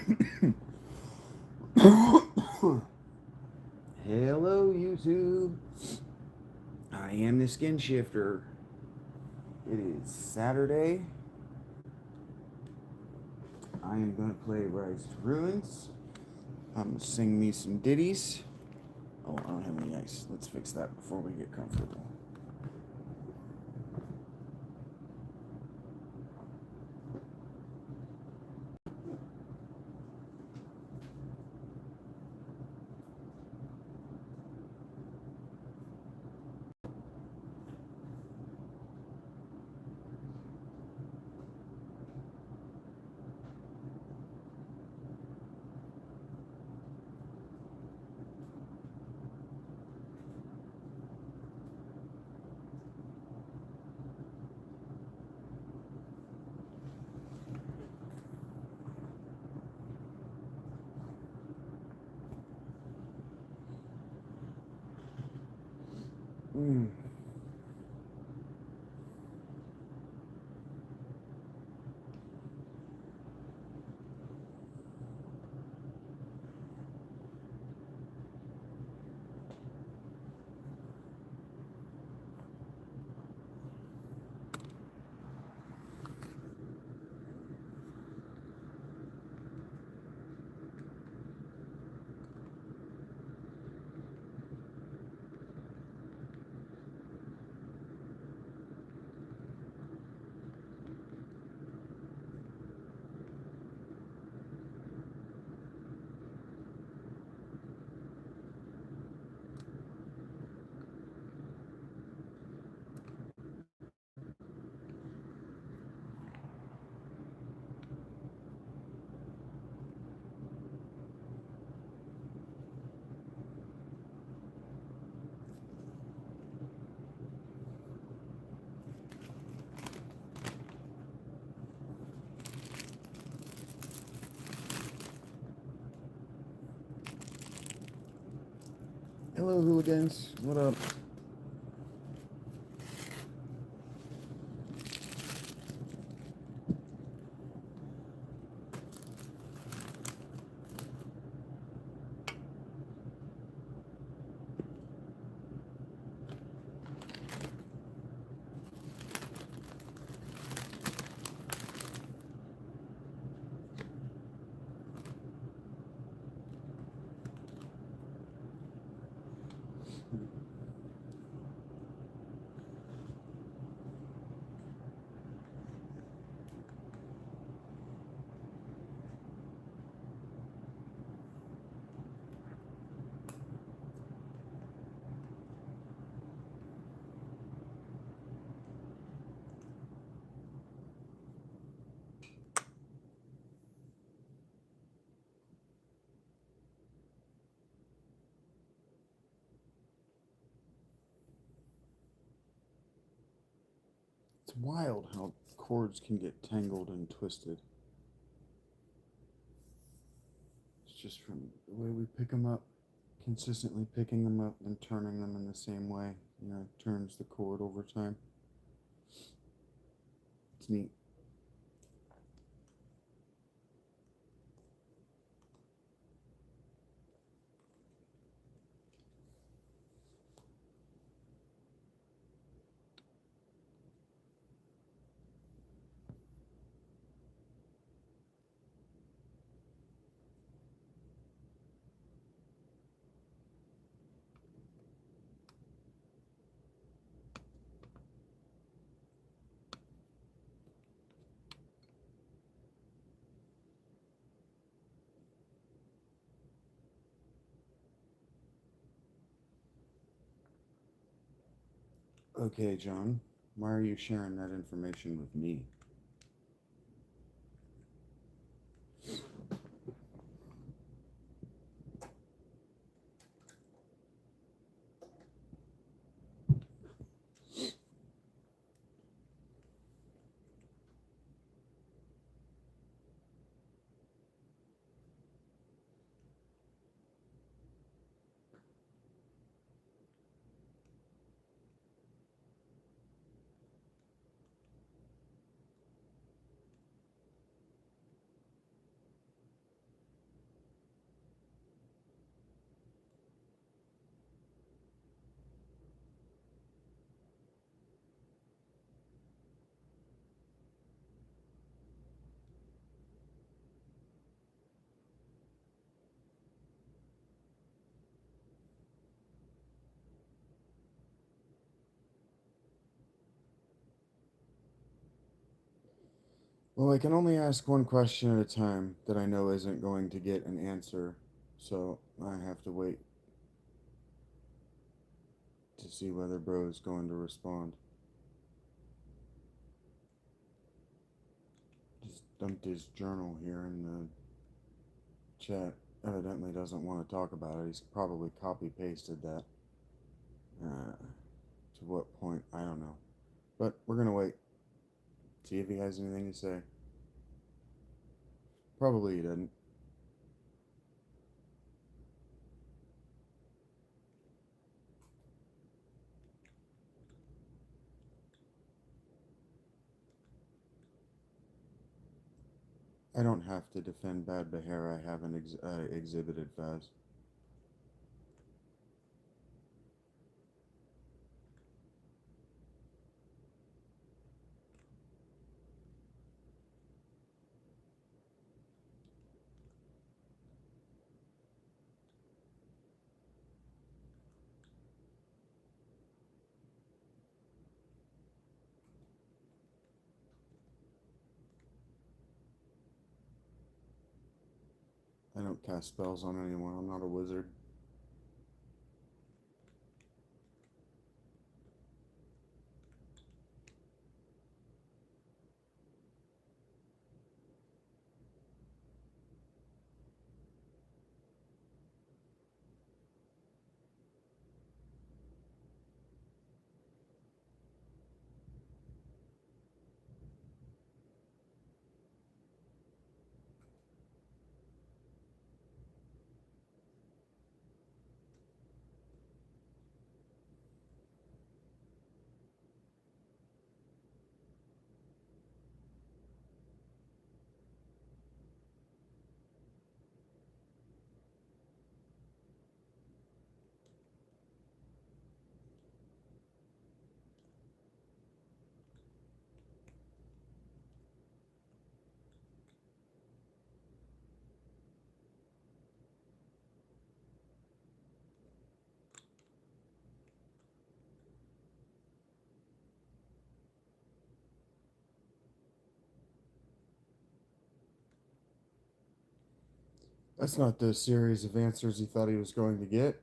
Hello, YouTube. I am the Skin Shifter. It is Saturday. I am going to play Rise to Ruins. I'm going to sing me some ditties. Oh, I don't have any ice. Let's fix that before we get comfortable. Mm. Hello, hooligans. What up? It's wild how chords can get tangled and twisted. It's just from the way we pick them up. Consistently picking them up and turning them in the same way, turns the chord over time. It's neat. Okay, John, why are you sharing that information with me? Well, I can only ask one question at a time that I know isn't going to get an answer, so I have to wait to see whether bro is going to respond. Just dumped his journal here in the chat. Evidently doesn't want to talk about it. He's probably copy pasted that. To what point, I don't know. But we're gonna wait. See if he has anything to say. Probably he doesn't. I don't have to defend bad behavior I haven't exhibited, Faz. I don't cast spells on anyone. I'm not a wizard. That's not the series of answers he thought he was going to get.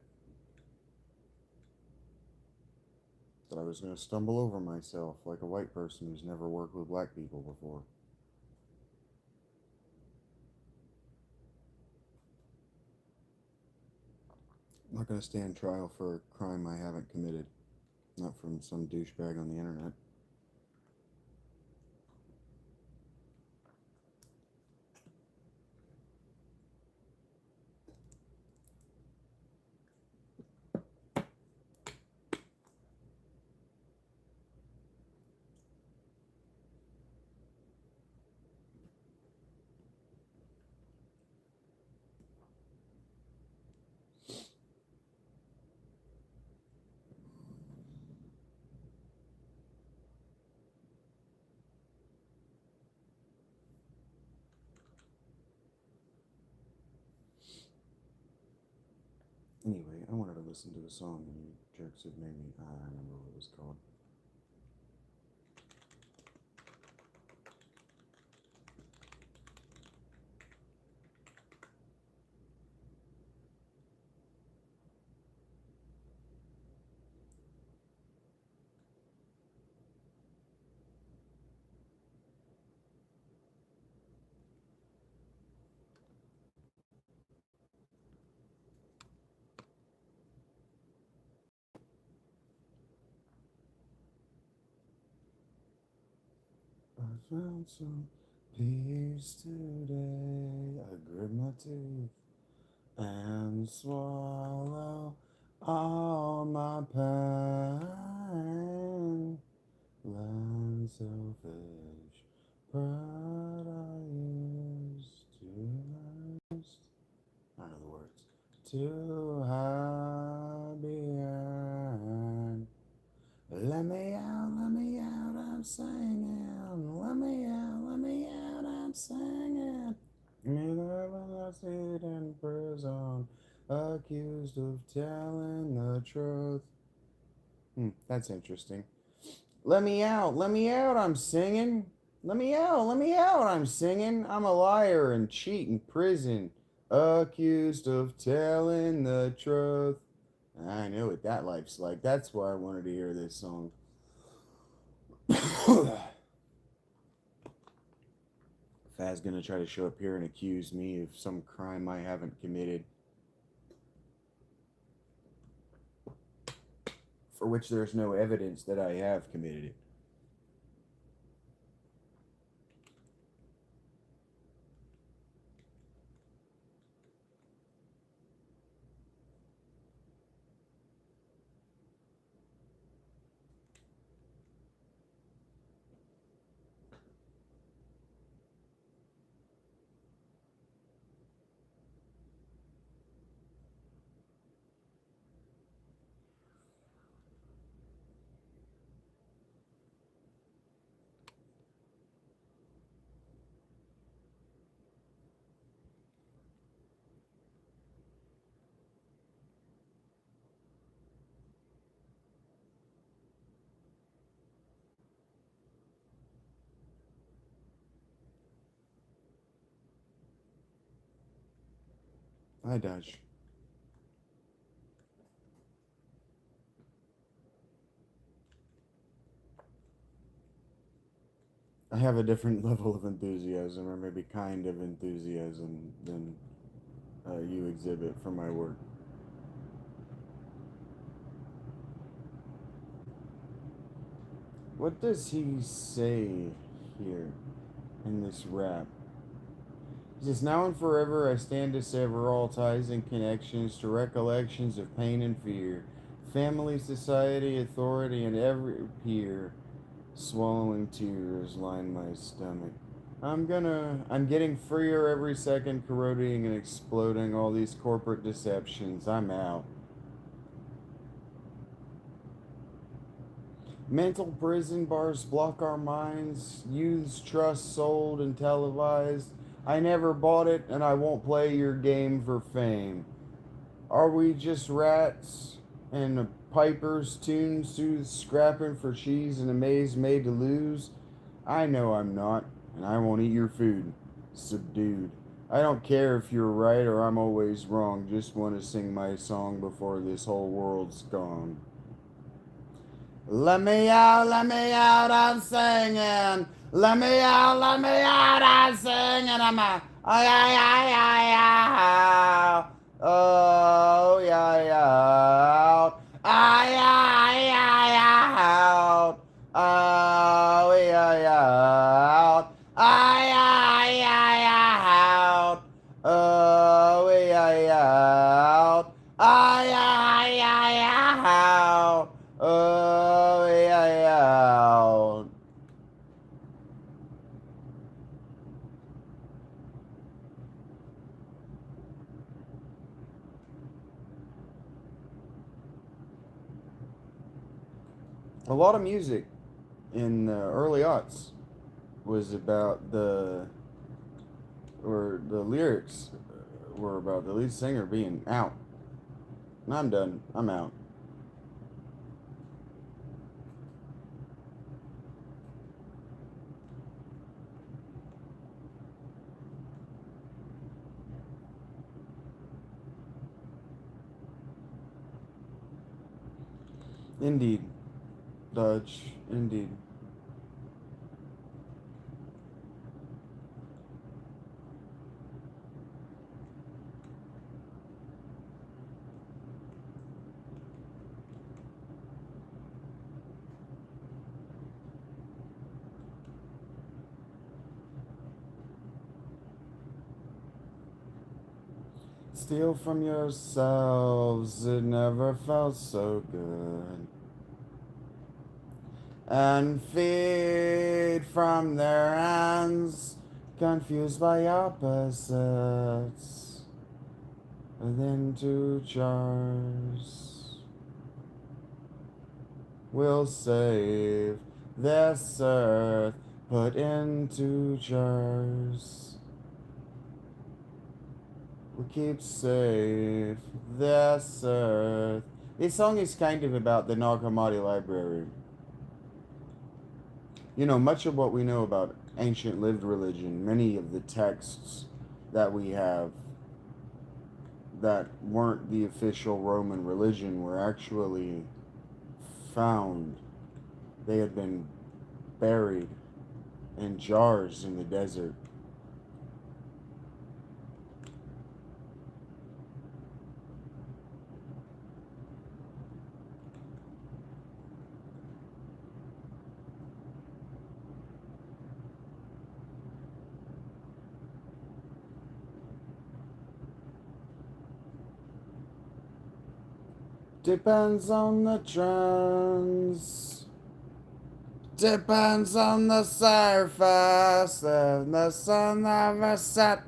That I was going to stumble over myself like a white person who's never worked with black people before. I'm not going to stand trial for a crime I haven't committed. Not from some douchebag on the internet. Anyway, I wanted to listen to a song and you jerks have made me. I remember what it was called. I found some peace today. I grit my teeth and swallow all my pain. Blind selfish pride I used to last. I don't know the words. To hide behind. Let me out, I'm singing. Let me out, I'm singing. Neither sit in prison, accused of telling the truth. That's interesting. Let me out, I'm singing. Let me out, let me out, I'm singing. I'm a liar and cheat in prison, accused of telling the truth. I know what that life's like. That's why I wanted to hear this song. Faz gonna try to show up here and accuse me of some crime I haven't committed, for which there's no evidence that I have committed it. I dodge. I have a different level of enthusiasm, or maybe kind of enthusiasm, than you exhibit for my work. What does he say here in this rap? He says, now and forever I stand to sever all ties and connections to recollections of pain and fear. Family, society, authority, and every peer. Swallowing tears line my stomach. I'm getting freer every second, corroding and exploding all these corporate deceptions. I'm out. Mental prison bars block our minds. Youth's trust sold and televised. I never bought it, and I won't play your game for fame. Are we just rats and a piper's tune soothes scrapping for cheese and a maze made to lose? I know I'm not, and I won't eat your food. Subdued. I don't care if you're right or I'm always wrong. Just want to sing my song before this whole world's gone. Let me out, I'm singing. Let me out, I'm singing. I'm a, I, oh, yeah, out. Out. Oh, yeah, out. Out. Oh, yeah, out. Out. Oh, yeah, out. A lot of music in the early aughts was about the lyrics were about the lead singer being out. And I'm done. I'm out. Indeed. Dodge. Indeed. Steal from yourselves, it never felt so good. And feed from their hands, confused by opposites, within two jars. We'll save this earth, put into jars. We keep safe this earth. This song is kind of about the Nag Hammadi Library. You know, much of what we know about ancient lived religion, many of the texts that we have that weren't the official Roman religion were actually found. They had been buried in jars in the desert. Depends on the trends. Depends on the surface and the sun never set.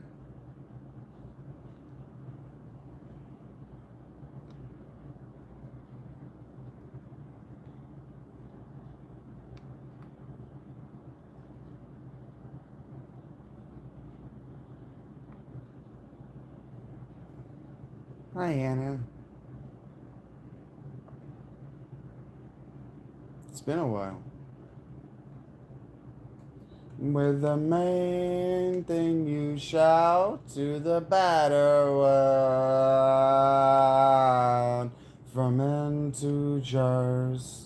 Hi, Anna. It's been a while. With the main thing you shout to the better world from into jars.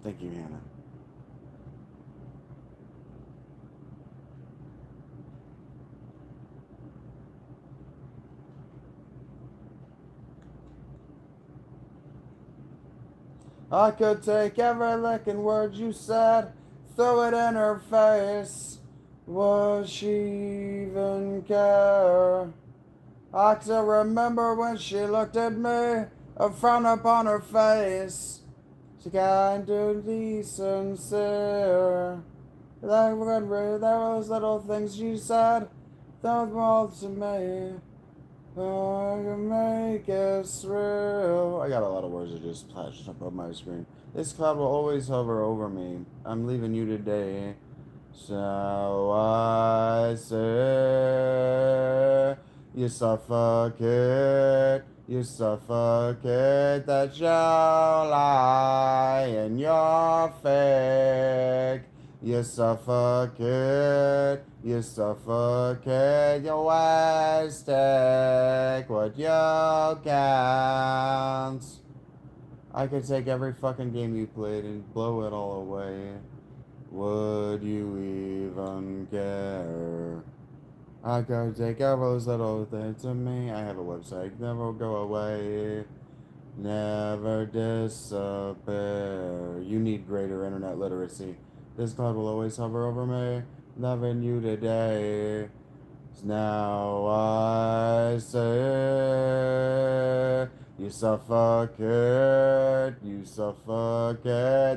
Thank you, Hannah. I could take every licking word you said, throw it in her face. Would she even care? I still remember when she looked at me, a frown upon her face. She kindly sincere. There was little things she said, that were all to me. I can make it real. I got a lot of words that just flashed up on my screen. This cloud will always hover over me. I'm leaving you today. So I say, you suffocate that shall lie in your fake. You suffocate, you always take what you can't. I could take every fucking game you played and blow it all away. Would you even care? I could take all those little things to me. I have a website, never go away, never disappear. You need greater internet literacy. This cloud will always hover over me, loving you today. Now I say, you suffocate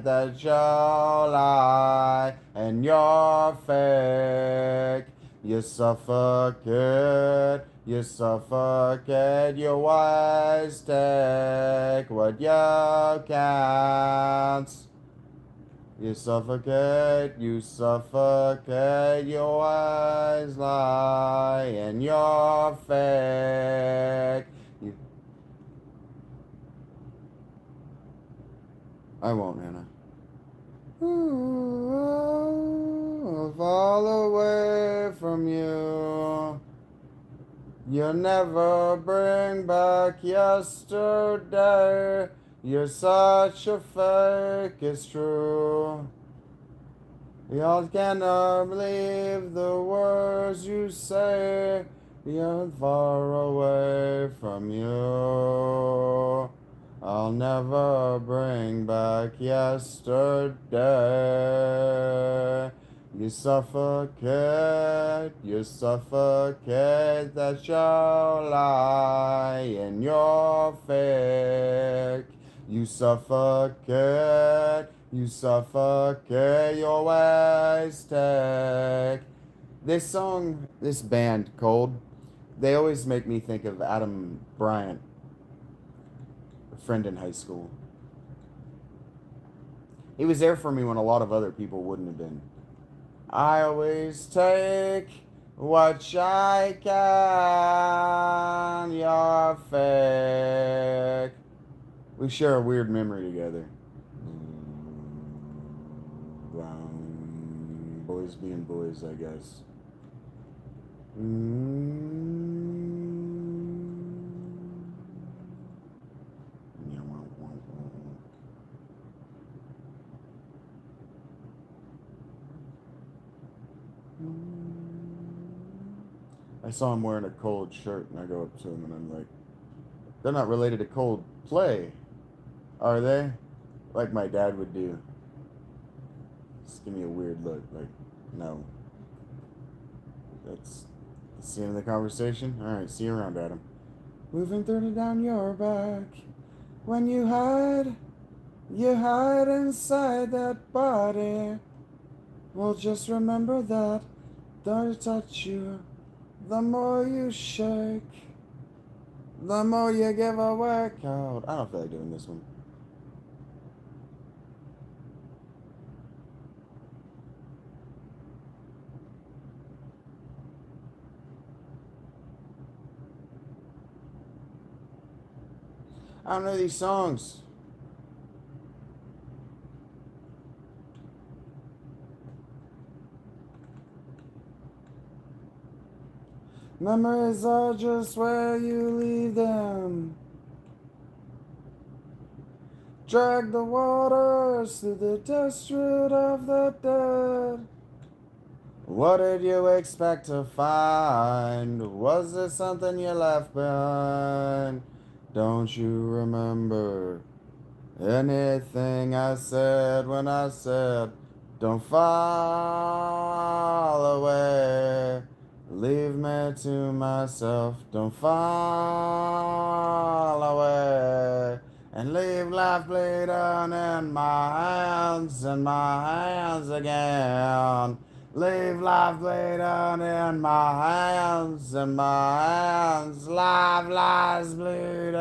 that shall lie, and you're fake. You suffocate, you always take what you can't. You suffocate, your eyes lie, and you're fake. I won't, Hannah. I'll fall away from you. You'll never bring back yesterday. You're such a fake, it's true. Y'all cannot believe the words you say. You're far away from you. I'll never bring back yesterday. You suffocate that shall lie in your fake. You suffocate, you always take. This song, this band, Cold, they always make me think of Adam Bryant, a friend in high school. He was there for me when a lot of other people wouldn't have been. I always take what I can. You're fake. We share a weird memory together. Boys being boys, I guess. I saw him wearing a Cold shirt, and I go up to him and I'm like, they're not related to Coldplay, are they? Like my dad would do. Just give me a weird look, like, no. That's the end of the conversation. Alright, see you around, Adam. Moving through down your back. When you hide inside that body. Well, just remember that the touch you, the more you shake, the more you give a workout. I don't feel like doing this one. I don't know these songs. Memories are just where you leave them. Drag the waters through the dust root of the dead. What did you expect to find? Was there something you left behind? Don't you remember anything I said when I said, don't fall away? Leave me to myself, don't fall away. And leave life bleeding in my hands again. Leave life bleeding in my hands, life lies bleeding.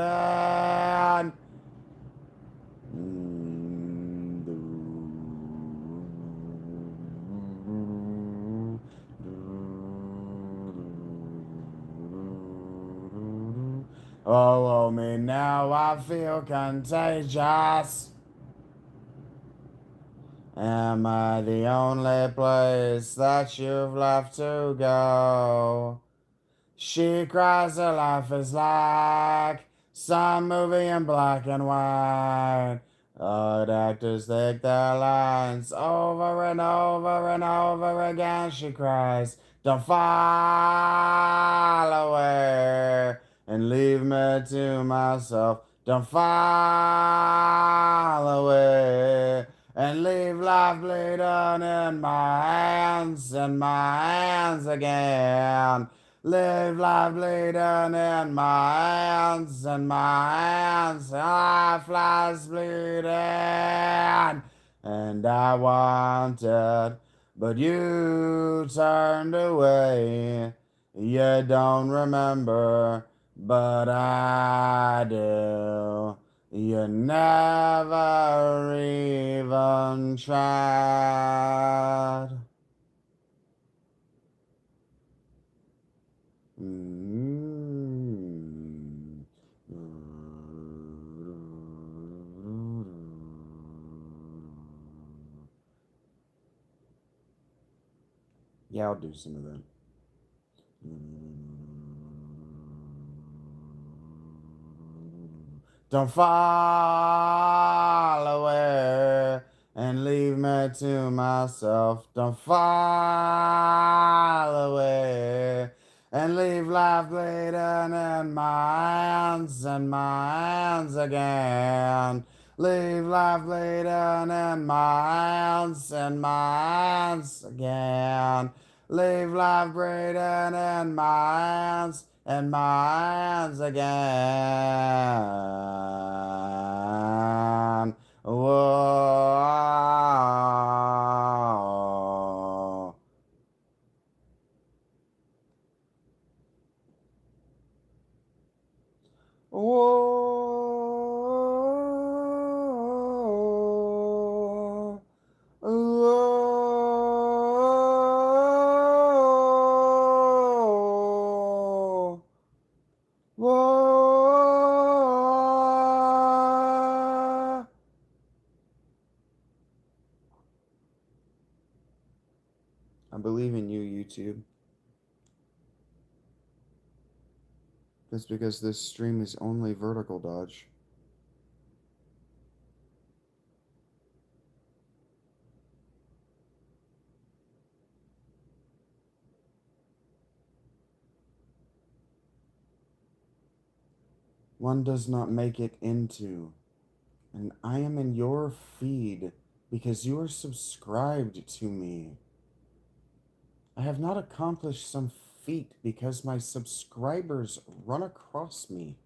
Oh, me now, I feel contagious. Am I the only place that you've left to go? She cries her life is like some movie in black and white. Odd actors take their lines over and over and over again. She cries, don't fall away and leave me to myself. Don't fall away and leave life bleeding in my hands again. Live life bleeding in my hands, life lies bleeding. And I wanted, but you turned away. You don't remember, but I do. You never even tried. Yeah, I'll do some of that. Don't fall away and leave me to myself. Don't fall away and leave life bleeding in my hands again. Leave life bleeding in my hands again. Leave life bleeding in my hands again. Whoa. Whoa. YouTube. That's because this stream is only vertical dodge. One does not make it into. And I am in your feed because you are subscribed to me. I have not accomplished some feat because my subscribers run across me.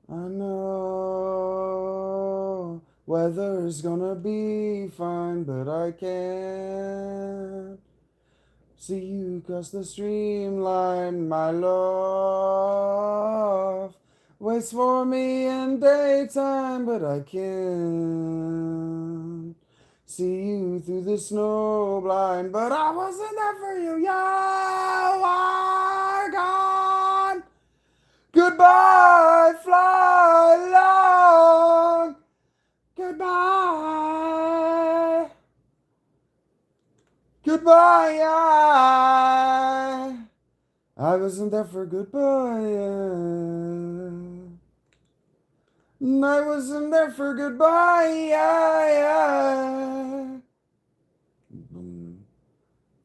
I know weather's gonna be fine, but I can't see you cross the streamline, my love. Waits for me in daytime, but I can't see you through the snow blind. But I wasn't there for you, you are gone. Goodbye, fly long. Goodbye. Goodbye. I wasn't there for goodbye. I wasn't there for goodbye.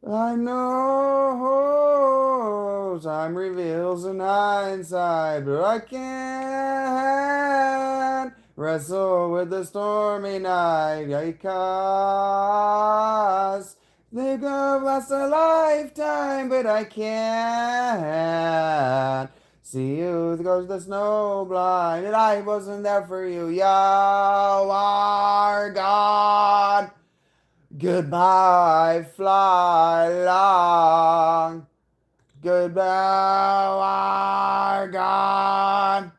I know time reveals in hindsight, but I can't wrestle with the stormy night because they could last a lifetime, but I can't see you goes the snow blind, and I wasn't there for you. You are gone. Goodbye, fly long. Goodbye, gone.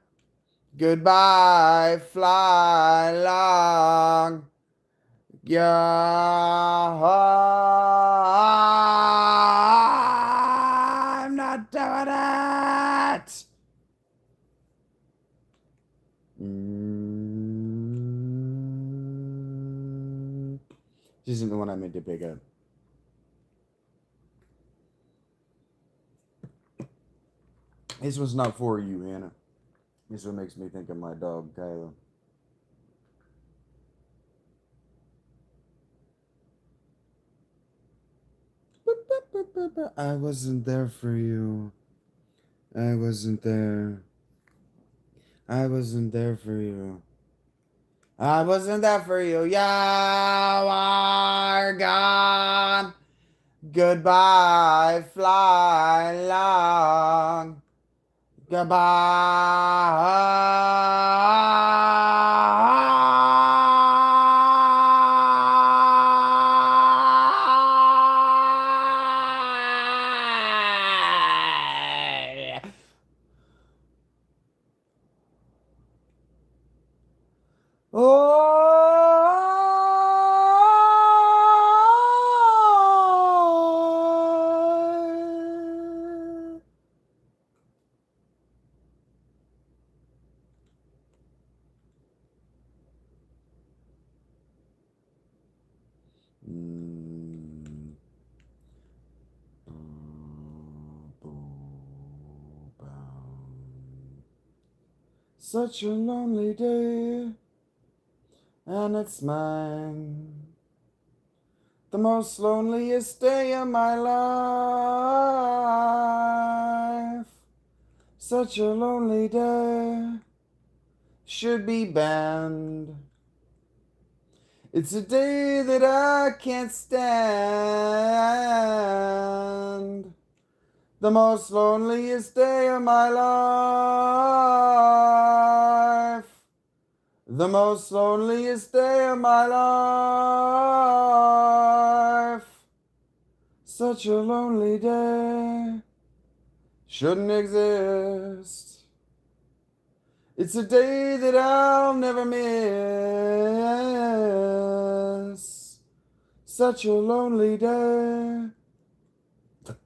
Goodbye, fly long. I'm not doing it. This isn't the one I meant to pick up. This was not for you, Hannah. This one makes me think of my dog, Kyla. I wasn't there for you. I wasn't there. I wasn't there for you. I wasn't there for you. You are gone. Goodbye, fly long. Goodbye. Oh. Such a lonely day, and it's mine. The most loneliest day of my life. Such a lonely day should be banned. It's a day that I can't stand. The most loneliest day of my life. The most loneliest day of my life. Such a lonely day shouldn't exist. It's a day that I'll never miss. Such a lonely day,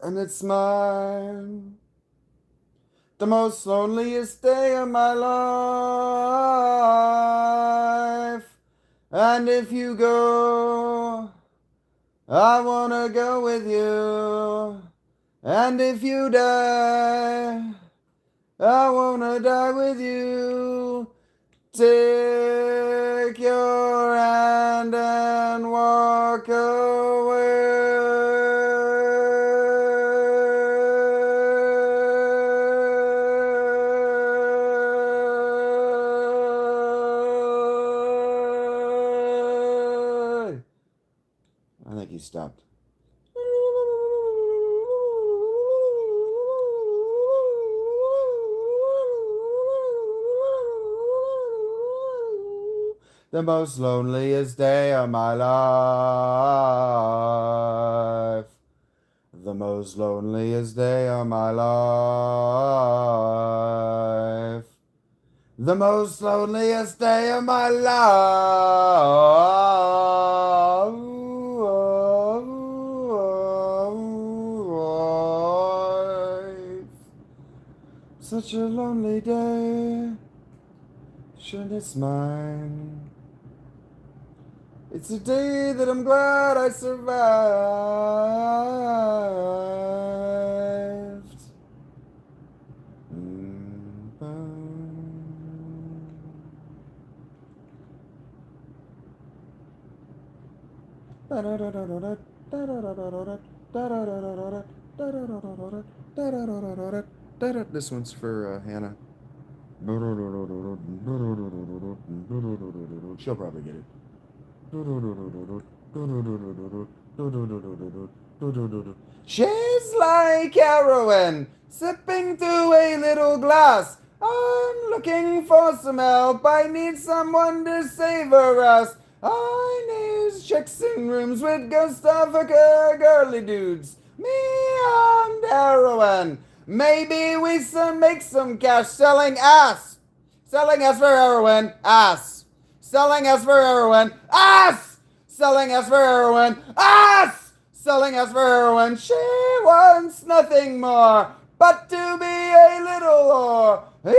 and it's mine. The most loneliest day of my life. And if you go, I wanna go with you. And if you die, I wanna die with you. Take your hand and walk away. I think he stopped. The most loneliest day of my life. The most loneliest day of my life. The most loneliest day of my life. Such a lonely day. Sure, it's mine. It's a day that I'm glad I survived. This one's for Hannah. She'll probably get it. She's like heroin, sipping through a little glass. I'm looking for some help. I need someone to savor us. I need chicks in rooms with ghost of a girly dudes. Me and heroin. Maybe we make some cash selling ass. Selling us for heroin. Ass. Selling us for heroin. Ass! Selling us for heroin. Ass! Selling us for heroin. She wants nothing more but to be a little whore. He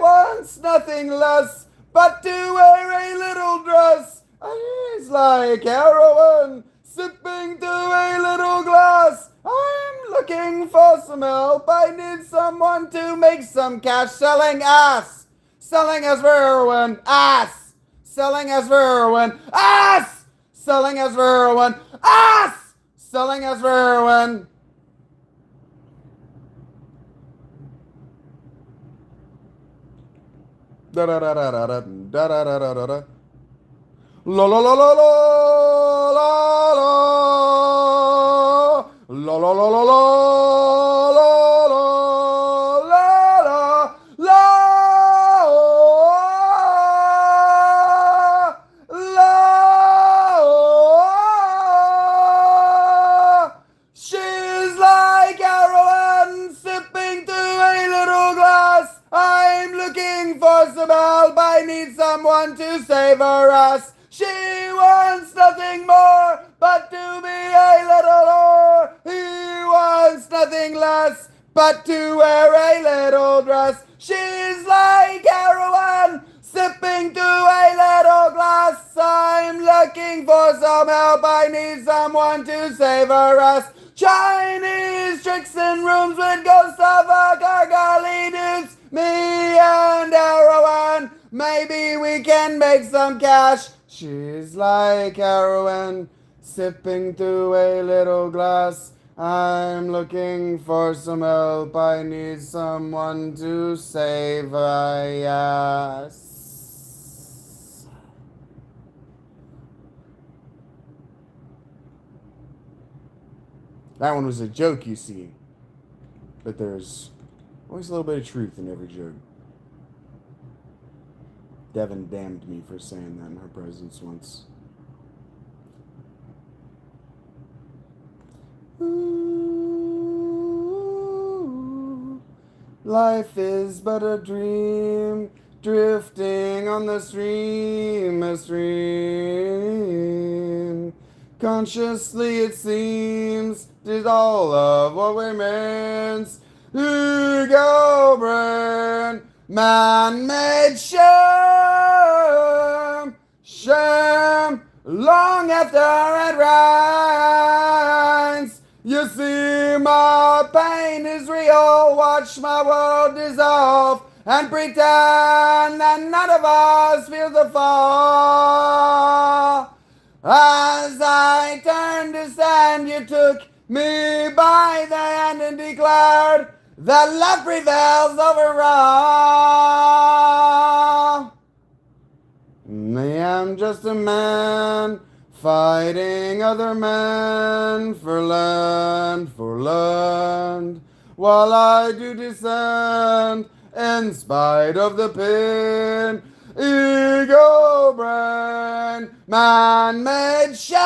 wants nothing less but to wear a little dress. He's like heroin, sipping through a little glass. I'm looking for some help. I need someone to make some cash selling ass. Selling us for heroin. Ass! Selling us for heroin. Ass! Selling us for heroin. Ass! Selling us for heroin. Da da da da da da da da da da da. La la la la la la la la la la la la. I need someone to savor us. She wants nothing more but to be a little whore. He wants nothing less but to wear a little dress. She's like heroin, sipping through a little glass. I'm looking for some help. I need someone to savor us. Chinese tricks in rooms with ghosts of a gargly dudes. Me and heroin. Maybe we can make some cash. She's like heroin, sipping through a little glass. I'm looking for some help. I need someone to save my ass. That one was a joke, you see. But there's always a little bit of truth in every joke. Devin damned me for saying that in her presence once. Ooh, life is but a dream, drifting on the stream, a stream. Consciously it seems, did all of what we meant. Ego brain, man-made shame. shame, long after it rains. You see, my pain is real. Watch my world dissolve and pretend that none of us feels the fall. As I turned to stand, you took me by the hand and declared that love prevails over all. I am just a man fighting other men for land, while I do descend in spite of the pain. Ego brain, man-made shame,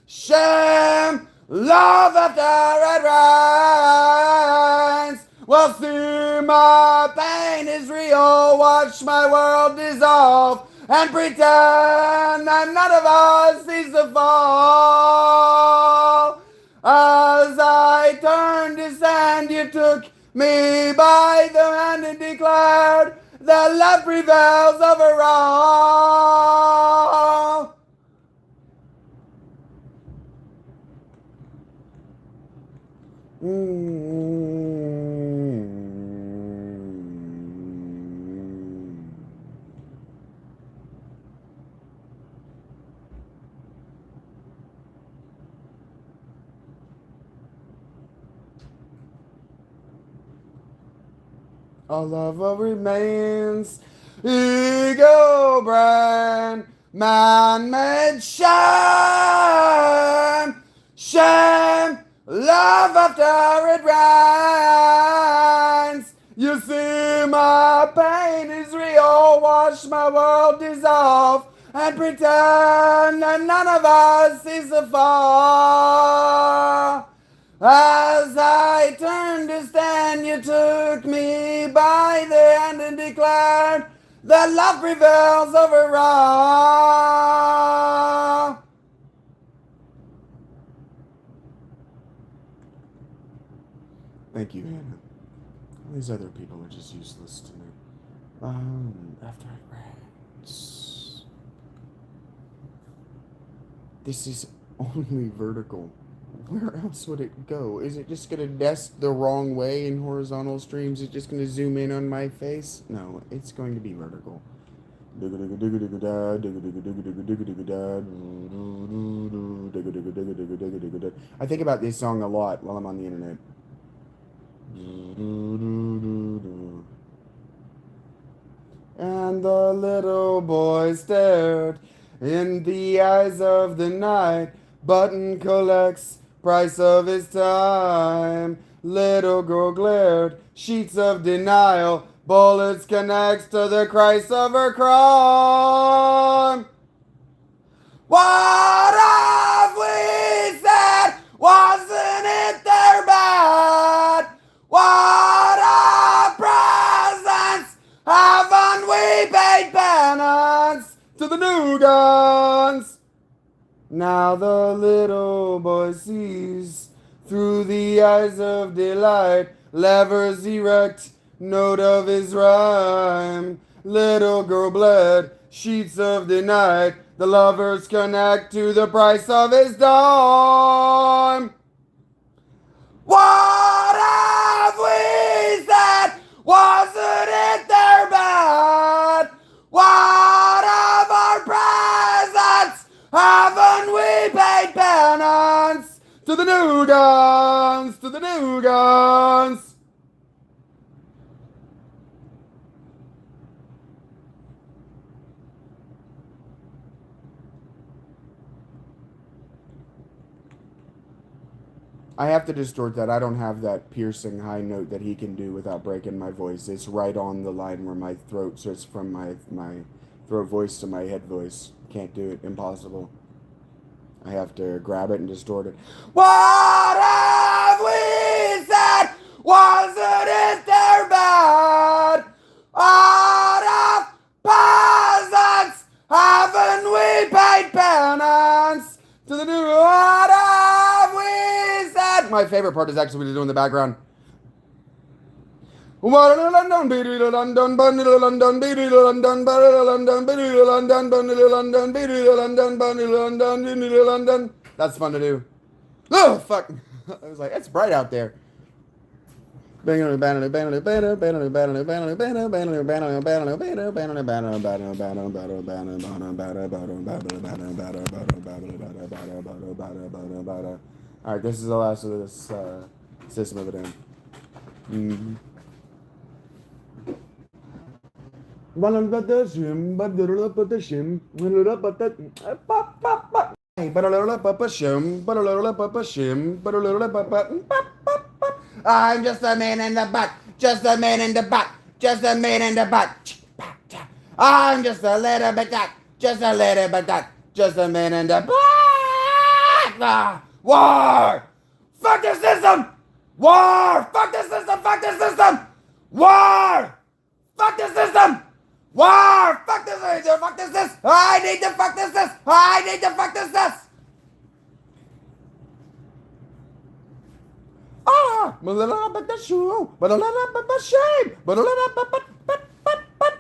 shame, love after it rains. Well, see, my pain is real. Watch my world dissolve and pretend that none of us sees the fall. As I turned to stand, you took me by the hand and declared that love prevails over all. All love remains. Ego brain, man-made shame, shame, love after it rains. You see, my pain is real. Watch my world dissolve and pretend that none of us sees the fall. As I turned to stand, you took me by the hand and declared that love prevails over all. Thank you, Hannah. All these other people are just useless to me. After it rains. This is only vertical. Where else would it go? Is it just going to nest the wrong way in horizontal streams? Is it just going to zoom in on my face? No, it's going to be vertical. I think about this song a lot while I'm on the internet. And the little boy stared in the eyes of the night. Button collects price of his time. Little girl glared, sheets of denial. Bullets connects to the Christ of her crime. What have we said? Wasn't it their bad? What a presents! Haven't we paid penance to the new guns? Now the little boy sees through the eyes of delight, levers erect, note of his rhyme. Little girl bled, sheets of the night, the lovers connect to the price of his dime. What have we said? Wasn't it their bad? What of our presents? Haven't we paid penance to the new guns, to the new guns? I have to distort that. I don't have that piercing high note that he can do without breaking my voice. It's right on the line where my throat starts from my throat voice to my head voice. Can't do it. Impossible. I have to grab it and distort it. What have we said? Wasn't it their bad? Out of peasants, haven't we paid penance to the new? What have we said? My favorite part is actually what he's doing in the background. London, Beatty London, Bunny London, Beatty London, Bunny London, Beatty London, Bunny London, Beatty London, Bunny London, Beatty London. That's fun to do. Oh, fuck. I was like, it's bright out there. Alright, this is the last of this System of a Down. I'm just a man in the back, just a man in the back, just a man in the back. I'm just a little bit that, just a little bit that, just a man in the back. War! Fuck the system! War! Fuck the system! Fuck the system! War! Fuck the system! War! Fuck this! I need to fuck this! I need to fuck this! I need to fuck this! Ah! But a little bit the shoe, but a little bit the shame, but a little bit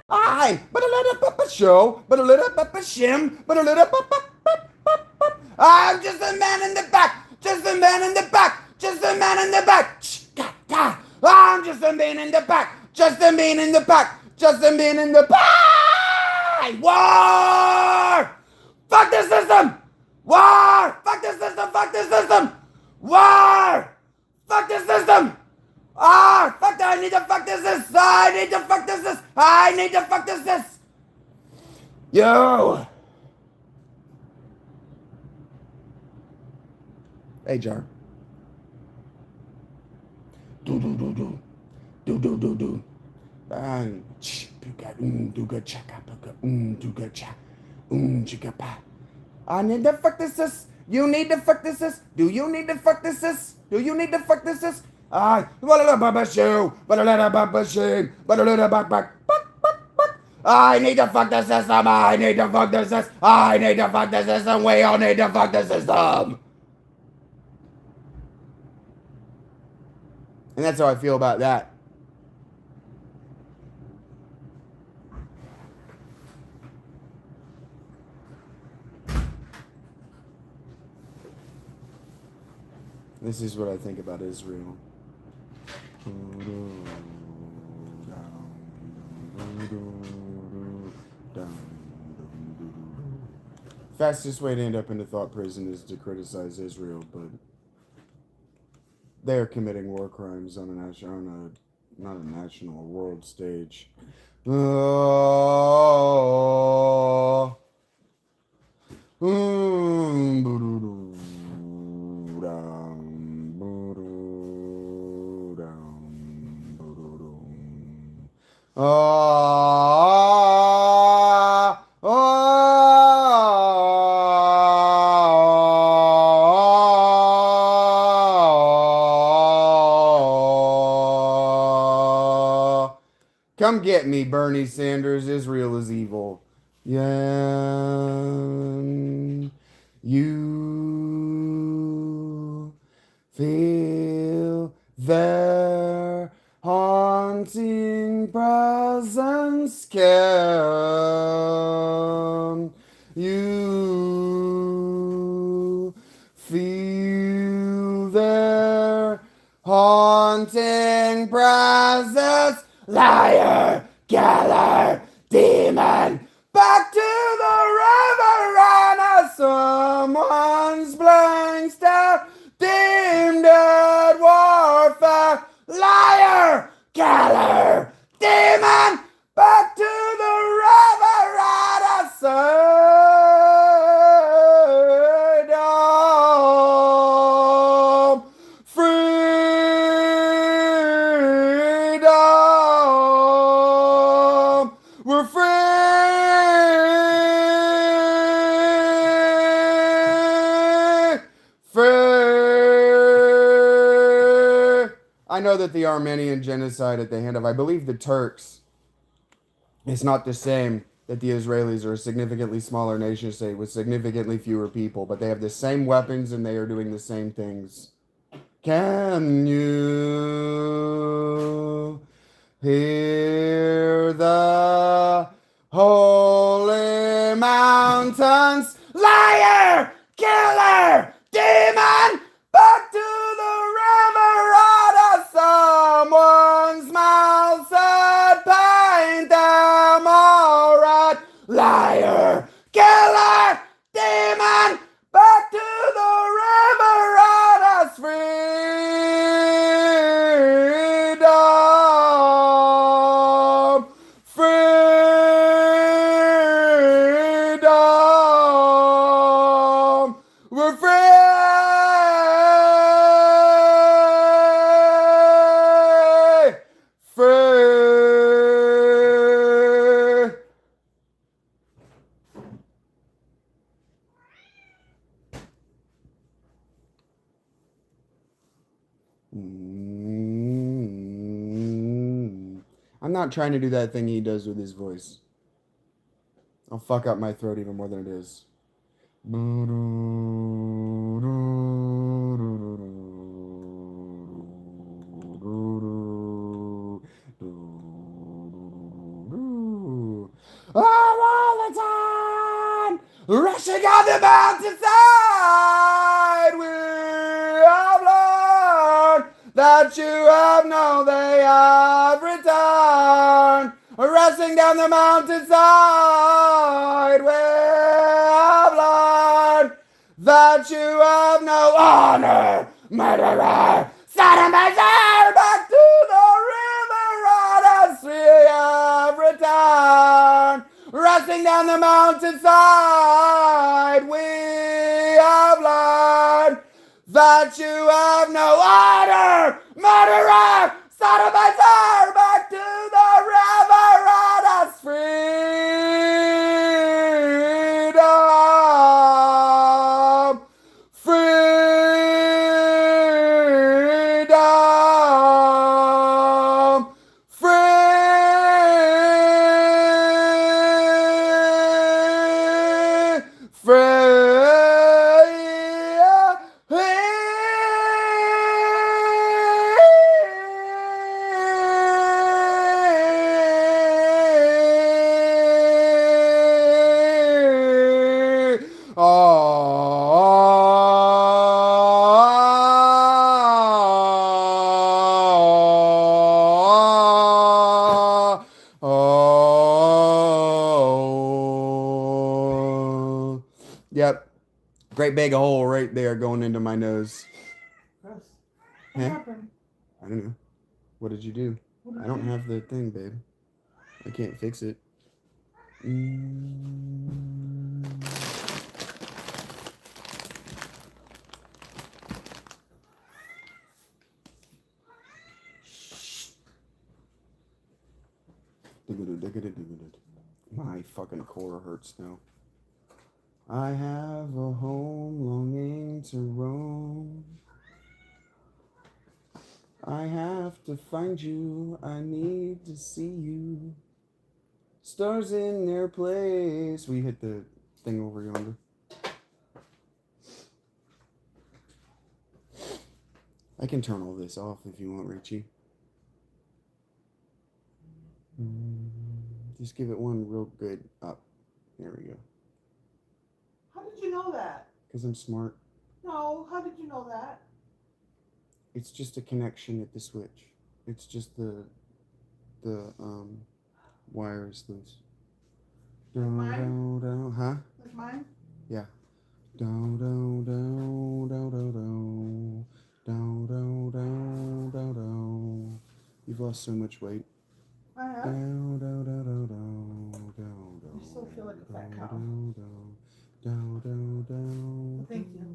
I, but a little bit the show, but a little bit the shim, but a little bit. I'm just a man in the back, just a man in the back, just a man in the back. I'm just a man in the back, just a man in the back, just a man in the back. War! Fuck the system! War! Fuck the system! Fuck the system! War! Fuck the system! Ah! Fuck that! I need to fuck this! I need to fuck this! I need to fuck this! Yo! Hey, Jar. Do. I need to fuck this. You need to fuck this. Do you need to fuck this? Do you need to fuck this? I need to fuck the system. I need to fuck the system. I need to fuck the system. We all need to fuck the system. And that's how I feel about that. This is what I think about Israel. Fastest way to end up in a thought prison is to criticize Israel, but they are committing war crimes on a national world stage. Come get me, Bernie Sanders. Israel is evil. Yeah. You feel their haunting presence come. You feel their haunting presence. Liar, killer, demon, back to the river and someone's blank stare, deemed dead warfare. Liar, killer, demon, back to the river and we're free! I know that the Armenian genocide at the hand of, I believe, the Turks is not the same, that the Israelis are a significantly smaller nation state with significantly fewer people, but they have the same weapons and they are doing the same things. Can you Hear the holy mountains, liar, killer, demon, back to the river out of someone's mouth said, paint them all right, liar, killer, demon, back to the river out of freedom, freedom, we're free, free. I'm not trying to do that thing he does with his voice. I'll fuck up my throat even more than it is. All the time, rushing on the mountainside, we have learned that you have known they have returned. Rushing down the mountainside, we have learned that you have no honor, murderer, sodomizer, back to the river as we have returned. Rushing down the mountainside, we have learned that you have no honor, murderer, sodomizer, back to the river as freedom, freedom, Yep. Great big hole right there going into my nose. Chris, what Huh? happened? I don't know. What did you do? I don't have the thing, babe. I can't fix it. My fucking core hurts now. I have a home longing to roam. I have to find you, I need to see you. Stars in their place. We hit the thing over yonder. I can turn all this off if you want, Richie. Just give it one real good up. There we go. How did you know that? Because I'm smart. No, how did you know that? It's just a connection at the switch. It's just the wire is loose. Mine? Huh? With mine? Yeah. You've lost so much weight. I have. You still feel like a fat cow. Thank you.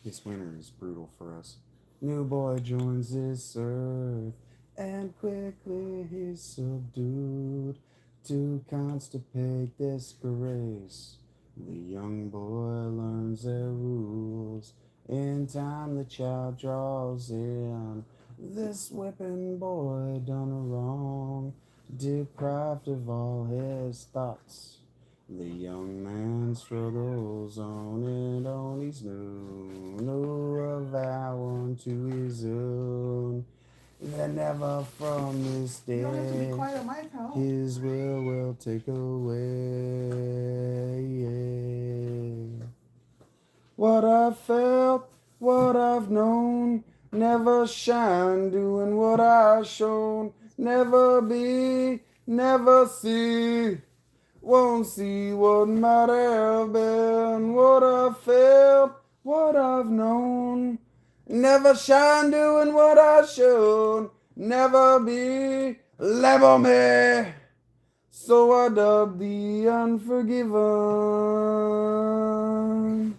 This winter is brutal for us. New boy joins this earth, and quickly he's subdued to constipate this grace. The young boy learns their rules. In time the child draws in. This whipping boy done a wrong, deprived of all his thoughts. The young man struggles on and on, he's no vow unto his own, that never from this You don't have to be day quiet on my account. his will take away. What I've felt, what I've known, never shine doing what I've shown, never be, never see. Won't see what might have been, what I've felt, what I've known. Never shine doing what I should, never be, label me. So I dub the unforgiven.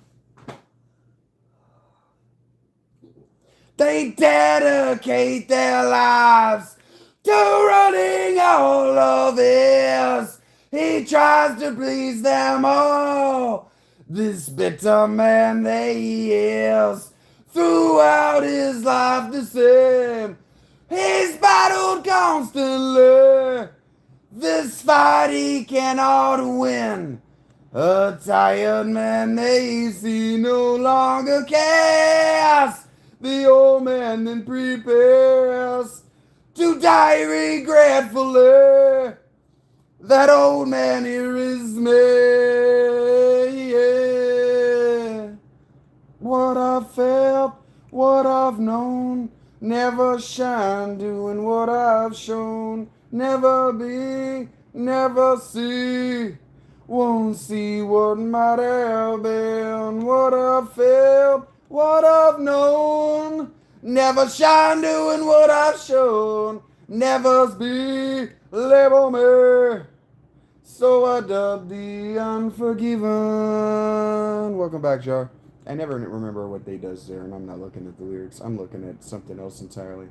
They dedicate their lives to running all of this. He tries to please them all. This bitter man they is. Throughout his life the same. He's battled constantly. This fight he cannot win. A tired man they see no longer cares. The old man then prepares to die regretfully. That old man here is me. Yeah. What I've felt, what I've known, never shine doing what I've shown, never be, never see. Won't see what might have been, what I've felt, what I've known. Never shine doing what I've shown, never be, label me. So I dubbed the unforgiven. Welcome back, Jar. I never remember what they does there, and I'm not looking at the lyrics. I'm looking at something else entirely.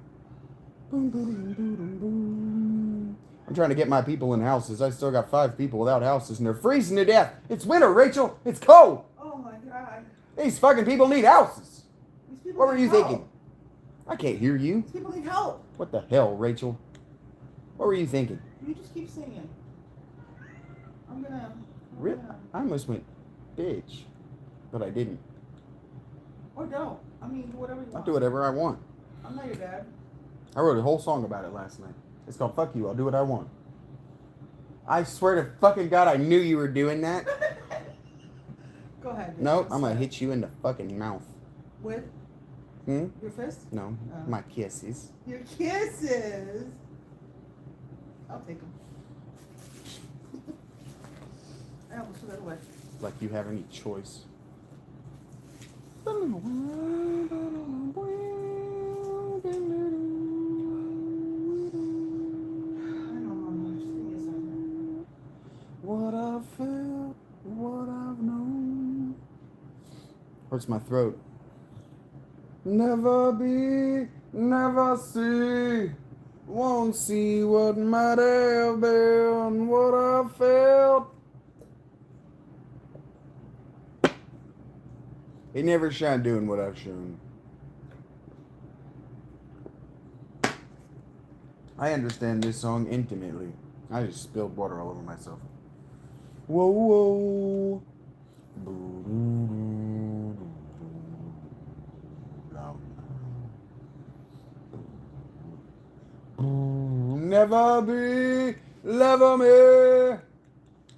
Boom, boom, boom, boom, boom. I'm trying to get my people in houses. I still got 5 people without houses, and they're freezing to death. It's winter, Rachel. It's cold. Oh my god. These fucking people need houses. These people What were need you help. thinking? I can't hear you. These people need help. What the hell, Rachel? What were you thinking? You just keep singing. I'm gonna. I almost went, bitch, but I didn't. Or don't. I mean, do whatever you want. I'll do whatever I want. I'm not your dad. I wrote a whole song about it last night. It's called Fuck You, I'll do what I want. I swear to fucking God, I knew you were doing that. Go ahead. dude. Nope, I'm gonna hit you in the fucking mouth. With Hmm? your fist? No, my kisses. Your kisses. I'll take them. I almost threw that away. Like you have any choice. What I've felt, what I've known. Hurts my throat. Never be, never see. Won't see what might have been, what I felt. He never shine doing what I've shown. I understand this song intimately. I just spilled water all over myself. Whoa, whoa. Never be, never me.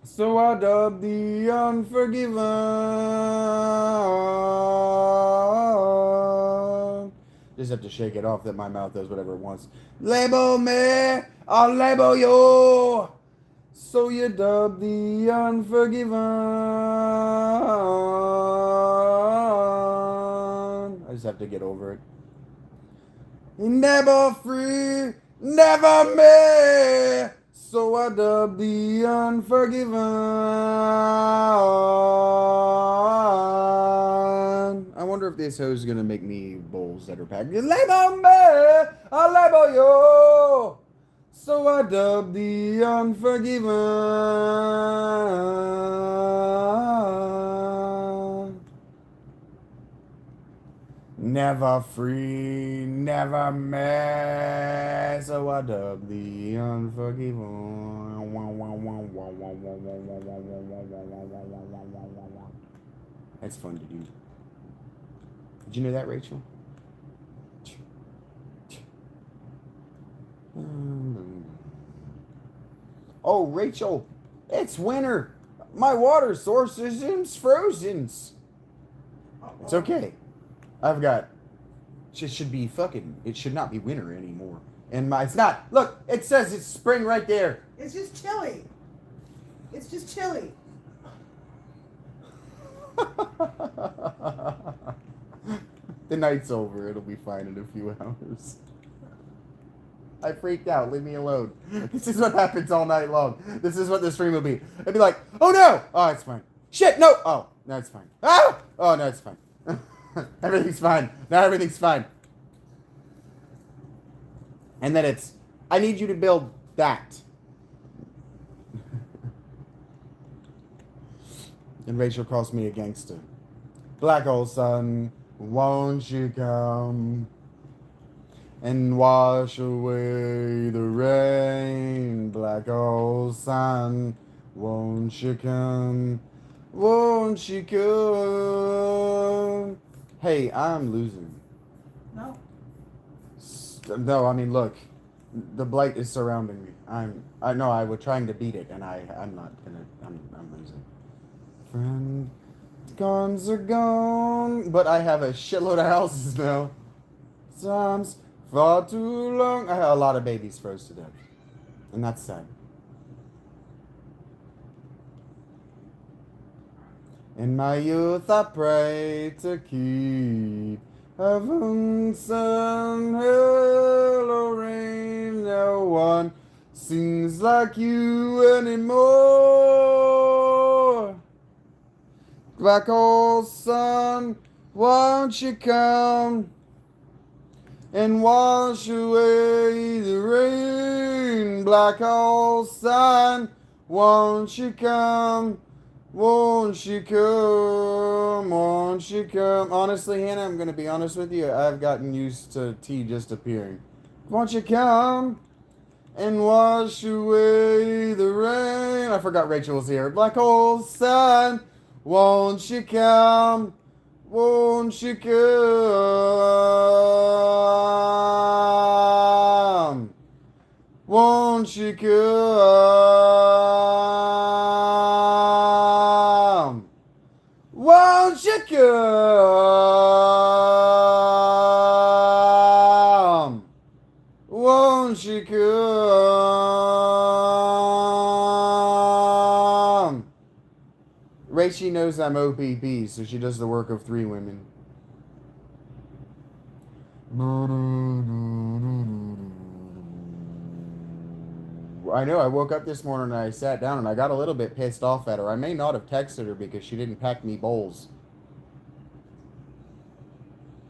So I dub the unforgiven. Just have to shake it off that my mouth does whatever it wants. Label me, I'll label you. So you dub the unforgiven. I just have to get over it. Never free, never me. So I dub the unforgiven. I wonder if this host is gonna make me bowls that are packed. Label me, I'll label you. So I dub the unforgiven. Never free, never mess. So I dub the unforgivable. That's fun to do. Did you know that, Rachel? Oh, Rachel, it's winter. My water source is frozen. It's okay. I've got. It should be fucking. It should not be winter anymore. And it's not. Look, it says it's spring right there. It's just chilly. It's just chilly. The night's over. It'll be fine in a few hours. I freaked out. Leave me alone. This is what happens all night long. This is what the stream will be. It'd be like, oh no! Oh, it's fine. Shit, no! Oh, no, it's fine. Ah! Oh, no, it's fine. Everything's fine. Now everything's fine. And then it's, I need you to build that. And Rachel calls me a gangster. Black hole sun, won't you come and wash away the rain? Black hole sun, won't you come? Won't you come? Hey, I'm losing. No. No, I mean, look, the blight is surrounding me. I know I was trying to beat it, and I'm not gonna. I'm losing. Friend, guns are gone, but I have a shitload of houses now. Time's far too long. I had a lot of babies froze to death, and that's sad. In my youth, I pray to keep heaven, sun, hell, or rain. No one sings like you anymore. Black hole sun, won't you come and wash away the rain? Black hole sun, won't you come? Won't you come? Won't you come? Honestly, Hannah, I'm going to be honest with you. I've gotten used to tea just appearing. Won't you come and wash away the rain? I forgot Rachel was here. Black hole sun, won't you come? Won't you come? Won't you come? Won't you come? Won't you come? Rachie knows I'm OPP, so she does the work of 3 women. I know, I woke up this morning and I sat down and I got a little bit pissed off at her. I may not have texted her because she didn't pack me bowls.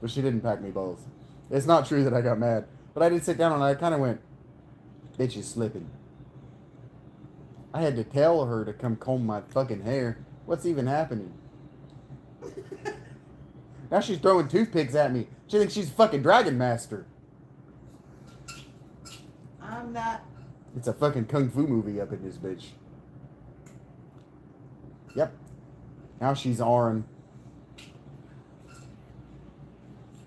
But she didn't pack me bowls. It's not true that I got mad. But I did sit down and I kind of went, bitch is slipping. I had to tell her to come comb my fucking hair. What's even happening? Now she's throwing toothpicks at me. She thinks she's fucking Dragon Master. I'm not. It's a fucking kung fu movie up in this bitch. Yep. Now she's Auron.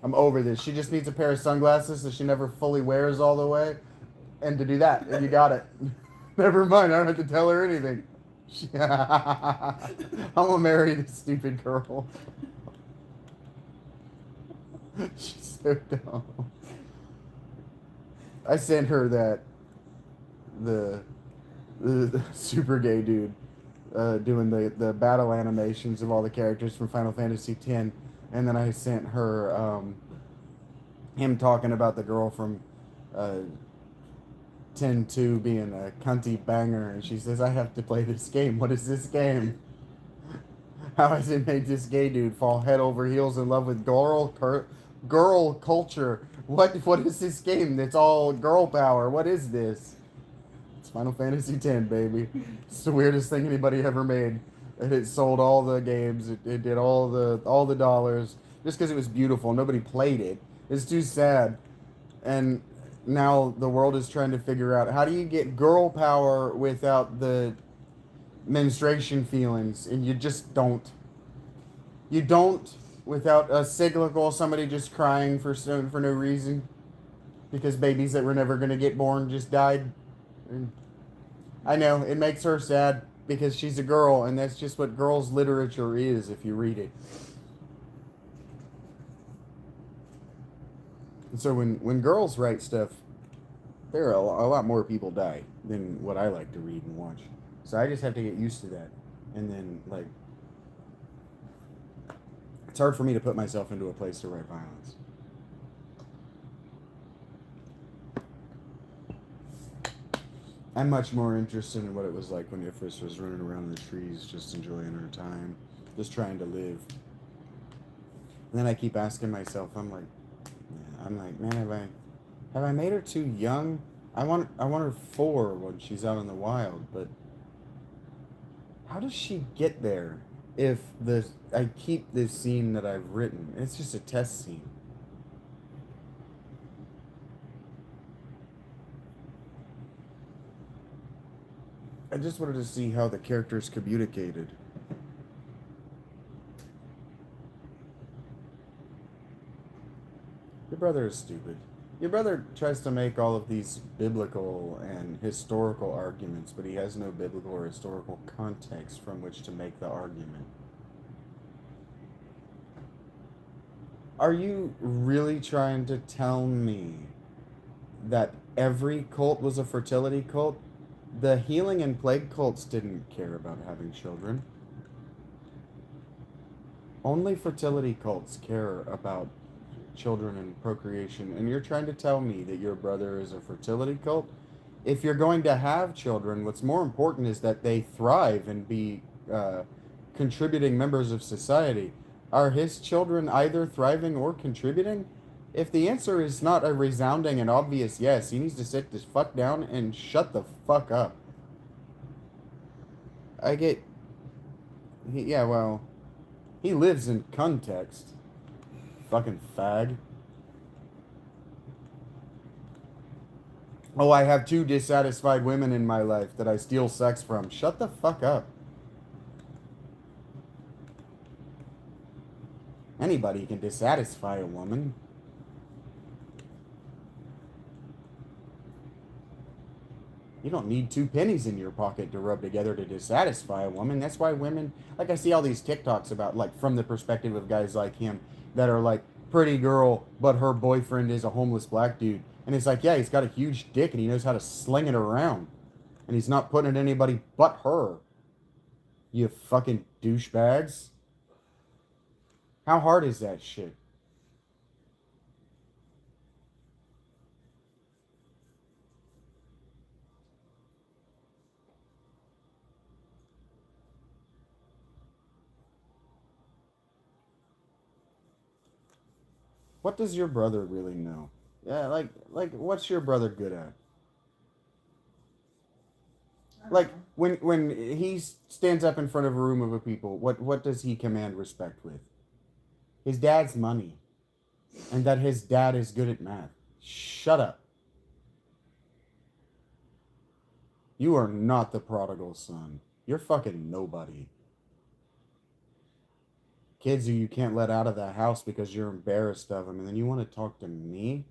I'm over this. She just needs a pair of sunglasses that she never fully wears all the way. And to do that, and you got it. Never mind, I don't have to tell her anything. I'm gonna marry this stupid girl. She's so dumb. I sent her that the super gay dude doing the battle animations of all the characters from Final Fantasy X, and then I sent her him talking about the girl from 10-2 being a cunty banger, and she says, I have to play this game. What is this game? How has it made this gay dude fall head over heels in love with girl culture? What is this game? It's all girl power. What is this? It's Final Fantasy X, baby. It's the weirdest thing anybody ever made. And it sold all the games. It did all the dollars. just because it was beautiful. Nobody played it. It's too sad. And now the world is trying to figure out how do you get girl power without the menstruation feelings, and you just don't. You don't without a cyclical somebody just crying for no reason because babies that were never going to get born just died. And I know it makes her sad because she's a girl, and that's just what girls' literature is if you read it. And so when girls write stuff, there are a lot more people die than what I like to read and watch. So I just have to get used to that. And then, like, it's hard for me to put myself into a place to write violence. I'm much more interested in what it was like when Ifris was running around in the trees, just enjoying her time, just trying to live. And then I keep asking myself, I'm like, man, have I made her too young? I want her 4 when she's out in the wild, but how does she get there if I keep this scene that I've written? It's just a test scene. I just wanted to see how the characters communicated. Your brother is stupid. Your brother tries to make all of these biblical and historical arguments, but he has no biblical or historical context from which to make the argument. Are you really trying to tell me that every cult was a fertility cult? The healing and plague cults didn't care about having children. Only fertility cults care about children and procreation. And you're trying to tell me that your brother is a fertility cult? If you're going to have children, what's more important is that they thrive and be contributing members of society. Are his children either thriving or contributing? If the answer is not a resounding and obvious yes, he needs to sit this fuck down and shut the fuck up. I get... yeah, well... he lives in context. Fucking fag. Oh, I have 2 dissatisfied women in my life that I steal sex from. Shut the fuck up. Anybody can dissatisfy a woman. You don't need 2 pennies in your pocket to rub together to dissatisfy a woman. That's why women, like I see all these TikToks about, like, from the perspective of guys like him that are like, pretty girl, but her boyfriend is a homeless black dude. And it's like, yeah, he's got a huge dick and he knows how to sling it around. And he's not putting it anybody but her. You fucking douchebags. How hard is that shit? What does your brother really know? Yeah, like what's your brother good at? Like when he stands up in front of a room of people, what does he command respect with? His dad's money. And that his dad is good at math. Shut up. You are not the prodigal son. You're fucking nobody. Kids who you can't let out of the house because you're embarrassed of them, and then you want to talk to me?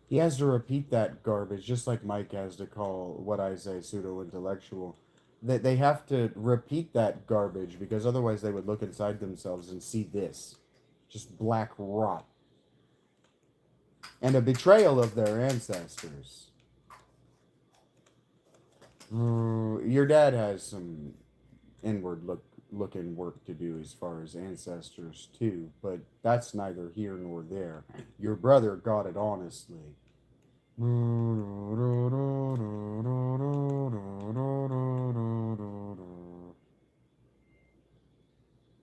He has to repeat that garbage, just like Mike has to call what I say pseudo-intellectual. They have to repeat that garbage because otherwise they would look inside themselves and see this. Just black rot. And a betrayal of their ancestors. Your dad has some inward looking work to do as far as ancestors too, but that's neither here nor there. Your brother got it honestly.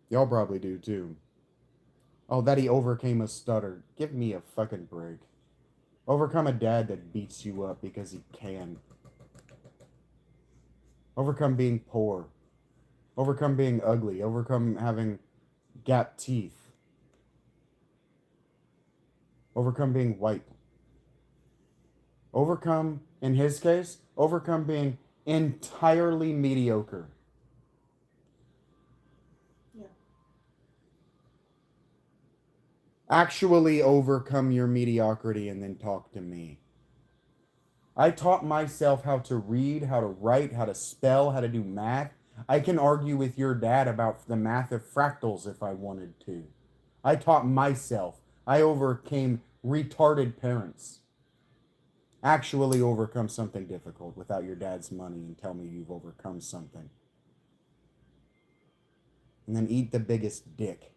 Y'all probably do too. Oh, that he overcame a stutter. Give me a fucking break. Overcome a dad that beats you up because he can. Overcome being poor. Overcome being ugly. Overcome having gap teeth. Overcome being white. Overcome, in his case, overcome being entirely mediocre. Yeah. Actually overcome your mediocrity and then talk to me. I taught myself how to read, how to write, how to spell, how to do math. I can argue with your dad about the math of fractals if I wanted to. I taught myself. I overcame retarded parents. Actually overcome something difficult without your dad's money and tell me you've overcome something. And then eat the biggest dick.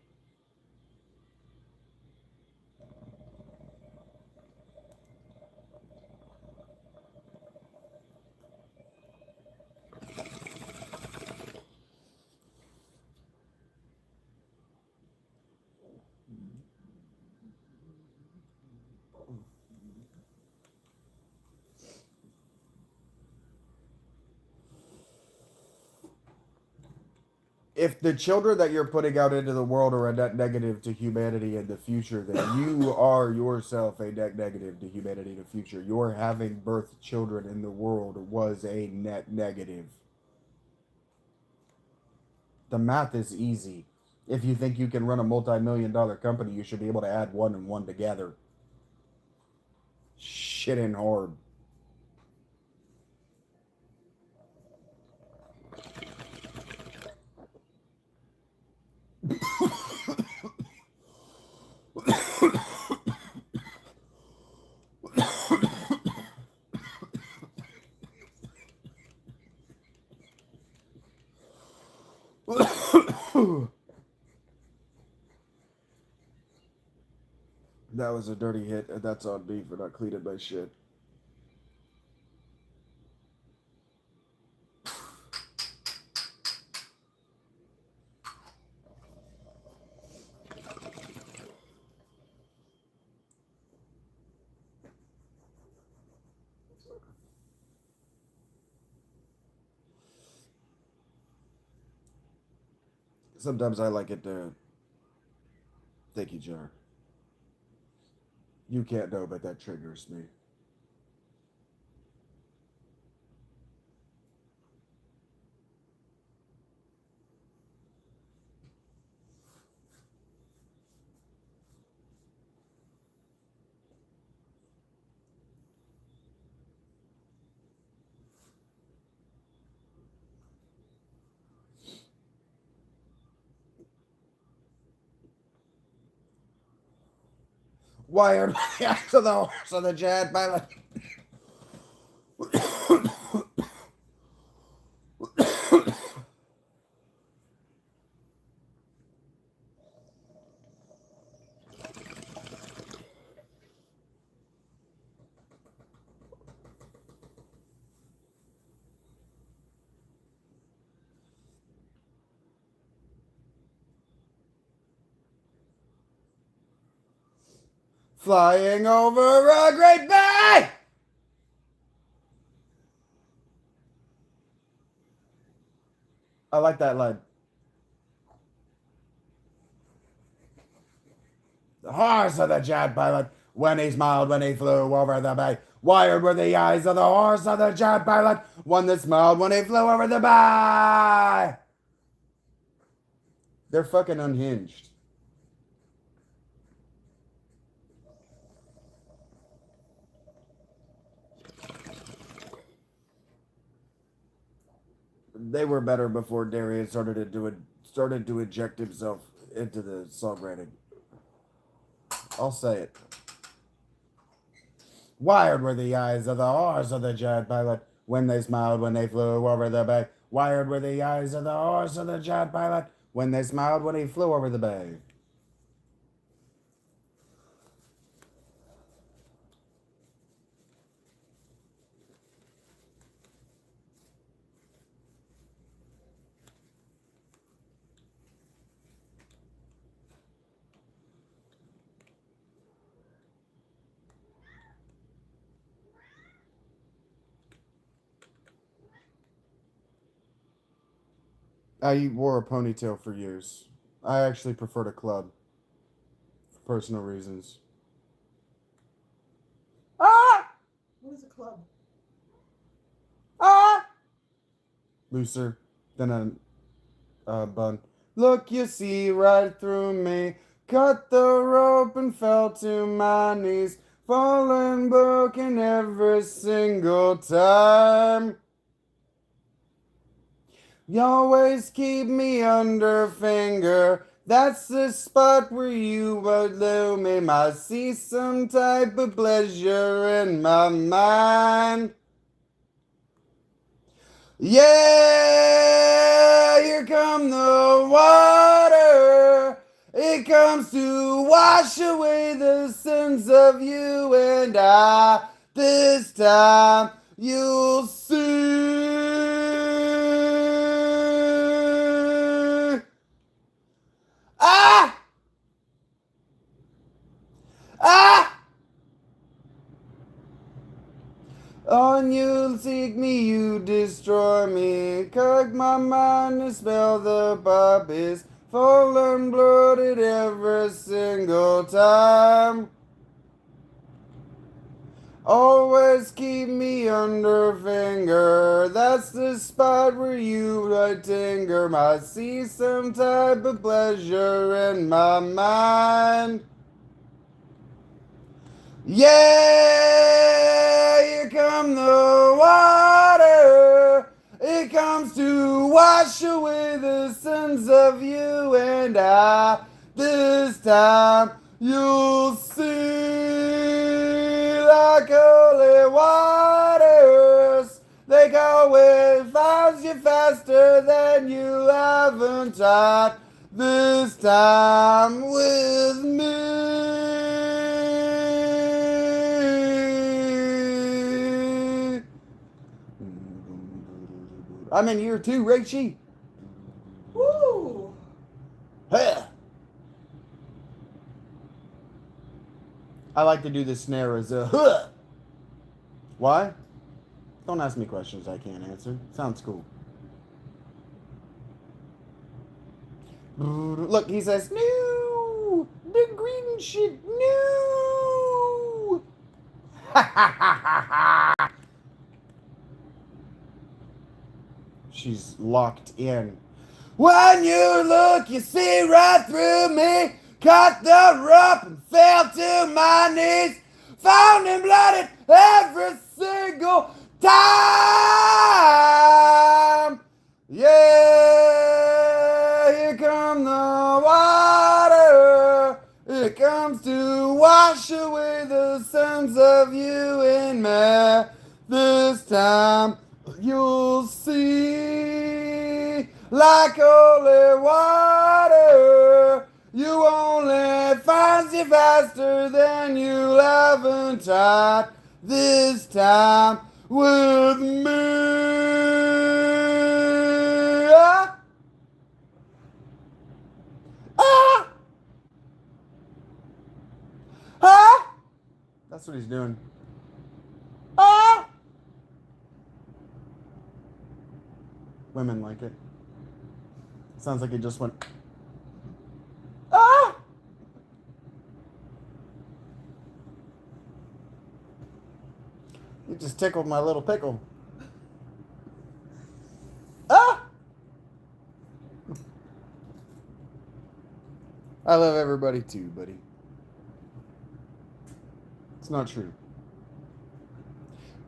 If the children that you're putting out into the world are a net negative to humanity in the future, then you are yourself a net negative to humanity in the future. Your having birthed children in the world was a net negative. The math is easy. If you think you can run a multi-million-dollar company, you should be able to add one and one together. Shitting hard. That was a dirty hit, and that's on me for not cleaning my shit. Sometimes I like it to thank you, Jar. You can't know, but that triggers me. Wired to the horse of the Jad pilot. Flying over a great bay! I like that line. The horse of the jet pilot, when he smiled when he flew over the bay. Wired were the eyes of the horse of the jet pilot, one that smiled when he flew over the bay. They're fucking unhinged. They were better before Darius started to inject himself into the songwriting. I'll say it. Wired were the eyes of the horse of the jet pilot, when they smiled when they flew over the bay. Wired were the eyes of the horse of the jet pilot, when they smiled when he flew over the bay. I wore a ponytail for years. I actually prefer to club for personal reasons. Ah! What is a club? Ah! Looser than a bun. Look, you see right through me. Cut the rope and fell to my knees. Falling broken every single time. You always keep me under finger. That's the spot where you would loom me. I see some type of pleasure in my mind. Yeah, here come the water. It comes to wash away the sins of you and I. This time you'll see. Ah! Ah! On you seek me, you destroy me. Cook my mind to spell the puppies. Full and bloated every single time. Always keep me under finger. That's the spot where you would tinker. I see some type of pleasure in my mind. Yeah, here come the water. It comes to wash away the sins of you and I. This time you'll see like holy waters. They always find you faster than you haven't tried. This time with me. I'm in year 2, Rachie. Woo! Hey. I like to do the snare as a huh. Why? Don't ask me questions I can't answer. Sounds cool. Look, he says, no! The green shit, no! Ha ha ha ha ha! She's locked in. When you look, you see right through me. Cut the rope and fell to my knees. Found him blooded every single time. Yeah, here come the water. It comes to wash away the sins of you and me. This time you'll see like holy water. You only find you faster than you haven't tried. This time with me. Ah! Ah! Ah! That's what he's doing. Ah! Women like it. Sounds like he just went. Ah! You just tickled my little pickle. Ah! I love everybody too, buddy. It's not true.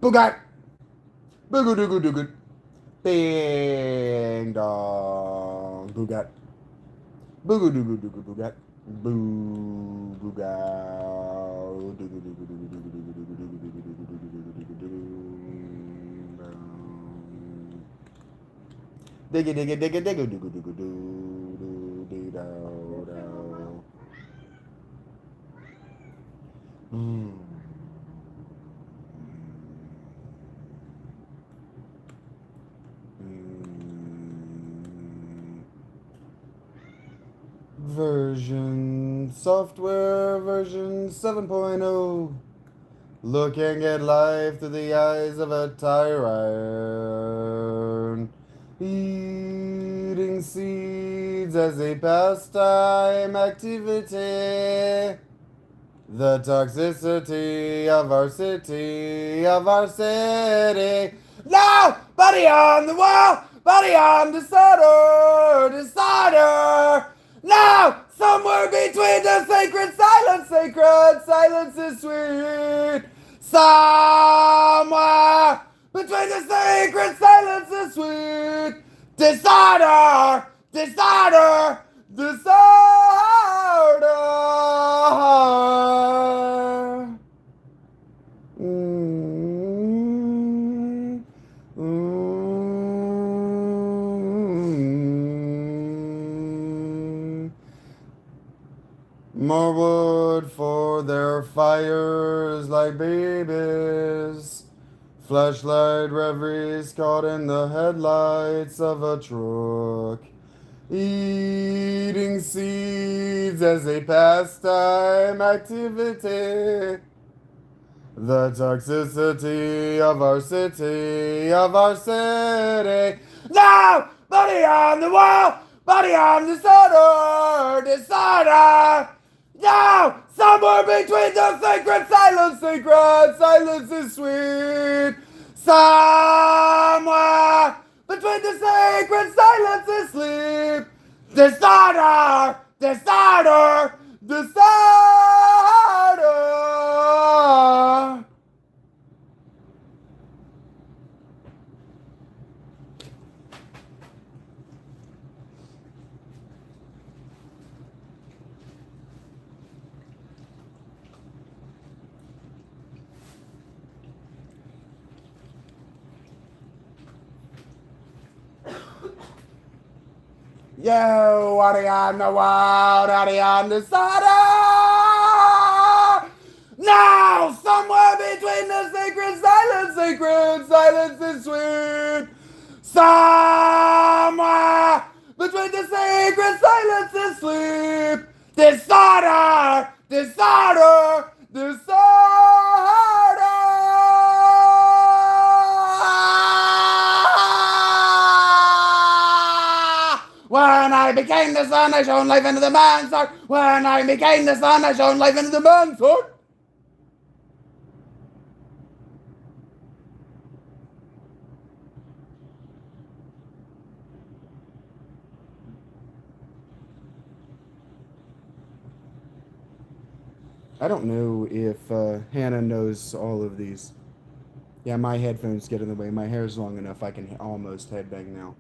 Boogat! Booga dooga dooga. Ding dong. Boogat. Booga dooga dooga boogat. Boo booga. Dooga dooga dooga dooga dooga dooga dooga dooga dooga dooga dooga. Digga digga digga digga dooga dooga doo doo dee do do. Software version 7.0. Looking at life through the eyes of a tyrant. Eating seeds as a pastime activity. The toxicity of our city, No! Body on the wall! Body on decider! No! Somewhere between the sacred silence is sweet. Somewhere between the sacred silence is sweet. Decider! Decider! Mm, mm. More wood for their fires like babies. Flashlight reveries caught in the headlights of a truck. Eating seeds as a pastime activity. The toxicity of our city, No! Body on the wall! Body on decider! No! Somewhere between the sacred silence is sweet. Somewhere between the sacred silence is sleep. Decider! Decider! Decider! Yo, what are you on the world? What are you on the cider? Now, somewhere between the sacred silence is sweet. Somewhere between the sacred silence is sleep. Disorder, disorder, disorder. When I became the sun, I shone life into the man's heart. When I became the sun, I shone life into the man's heart. I don't know if Hannah knows all of these. Yeah, my headphones get in the way. My hair's long enough I can almost headbang now.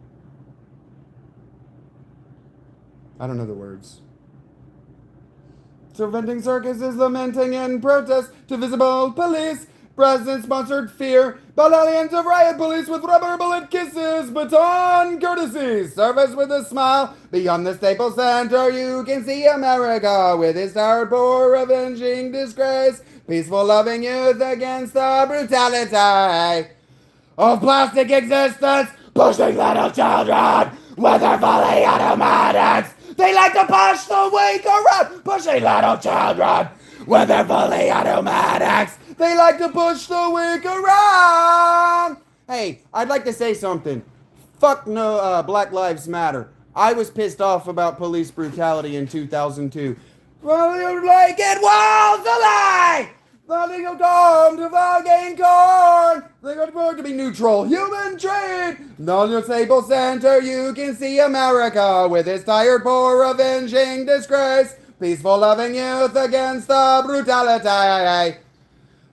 I don't know the words. Preventing circuses lamenting in protest to visible police. President-sponsored fear. Battalions of riot police with rubber bullet kisses. Baton courtesies. Service with a smile. Beyond the Staples Center you can see America with its hardcore avenging disgrace. Peaceful loving youth against the brutality of plastic existence. Pushing little children with their fully automatics. They like to push the weak around, pushing little children with their fully automatics. They like to push the weak around. Hey, I'd like to say something. Fuck no, Black Lives Matter. I was pissed off about police brutality in 2002. Well, you like it walls alive. Nothing will come to fucking corn. They're going to be neutral. Human trade. On your Staples Center, you can see America with its tired, poor, avenging disgrace. Peaceful, loving youth against the brutality.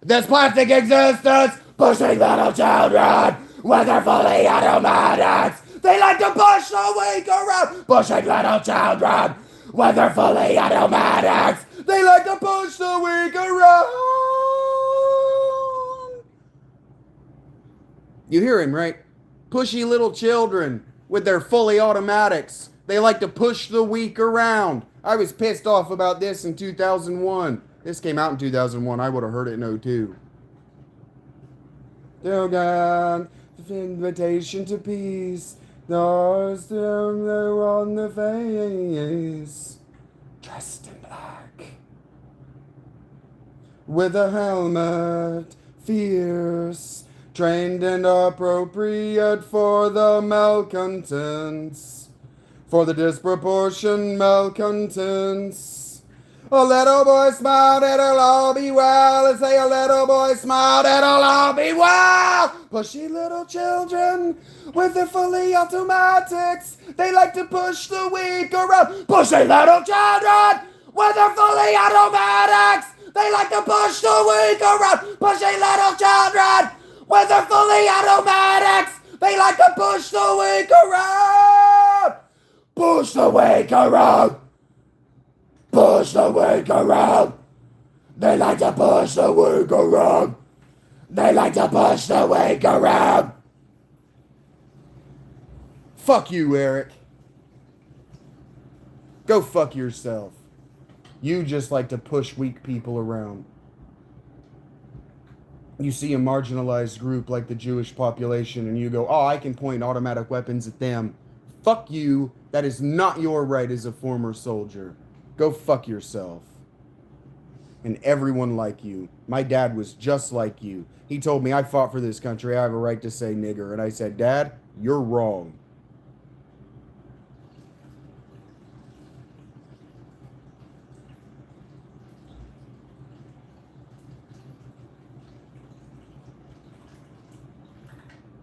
This plastic existence, pushing little children with their fully automatics. They like to push the weak around, pushing little children with their fully automatics. They like to push the weak around. You hear him, right? Pushy little children with their fully automatics. They like to push the weak around. I was pissed off about this in 2001. This came out in 2001. I would have heard it in 2002. Dear God, invitation to peace. Those they're on the face. Dressed in black. With a helmet, fierce. trained and appropriate for the malcontents, for the disproportioned malcontents. A little boy smiled, it'll all be well. And say a little boy smiled, it'll all be well. Pushy little children with their fully automatics, they like to push the weak around. Pushy little children with their fully automatics, they like to push the weak around. Pushy little children with their fully automatics, they like to push the weak around. Push the weak around. Push the weak around. They like to push the weak around. They like to push the weak around. Fuck you, Eric. Go fuck yourself. You just like to push weak people around. You see a marginalized group like the Jewish population and you go, oh, I can point automatic weapons at them. Fuck you. That is not your right as a former soldier. Go fuck yourself. And everyone like you. My dad was just like you. He told me I fought for this country. I have a right to say nigger. And I said, Dad, you're wrong.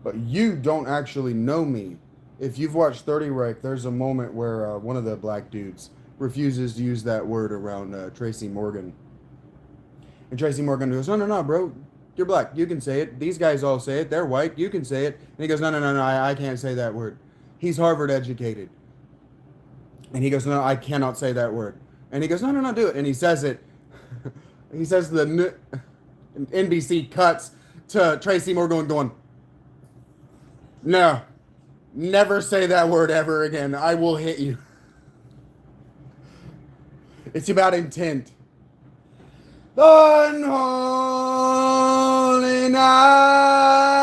But you don't actually know me. If you've watched 30 Reich, there's a moment where one of the black dudes refuses to use that word around Tracy Morgan. And Tracy Morgan goes, no, bro. You're black. You can say it. These guys all say it. They're white. You can say it. And he goes, no, I can't say that word. He's Harvard educated. And he goes, no, I cannot say that word. And he goes, no, do it. And he says it. He says NBC cuts to Tracy Morgan going, no, never say that word ever again. I will hit you. It's about intent. Unholy night,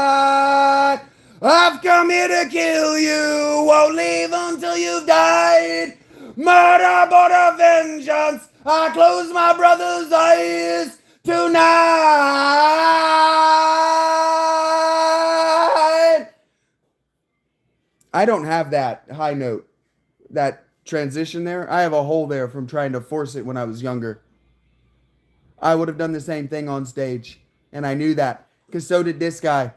I've come here to kill you. Won't leave until you've died. Murder, border, vengeance. I close my brother's eyes tonight. I don't have that high note, that transition there. I have a hole there from trying to force it when I was younger. I would have done the same thing on stage, and I knew that, because so did this guy.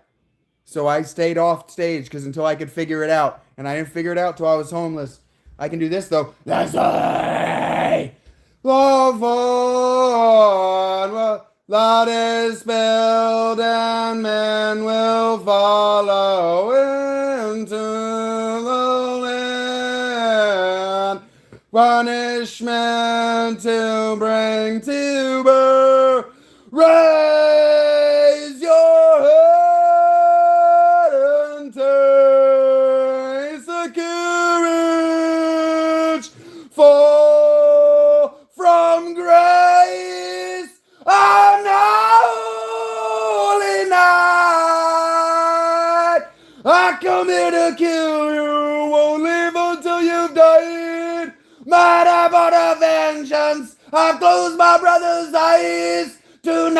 So I stayed off stage because until I could figure it out, and I didn't figure it out till I was homeless. I can do this though. That's way. Love on, blood is spilled, and men will follow into the land. Punishment to bring to bear. Raise your head and taste the courage. Fall from grace on holy night. I come here to kill you. Won't live until you've died. Murder, border, vengeance. I've closed my brother's eyes tonight.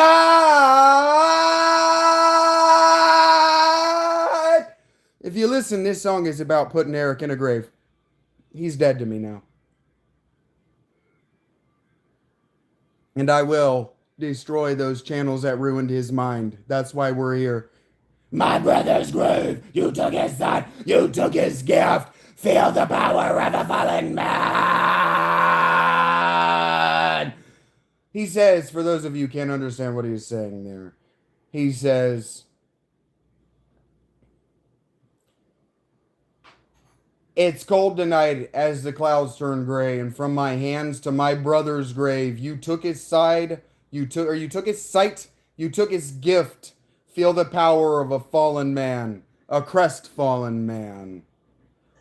If you listen, this song is about putting Eric in a grave. He's dead to me now. And I will destroy those channels that ruined his mind. That's why we're here. My brother's grave. You took his son. You took his gift. Feel the power of a fallen man. He says, for those of you who can't understand what he's saying there, he says, it's cold tonight as the clouds turn gray, and from my hands to my brother's grave, you took his side, you took his sight, you took his gift. Feel the power of a fallen man, a crestfallen man.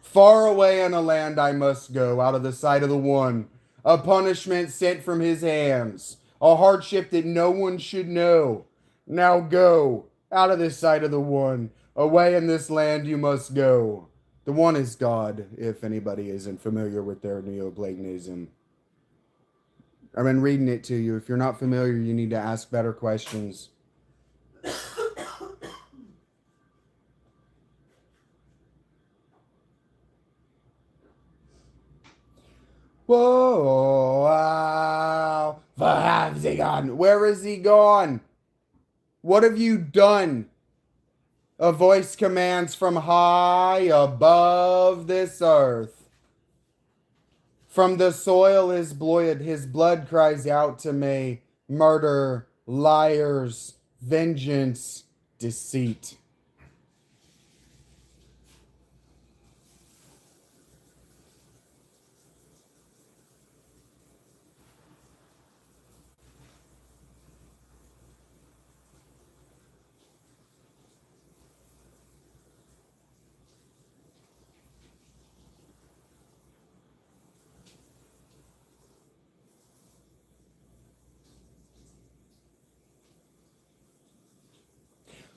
Far away in a land I must go, out of the sight of the one. A punishment sent from his hands, a hardship that no one should know. Now go, out of the sight of the one. Away in this land you must go. The one is God, if anybody isn't familiar with their Neoplatonism. I've been reading it to you. If you're not familiar, you need to ask better questions. Whoa, wow. Where has he gone? Where is he gone? What have you done? A voice commands from high above this earth. From the soil his blood cries out to me. Murder, liars, vengeance, deceit.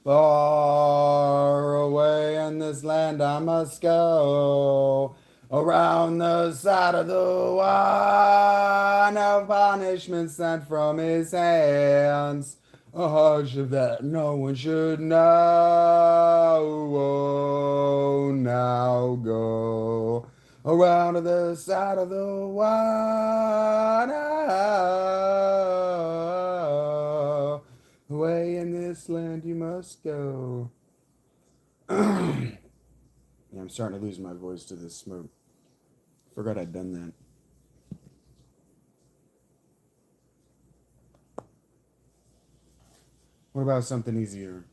Far away in this land I must go, around the side of the wine of punishment sent from his hands, a hardship that no one should know. Oh, now go around to the side of the wine. Away in this land you must go. Yeah, I'm starting to lose my voice to this smoke. Forgot I'd done that. What about something easier?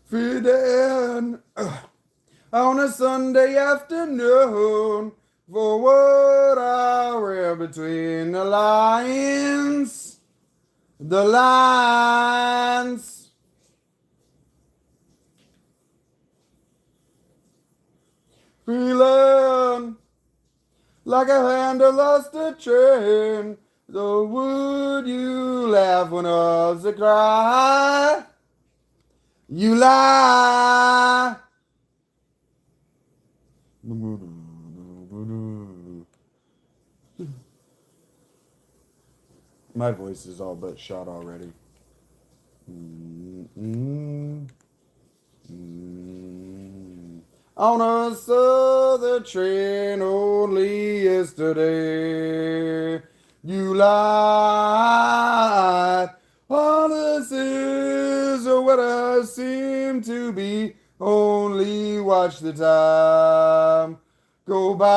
Feeding on a Sunday afternoon for what I read between the lines. The lines. Feeling like a hand that lost a train. So would you laugh when others cry? You lie. My voice is all but shot already. On a southern train only yesterday, you lied. All this is what I seem to be. Only watch the time go by.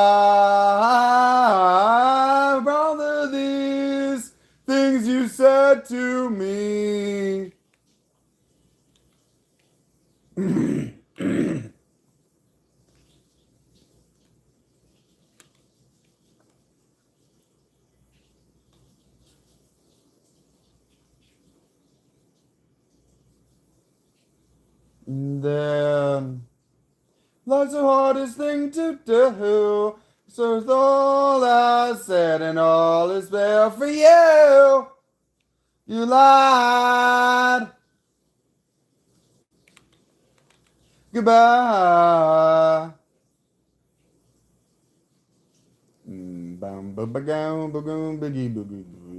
Brother, these things you said to me. Then life's the hardest thing to do. So it's all I said and all is there for you. You lied. Goodbye.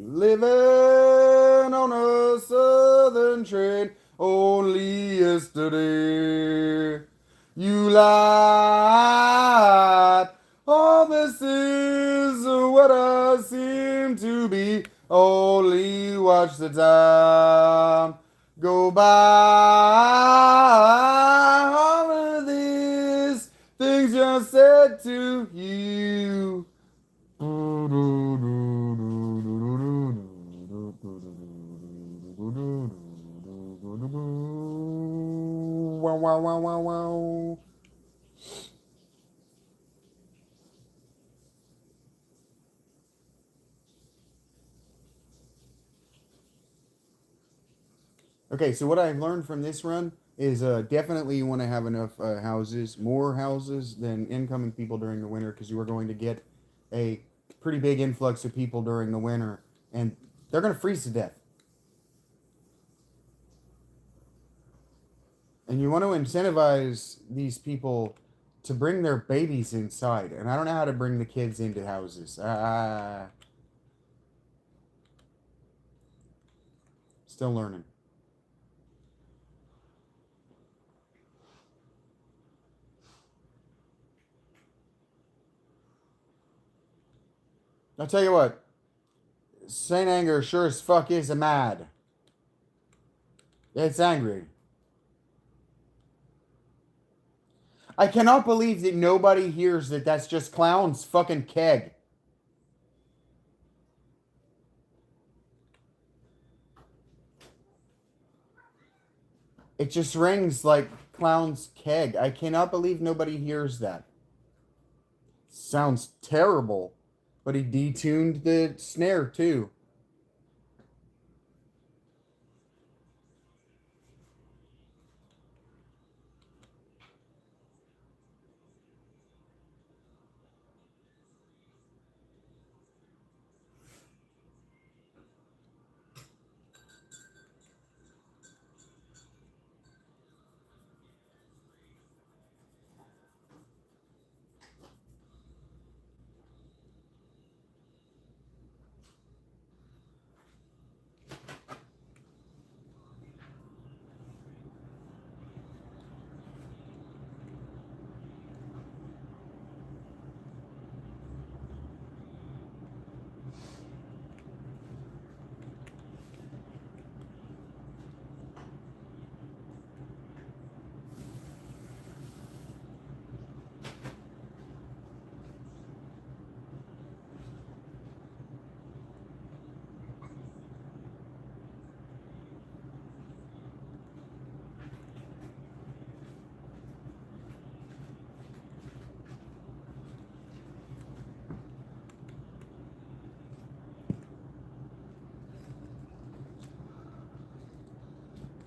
Living on a southern train only yesterday. You lied. All this is what I seem to be. Only watch the time go by. All of these things just said to you. Wow, wow, wow, wow, wow. Okay, so what I've learned from this run is definitely you want to have enough houses, more houses than incoming people during the winter, because you are going to get a pretty big influx of people during the winter, and they're going to freeze to death. And you want to incentivize these people to bring their babies inside, and I don't know how to bring the kids into houses. Still learning. I'll tell you what, Saint Anger sure as fuck is a mad. It's angry. I cannot believe that nobody hears that that's just Clown's fucking keg. It just rings like Clown's keg. I cannot believe nobody hears that. Sounds terrible. But he detuned the snare too.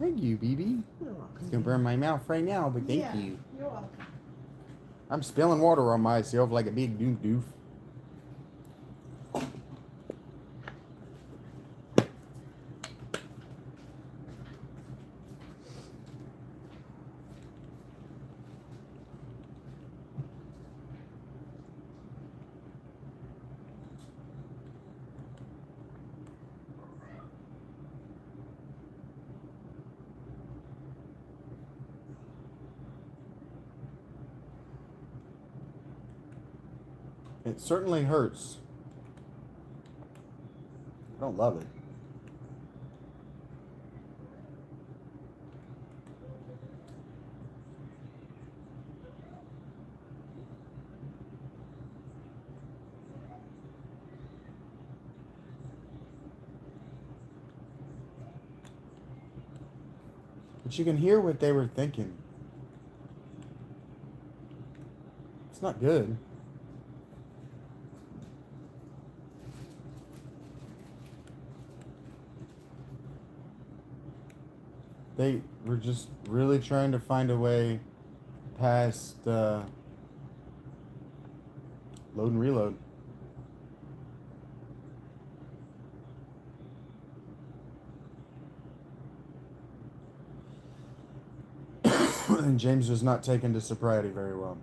Thank you, BB. You're welcome. It's gonna burn my mouth right now, but thank you. You're welcome. I'm spilling water on myself like a big doof. It certainly hurts. I don't love it. But you can hear what they were thinking. It's not good. They were just really trying to find a way past load and reload. And James was not taken to sobriety very well.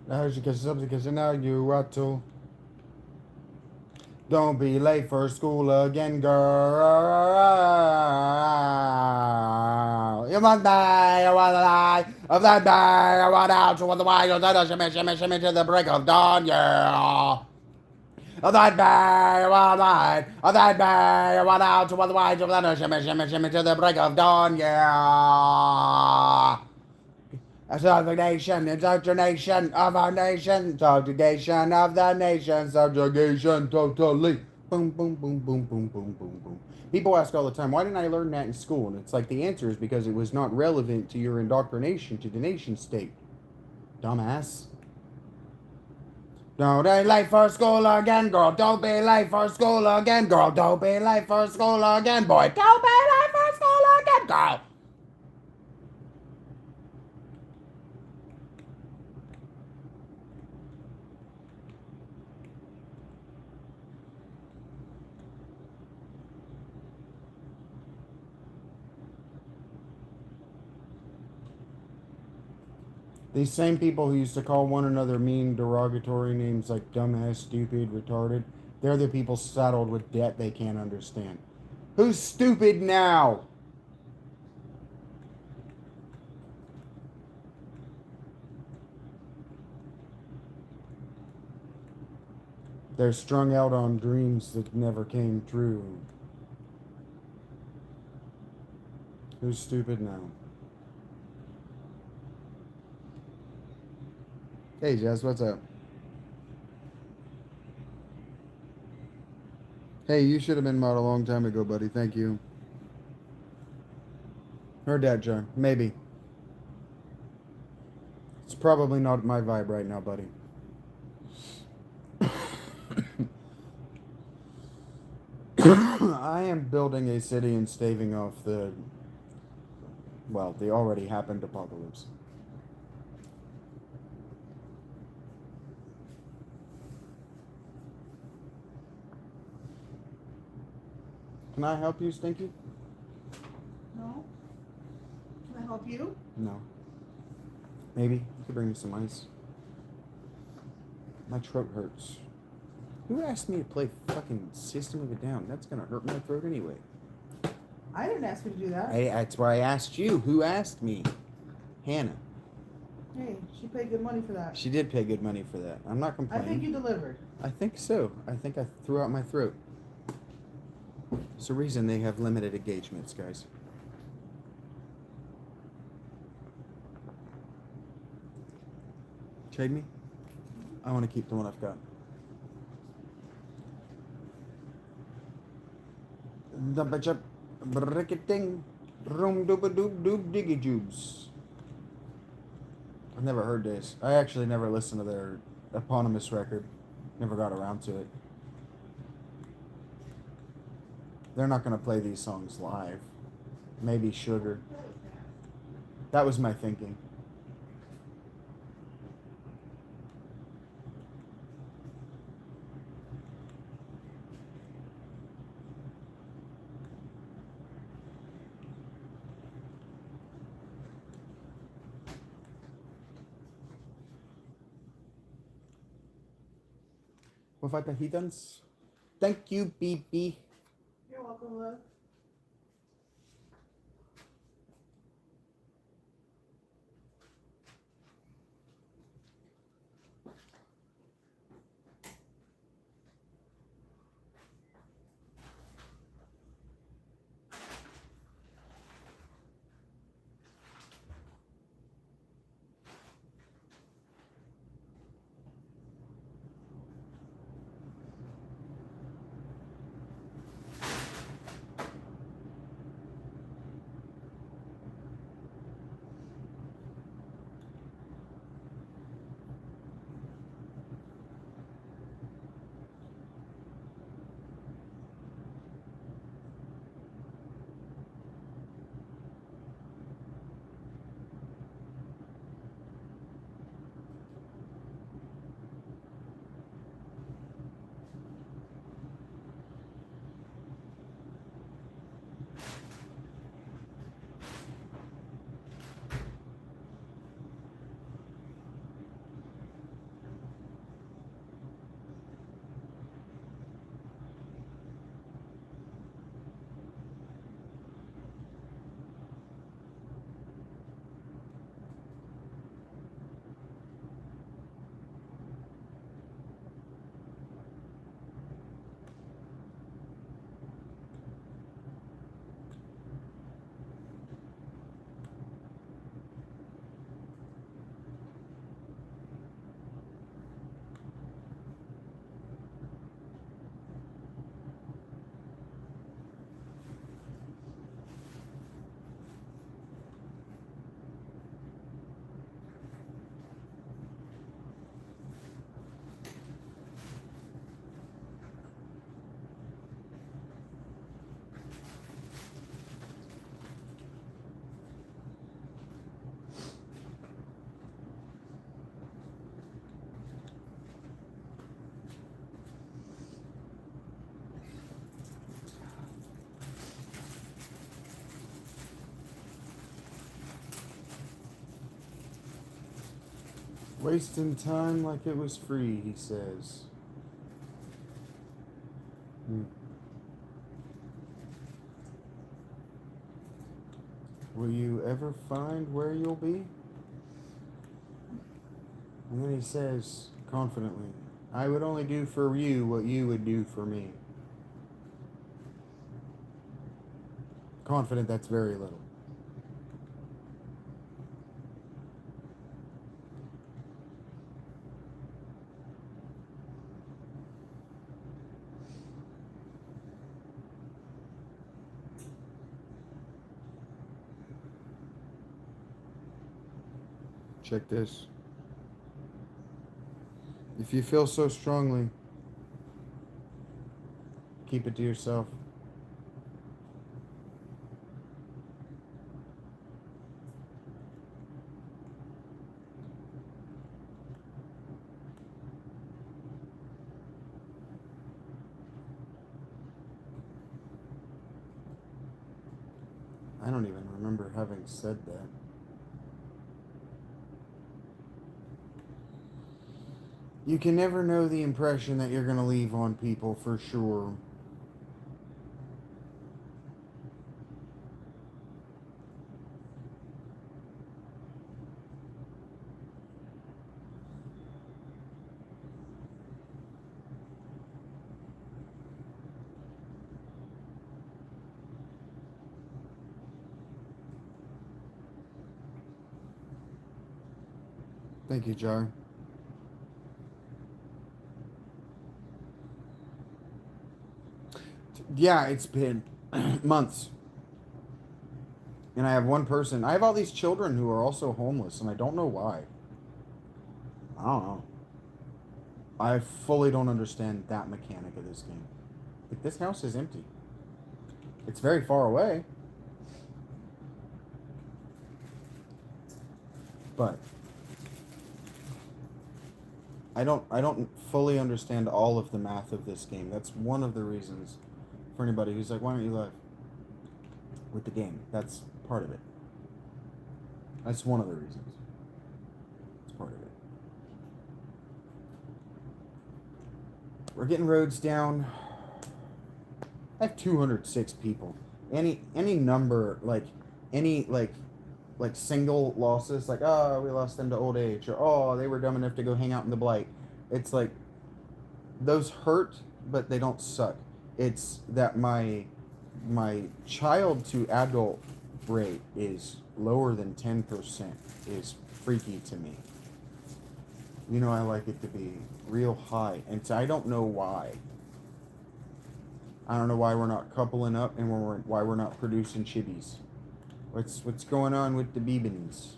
Because now you are too. Don't be late for school again, girl. You must die, you want to die. Of that day, I want out. You want the wine, you don't shimmy, shimmy, shimmy to the break of dawn, yeah. Of that day, I want die. Of that day, I want out. You want the wine, you don't shimmy, shimmy, shimmy to the break of dawn, yeah. Subjugation, indoctrination of our nation, subjugation of the nation, subjugation totally. Boom, boom, boom, boom, boom, boom, boom, boom. People ask all the time, why didn't I learn that in school? And it's like the answer is because it was not relevant to your indoctrination to the nation state. Dumbass. Don't be late for school again, girl. Don't be late for school again, girl. Don't be late for school again, boy. Don't be late for school again, girl. These same people who used to call one another mean, derogatory names like dumbass, stupid, retarded, they're the people saddled with debt they can't understand. Who's stupid now? They're strung out on dreams that never came true. Who's stupid now? Hey, Jess, what's up? Hey, you should have been mod a long time ago, buddy. Thank you. Heard that, John. Maybe. It's probably not my vibe right now, buddy. I am building a city and staving off the already happened apocalypse. Can I help you, Stinky? No. Can I help you? No. Maybe. You could bring me some ice. My throat hurts. Who asked me to play fucking System of a Down? That's gonna hurt my throat anyway. I didn't ask you to do that. That's why I asked you. Who asked me? Hannah. Hey, she paid good money for that. She did pay good money for that. I'm not I complaining. think you delivered. I think so. I think I threw out my throat. There's a reason they have limited engagements, guys. Trade me? I want to keep the one I've got. Dubba-chup, brick-a-ding, room-dooba-doob-doob diggy-joobs. I've never heard this. I actually never listened to their eponymous record. Never got around to it. They're not going to play these songs live. Maybe Sugar. That was my thinking. Fajitas. Thank you, BB. You're welcome, love. Wasting time like it was free, he says. Will you ever find where you'll be? And then he says, confidently, I would only do for you what you would do for me. Confident that's very little. Check this. If you feel so strongly, keep it to yourself. I don't even remember having said that. You can never know the impression that you're going to leave on people, for sure. Thank you, Jar. Yeah, it's been months. And I have one person. I have all these children who are also homeless, and I don't know why. I don't know. I fully don't understand that mechanic of this game. Like, this house is empty. It's very far away. But I don't fully understand all of the math of this game. That's one of the reasons for anybody who's like, why don't you live with the game? That's part of it. That's one of the reasons. It's part of it. We're getting roads down. I have 206 people. Any number, like any like single losses, like, oh, we lost them to old age, or oh, they were dumb enough to go hang out in the blight. It's like those hurt, but they don't suck. It's that my child to adult rate is lower than 10% is freaky to me. You know, I like it to be real high, and so I don't know why. I don't know why we're not coupling up, and why we're not producing chibis. What's going on with the beebins?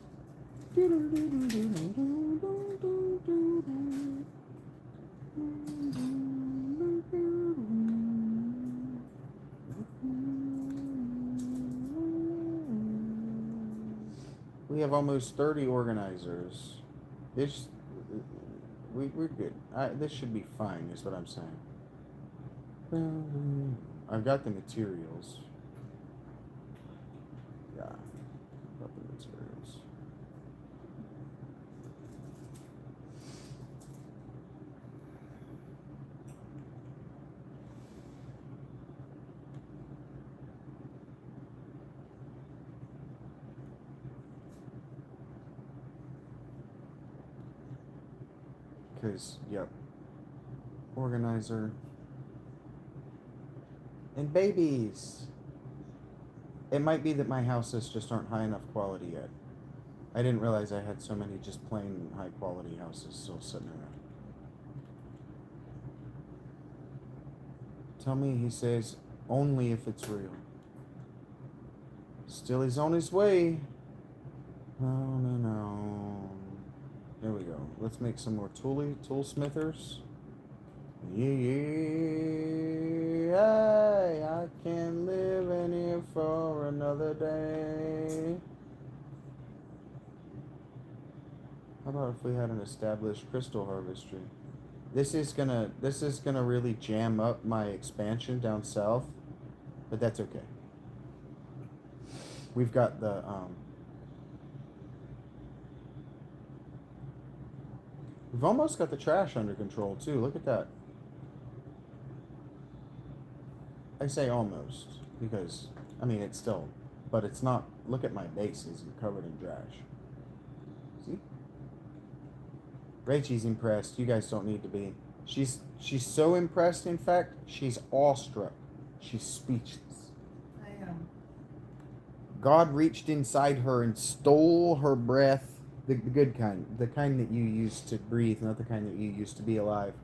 We have almost 30 organizers. We're good. This should be fine, is what I'm saying. I've got the materials. Yeah, got the materials. Because, yep. Organizer. And babies. It might be that my houses just aren't high enough quality yet. I didn't realize I had so many just plain high quality houses still sitting around. Tell me, he says, only if it's real. Still, he's on his way. No. There we go. Let's make some more toolsmithers. Yeah, I can't live in here for another day. How about if we had an established crystal harvestry? This is gonna really jam up my expansion down south, but that's okay. We've got the We've almost got the trash under control, too. Look at that. I say almost, because, I mean, it's still, but it's not. Look at my bases. You're covered in trash. See? Rachel's impressed. You guys don't need to be. She's so impressed, in fact, she's awestruck. She's speechless. I am. God reached inside her and stole her breath. The good kind. The kind that you use to breathe, not the kind that you use to be alive.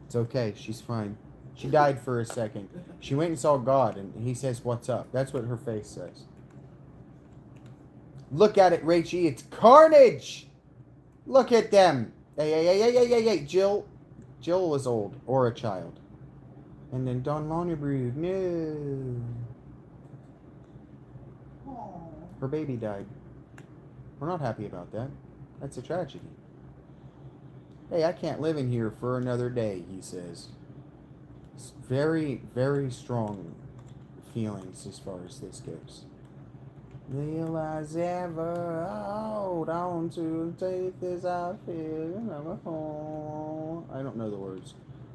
It's okay. She's fine. She died for a second. She went and saw God, and he says, "What's up?" That's what her face says. Look at it, Rachie. It's carnage. Look at them. Hey. Jill was old, or a child. And then Don Lonnebrug, no. Aww. Her baby died. We're not happy about that. That's a tragedy. Hey, I can't live in here for another day, he says. It's very, very strong feelings as far as this goes. Will I ever hold on to take this out here another home? I don't know the words.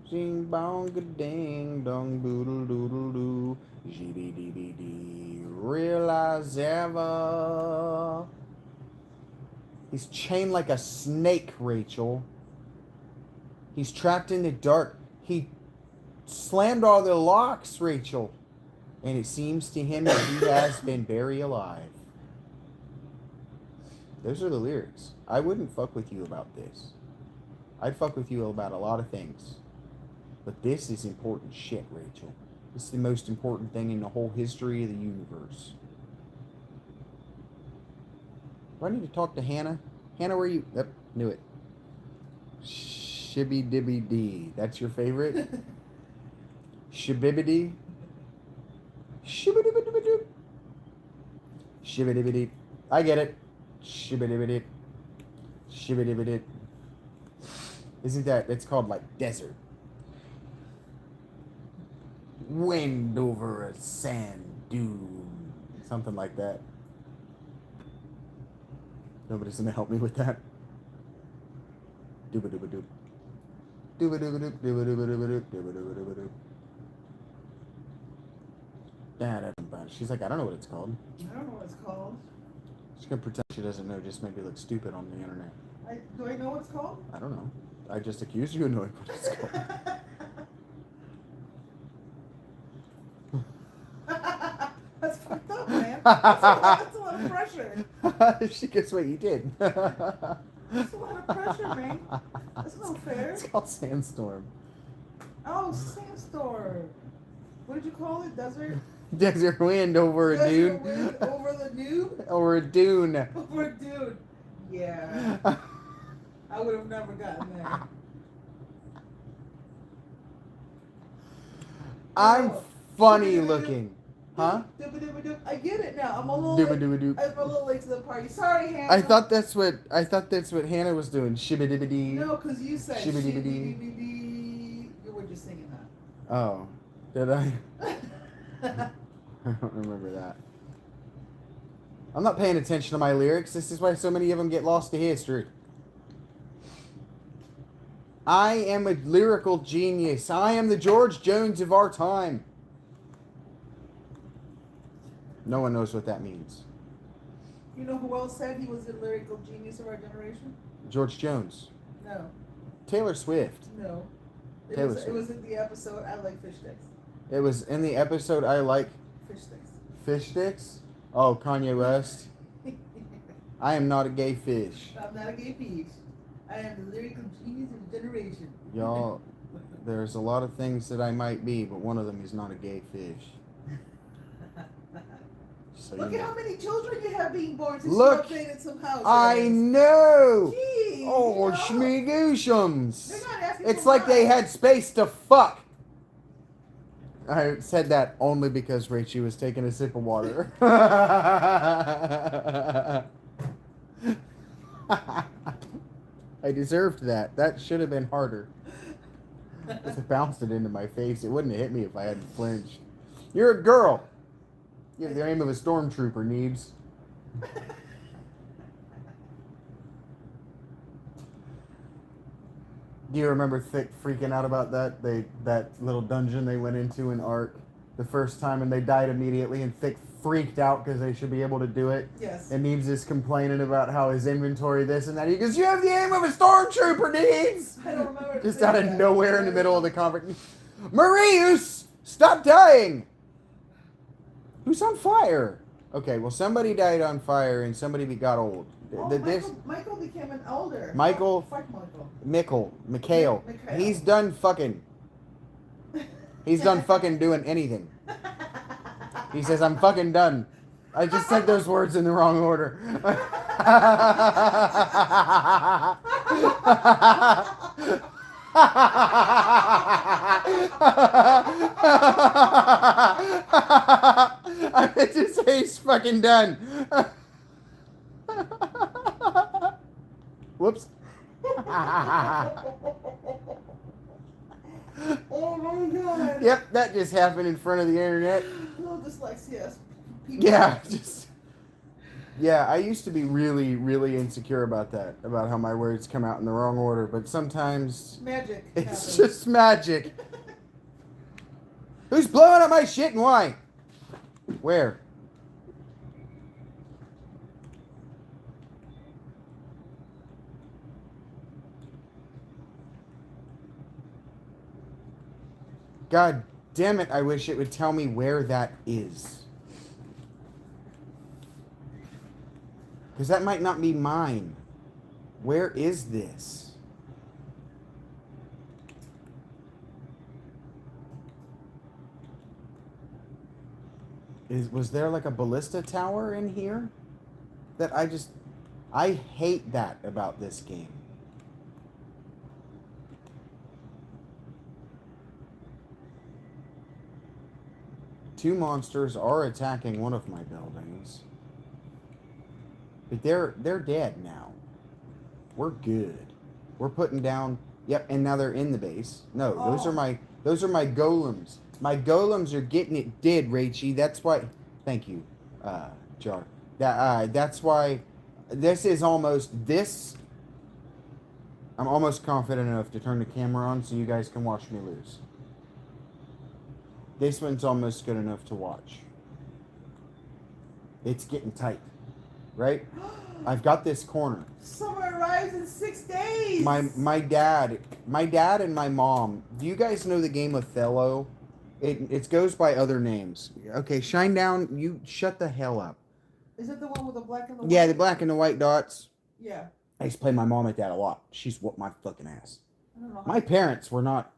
Jing bong ding dong boodle doodle doo. Gee-dee-dee-dee-dee. Realize ever. He's chained like a snake, Rachel. He's trapped in the dark. He slammed all the locks, Rachel. And it seems to him that he has been buried alive. Those are the lyrics. I wouldn't fuck with you about this. I'd fuck with you about a lot of things. But this is important shit, Rachel. This is the most important thing in the whole history of the universe. Do I need to talk to Hannah? Hannah, where are you? Yep, knew it. Shibby dibby dee. That's your favorite? Shibbibity? Shibbidi-bidi-bidi. Shibbidi-bidi. I get it. Shibbidi-bidi. Shibbidi-bidi. Isn't that, it's called like desert. Wind over a sand dune. Something like that. Nobody's gonna help me with that. Dooba-dooba-doop. Dooba-dooba-doop. Dooba-dooba-dooba-doop. Dooba-dooba-dooba-doop. She's like, I don't know what it's called. I don't know what it's called. She's gonna pretend she doesn't know, just make me look stupid on the internet. Do I know what it's called? I don't know. I just accused you of knowing what it's called. That's fucked up, man. That's a lot of pressure. She gets what you did. That's a lot of pressure, man. That's not fair. It's called Sandstorm. Oh, sandstorm. What did you call it? Desert? Desert wind over a dune. Desert wind over the dune? Over a dune. Over a dune. Yeah. I would have never gotten there. I'm funny looking. Huh? I get it now. I'm a little late to the party. Sorry, Hannah. I thought that's what Hannah was doing. Shibbidi-bidi. No, because you said shibbidi-bidi. You were just singing that. Oh, did I? I don't remember that. I'm not paying attention to my lyrics. This is why so many of them get lost to history. I am a lyrical genius. I am the George Jones of our time. No one knows what that means. You know who else said he was the lyrical genius of our generation? George Jones. No. Taylor Swift. No. It Taylor was in the episode I Like Fish Sticks. It was in the episode I Like Fish Sticks. Fish Sticks? Oh, Kanye West. I am not a gay fish. I'm not a gay fish. I am the lyrical genius of the generation. Y'all, there's a lot of things that I might be, but one of them is not a gay fish. So Look at how many children you have being born since Look, you updated some houses. I know! Jeez, Oh, you know? schmeegooshums. They're not asking It's for like they much. had space to fuck. I said that only because Rachie was taking a sip of water. I deserved that. That should have been harder. Because it bounced it into my face. It wouldn't have hit me if I hadn't flinched. You're a girl. You have the aim of a stormtrooper, Neebs. Do you remember Thick freaking out about that? That little dungeon they went into in Ark the first time and they died immediately, and Thick freaked out because they should be able to do it. Yes. And Neebs is complaining about how his inventory this and that. He goes, "You have the aim of a stormtrooper, Neebs!" I don't remember. Just out of nowhere in the middle of the conference. Marius, stop dying! Who's on fire? Okay, well somebody died on fire and somebody got old. Oh, Michael became an elder. Michael. Fuck Michael. Mikhail. He's done fucking. He's done fucking doing anything. He says, "I'm fucking done." I just said those words in the wrong order. I meant to say he's fucking done. Whoops. Oh my god. Yep, that just happened in front of the internet. Little dyslexia. People. Yeah, I used to be really, really insecure about that, about how my words come out in the wrong order, but sometimes Magic. it's happens. just magic. Who's blowing up my shit and why? Where? God damn it, I wish it would tell me where that is. Because that might not be mine. Where is this? Was there like a ballista tower in here? I hate that about this game. Two monsters are attacking one of my buildings. But they're dead now. We're good. We're putting down. Yep, and now they're in the base. No, those are my golems. My golems are getting it did, Rachie. That's why. Thank you, Jar. That's why. This is almost this. I'm almost confident enough to turn the camera on so you guys can watch me lose. This one's almost good enough to watch. It's getting tight, right? I've got this corner. Summer arrives in 6 days. My dad and my mom. Do you guys know the game Othello? It goes by other names. Okay, Shinedown, you shut the hell up. Is it the one with the black and the white? Yeah, the black and the white dots. Yeah. I used to play my mom at that a lot. She's whooped my fucking ass. I don't know. My parents were not.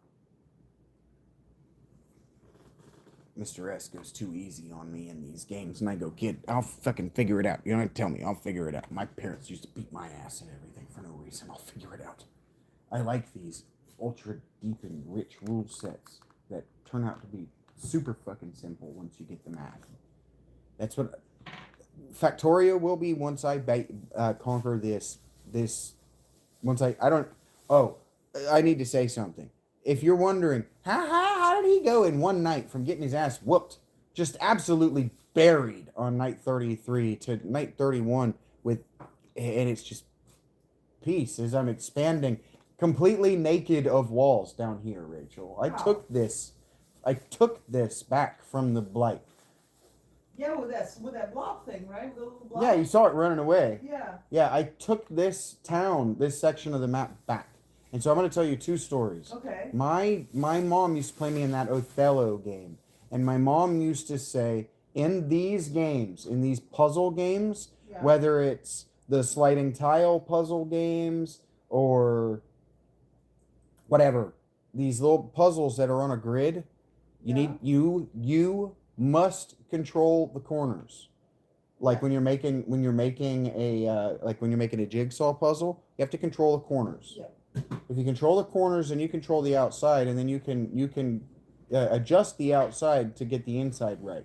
Mr. S goes too easy on me in these games, and I go, "Kid, I'll fucking figure it out. You don't have to tell me. I'll figure it out." My parents used to beat my ass and everything for no reason. I'll figure it out. I like these ultra deep and rich rule sets that turn out to be super fucking simple once you get the math. That's what Factorio will be once I conquer this. Once I don't. Oh, I need to say something. If you're wondering, how did he go in one night from getting his ass whooped, just absolutely buried on night 33 to night 31 and it's just peace as I'm expanding, completely naked of walls down here, Rachel. I took this back from the Blight. Yeah, with that blob thing, right? With the little blob. Yeah, you saw it running away. Yeah. Yeah, I took this section of the map back. And so I'm going to tell you two stories. Okay. My mom used to play me in that Othello game. And my mom used to say, in these games, in these puzzle games, whether it's the sliding tile puzzle games or whatever, these little puzzles that are on a grid, you must control the corners. Like when you're making a jigsaw puzzle, you have to control the corners. Yeah. If you control the corners, then you control the outside, and then you can adjust the outside to get the inside right.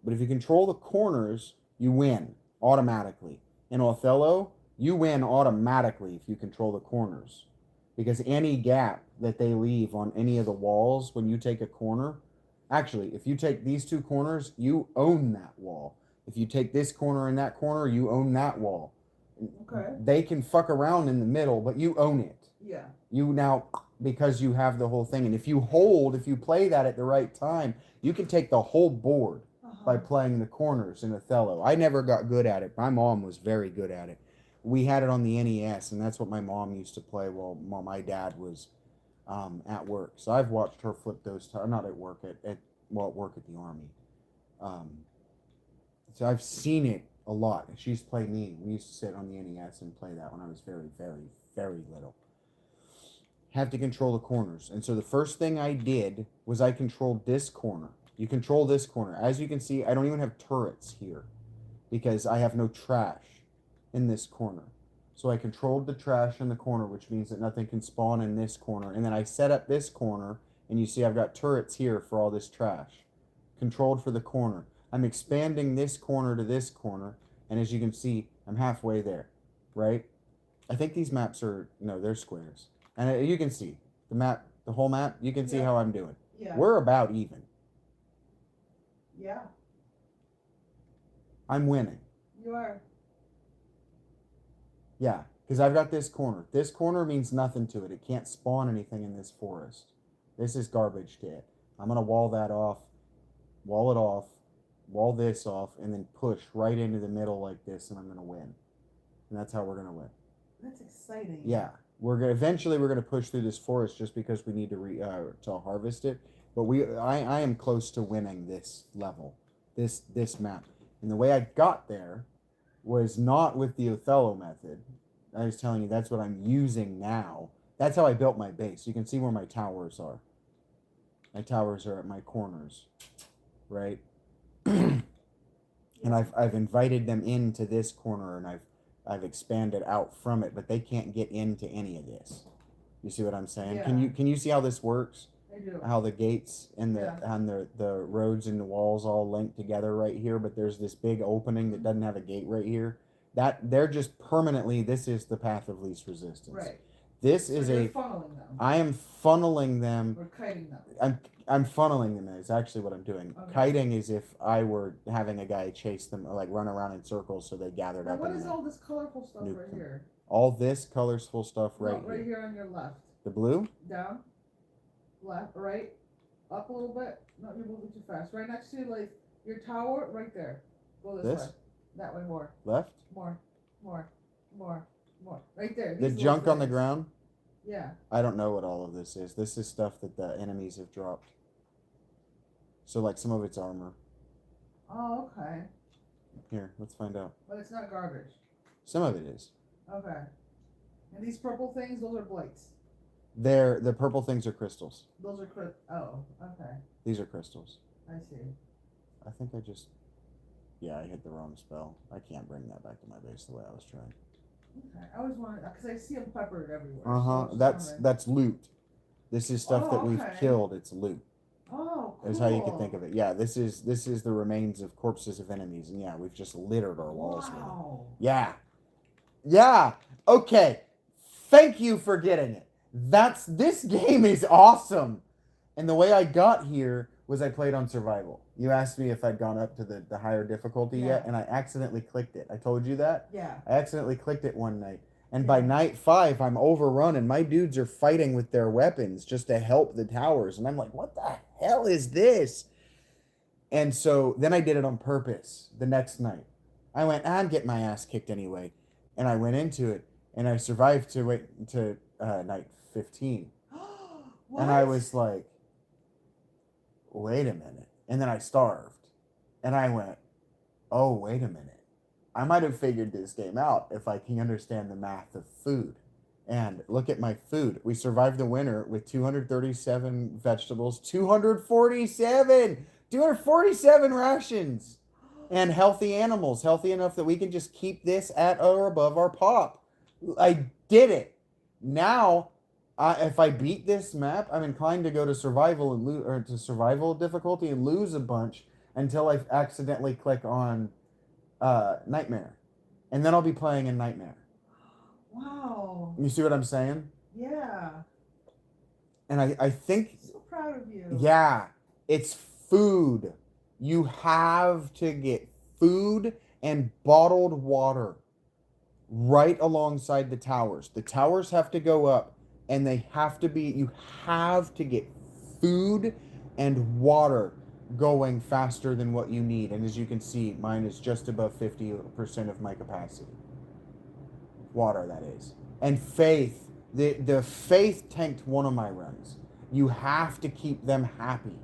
But if you control the corners, you win automatically. In Othello, you win automatically if you control the corners, because any gap that they leave on any of the walls when you take a corner, actually, if you take these two corners, you own that wall. If you take this corner and that corner, you own that wall. Okay. They can fuck around in the middle, but you own it. Yeah. You now, because you have the whole thing, and if you play that at the right time, you can take the whole board by playing the corners in Othello. I never got good at it. My mom was very good at it. We had it on the NES, and that's what my mom used to play while my dad was at work. So I've watched her flip those. Not at work, at work at the army. So I've seen it a lot. She used to play me. We used to sit on the NES and play that when I was very, very, very little. Have to control the corners. And so the first thing I did was I controlled this corner. You control this corner. As you can see, I don't even have turrets here because I have no trash in this corner. So I controlled the trash in the corner, which means that nothing can spawn in this corner. And then I set up this corner, and you see I've got turrets here for all this trash. Controlled for the corner. I'm expanding this corner to this corner, and as you can see, I'm halfway there, right? I think these maps are, no, they're squares. And you can see the map, the whole map, you can see how I'm doing. Yeah. We're about even. Yeah. I'm winning. You are. Yeah, because I've got this corner. This corner means nothing to it. It can't spawn anything in this forest. This is garbage to it. I'm going to wall that off, wall it off, wall this off, and then push right into the middle like this, and I'm going to win. And that's how we're going to win. That's exciting. Yeah. Eventually we're going to push through this forest just because we need to harvest it. But I am close to winning this level, this map. And the way I got there was not with the Othello method. I was telling you that's what I'm using now. That's how I built my base. You can see where my towers are. My towers are at my corners, right? And I've invited them into this corner, and I've expanded out from it, but they can't get into any of this. You see what I'm saying? Yeah. Can you see how this works? I do. How the gates and the roads and the walls all link together right here, but there's this big opening that doesn't have a gate right here. That they're just permanently. This is the path of least resistance. Right. This So is you're funneling them. I am funneling them. Or kiting them. I'm funneling them is actually what I'm doing. Okay. Kiting is if I were having a guy chase them or like run around in circles so they gathered Now up. what is all this colorful stuff right here? All this colorful stuff right Right here. here on your left. The blue? Down. Left. Right. Up a little bit. No, you're moving too fast. Right next to like your tower. Right there. Go this way. That way more. Left? More. Right there. The These junk little on the things. ground? Yeah. I don't know what all of this is. This is stuff that the enemies have dropped. So like some of it's armor. Oh, okay. Here, let's find out. But it's not garbage. Some of it is. Okay. And these purple things, those are blights. The purple things are crystals. Those are oh, okay. These are crystals. I see. I think I just I hit the wrong spell. I can't bring that back to my base the way I was trying. Okay. I always wanted because I see them peppered everywhere. Uh-huh. So That's loot. This is stuff that we've okay. killed. It's loot. Oh, cool. Is how you can think of it. Yeah, this is the remains of corpses of enemies, and yeah, we've just littered our walls with it. Yeah. Yeah. Okay. Thank you for getting it. This game is awesome. And the way I got here was I played on survival. You asked me if I'd gone up to the higher difficulty yet, and I accidentally clicked it. I told you that? Yeah. I accidentally clicked it one night. And by night 5, I'm overrun, and my dudes are fighting with their weapons just to help the towers. And I'm like, what the hell is this? And so then I did it on purpose the next night. I went, I'm getting my ass kicked anyway. And I went into it, and I survived to night 15. What? And I was like, wait a minute. And then I starved. And I went, oh, wait a minute. I might have figured this game out if I can understand the math of food. And look at my food. We survived the winter with 237 vegetables, 247 rations, and healthy animals, healthy enough that we can just keep this at or above our pop. I did it. Now, if I beat this map, I'm inclined to go to survival and to survival difficulty and lose a bunch until I accidentally click on Nightmare, and then I'll be playing in Nightmare. Wow. You see what I'm saying? Yeah. And I think, So proud of you. yeah, it's food. You have to get food and bottled water right alongside the towers. The towers have to go up and they have to be, you have to get food and water going faster than what you need. And as you can see, mine is just above 50% of my capacity. Water, that is. And faith, the faith tanked one of my runs. You have to keep them happy.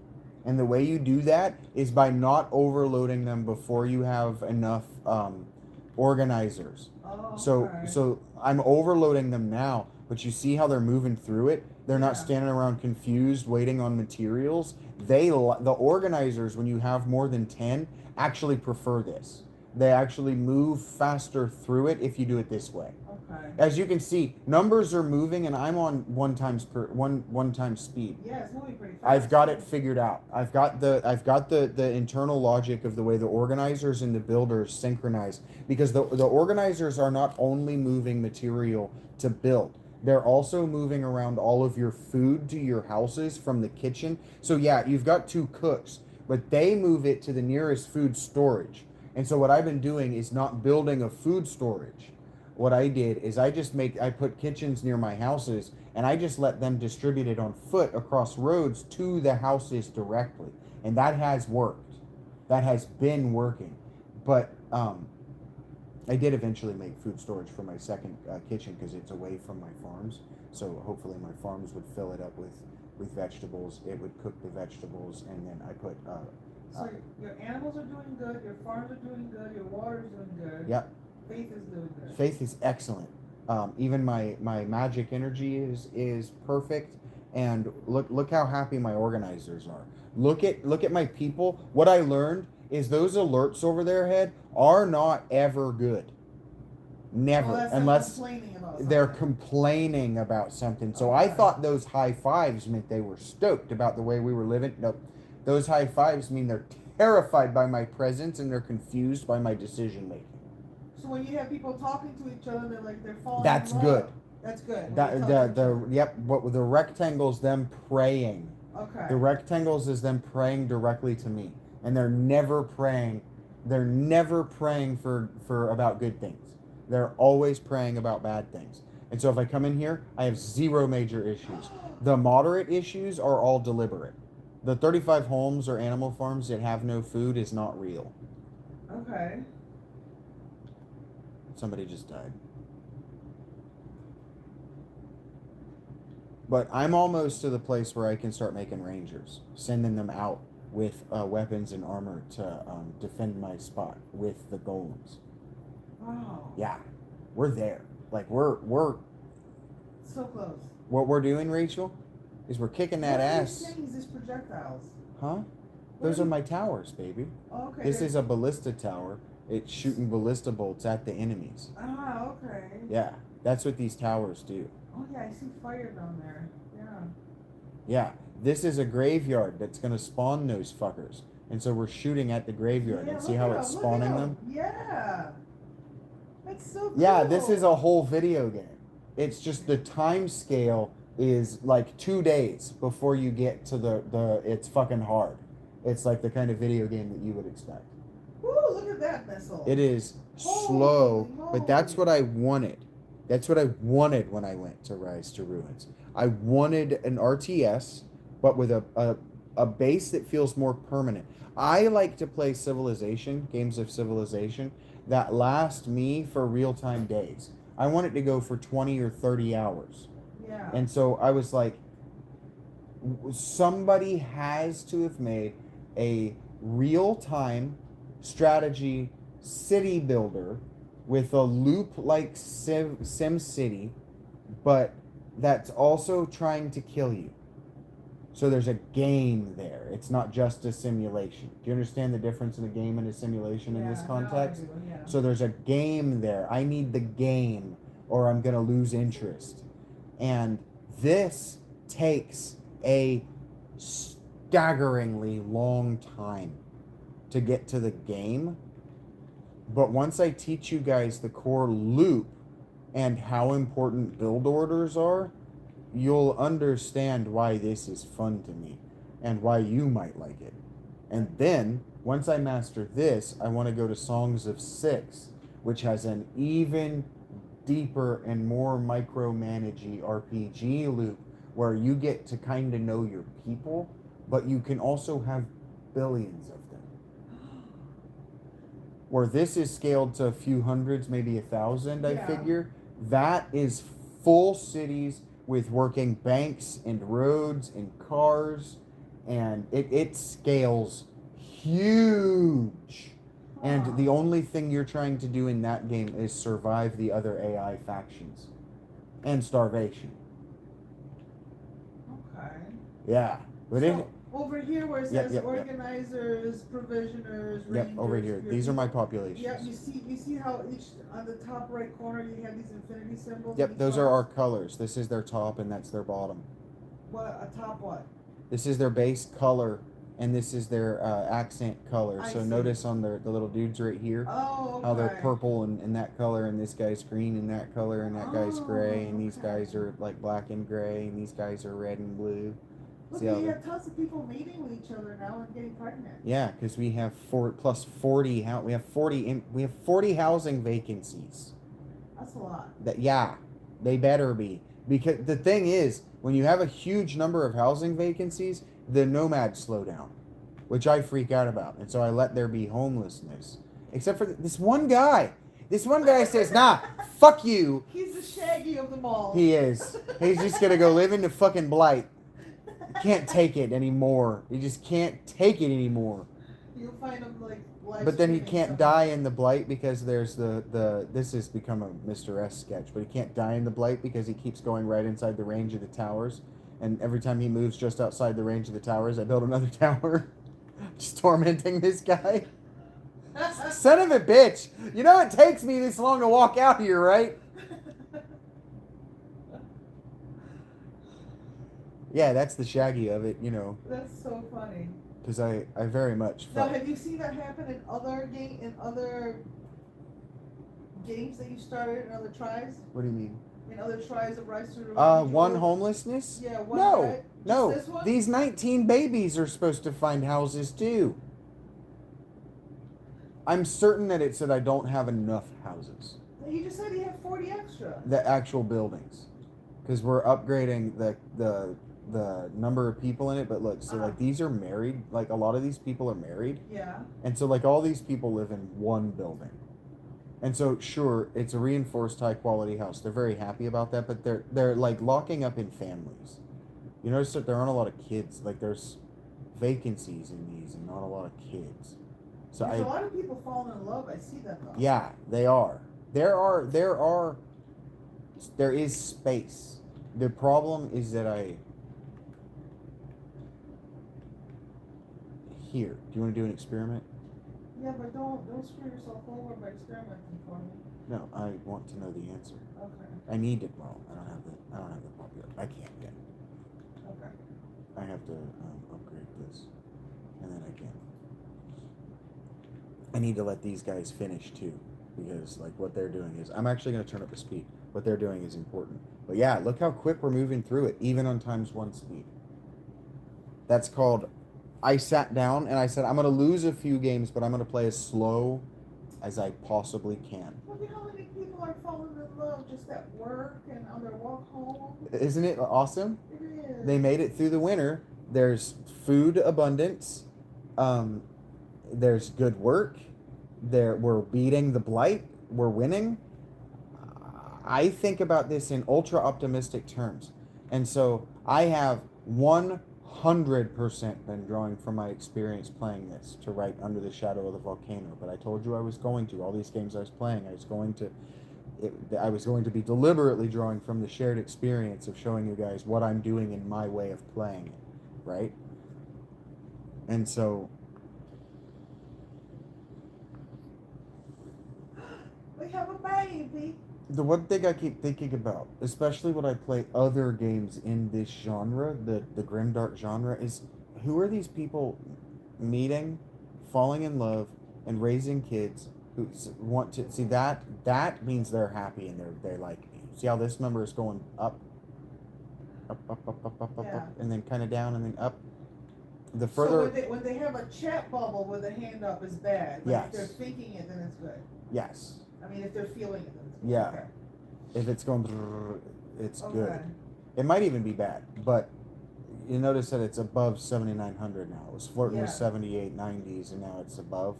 And the way you do that is by not overloading them before you have enough organizers. Oh, So okay. so I'm overloading them now, but you see how they're moving through it? They're not Yeah. standing around confused waiting on materials. The organizers, when you have more than 10, actually prefer this. They actually move faster through it if you do it this way. Okay. As you can see, numbers are moving, and I'm on one time speed. Yeah, it's moving pretty fast. I've got it figured out. I've got the internal logic of the way the organizers and the builders synchronize, because the organizers are not only moving material to build, they're also moving around all of your food to your houses from the kitchen. So yeah, you've got 2 cooks, but they move it to the nearest food storage. And so what I've been doing is not building a food storage. What I did is I put kitchens near my houses, and I just let them distribute it on foot across roads to the houses directly. And that has worked. That has been working. But I did eventually make food storage for my second kitchen because it's away from my farms. So hopefully my farms would fill it up with vegetables. It would cook the vegetables, and then I put So your animals are doing good, your farms are doing good, your water's doing good. Yep. Faith is doing good. Faith is excellent. Even my magic energy is perfect, and look how happy my organizers are. Look at my people. What I learned is those alerts over their head are not ever good. Never, Well, that's unless complaining about something. they're complaining about something. So I Okay. thought those high fives meant they were stoked about the way we were living. Nope. Those high fives mean they're terrified by my presence and they're confused by my decision making. So when you have people talking to each other, they're falling That's in love. good. That's good. when That they talk the to each other. yep. What the rectangles them praying. Okay. The rectangles is them praying directly to me, and they're never praying. They're never praying for about good things. They're always praying about bad things. And so if I come in here, I have 0 major issues. The moderate issues are all deliberate. The 35 homes or animal farms that have no food is not real. Okay. Somebody just died. But I'm almost to the place where I can start making rangers, sending them out with weapons and armor to defend my spot with the golems. Wow. Yeah, we're there. Like we're So close. what we're doing, Rachel, is we're kicking that What are ass. these things, these projectiles? Huh? What Those are are my towers, baby. Oh, okay. This is a ballista tower. It's shooting ballista bolts at the enemies. Ah, okay. Yeah, that's what these towers do. Oh yeah, I see fire down there. Yeah. Yeah, this is a graveyard that's gonna spawn those fuckers. And so we're shooting at the graveyard Yeah, and see look how at it's them, spawning look at them. Yeah. That's so cool. Yeah, this is a whole video game. It's just the time scale is like 2 days before you get to the it's fucking hard. It's like the kind of video game that you would expect. Woo, look at that missile. It is Holy slow, moly. but that's what I wanted. That's what I wanted when I went to Rise to Ruins. I wanted an RTS, but with a base that feels more permanent. I like to play Civilization, games of Civilization, that last me for real-time days. I want it to go for 20 or 30 hours. Yeah. And so I was like, somebody has to have made a real-time strategy city builder with a loop like Sim City, but that's also trying to kill you. So there's a game there. It's not just a simulation. Do you understand the difference in a game and a simulation in this Yeah, now I context? do, yeah. So there's a game there. I need the game or I'm going to lose interest. And this takes a staggeringly long time to get to the game. But once I teach you guys the core loop and how important build orders are, you'll understand why this is fun to me and why you might like it. And then, once I master this, I want to go to Songs of Six, which has an even deeper and more micromanagey RPG loop where you get to kind of know your people, but you can also have billions of them. Where this is scaled to a few hundreds, maybe 1,000, I Yeah. figure. That is full cities with working banks and roads and cars, and it scales huge. And the only thing you're trying to do in that game is survive the other AI factions and starvation. Okay. Yeah, but So over here where it Yep, says yep, yep. organizers, provisioners, yep, rangers, over here. your These are my people- populations. Yeah, you see how each on the top right corner you have these infinity symbols. Yep, in each those are our box? colors. This is their top, and that's their bottom. What a top what? This is their base color, and this is their accent color. I So see. notice on the little dudes right here Oh, okay. how they're purple and that color, and this guy's green and that color, and that guy's gray, and these okay. guys are like black and gray, and these guys are red and blue. Look, See how you they- have tons of people meeting with each other now and getting pregnant. Yeah, because we have 40 we have 40 housing vacancies. That's a lot. That yeah, they better be, because the thing is, when you have a huge number of housing vacancies, the nomads slow down, which I freak out about, and so I let there be homelessness. Except for this one guy. This one guy says, "Nah, fuck you." He's the Shaggy of them all. He is. He's just gonna go live in the fucking blight. Can't take it anymore. He just can't take it anymore. You'll find him like live But then he streaming can't something. die in the blight because there's the this has become a Mr. S sketch, but he can't die in the blight because he keeps going right inside the range of the towers, and every time he moves just outside the range of the towers, I build another tower. Just tormenting this guy. Son of a bitch. You know it takes me this long to walk out here, right? Yeah, that's the Shaggy of it, you know, That's so funny. because I very much Now, felt. have you seen that happen in other games that you started in other tribes? What do you mean? In other tribes of Rise to the Revenge? One homelessness? Yeah, one No, guy? Just no. this one? These 19 babies are supposed to find houses too. I'm certain that it said I don't have enough houses. You just said you have 40 extra. The actual buildings, because we're upgrading the number of people in it. But look, so like these are married. Like a lot of these people are married, Yeah. and so like all these people live in one building. And so sure, it's a reinforced high quality house. They're very happy about that, but they're like locking up in families. You notice that there aren't a lot of kids. Like there's vacancies in these and not a lot of kids. So There's a lot of people falling in love. I see that though. yeah, they are. There is space. The problem is that here. Do you want to do an experiment? Yeah, but don't screw yourself over by experimenting for me. No, I want to know the answer. Okay. I need it. Well, I don't have the popular. I can't yet. Okay. I have to upgrade this, and then I can. I need to let these guys finish too, because like what they're doing is, I'm actually going to turn up the speed. What they're doing is important. But yeah, look how quick we're moving through it, even on ×1 speed. That's called, I sat down and I said, I'm going to lose a few games, but I'm going to play as slow as I possibly can. Look at how many people are falling in love just at work and on their walk home. Isn't it awesome? It is. They made it through the winter. There's food abundance. There's good work. We're beating the blight. We're winning. I think about this in ultra optimistic terms. And so I have 100% been drawing from my experience playing this to write Under the Shadow of the Volcano. But I told you I was going to. All these games I was playing, I was going to be deliberately drawing from the shared experience of showing you guys what I'm doing in my way of playing it, right? And so We have a baby. the one thing I keep thinking about, especially when I play other games in this genre, the grimdark genre, is who are these people meeting, falling in love, and raising kids who want to see that means they're happy and they like me. See how this number is going up, Yeah. and then kind of down and then up. The So further, when they have a chat bubble with a hand up is bad. But Yes. if they're thinking it, then it's good. yes. I mean, if they're feeling it, then it's good. Yeah. Okay. If it's going, it's good. Okay. It might even be bad, but you notice that it's above 7,900 now. It was flirting with Yeah. 78, 90s, and now it's above.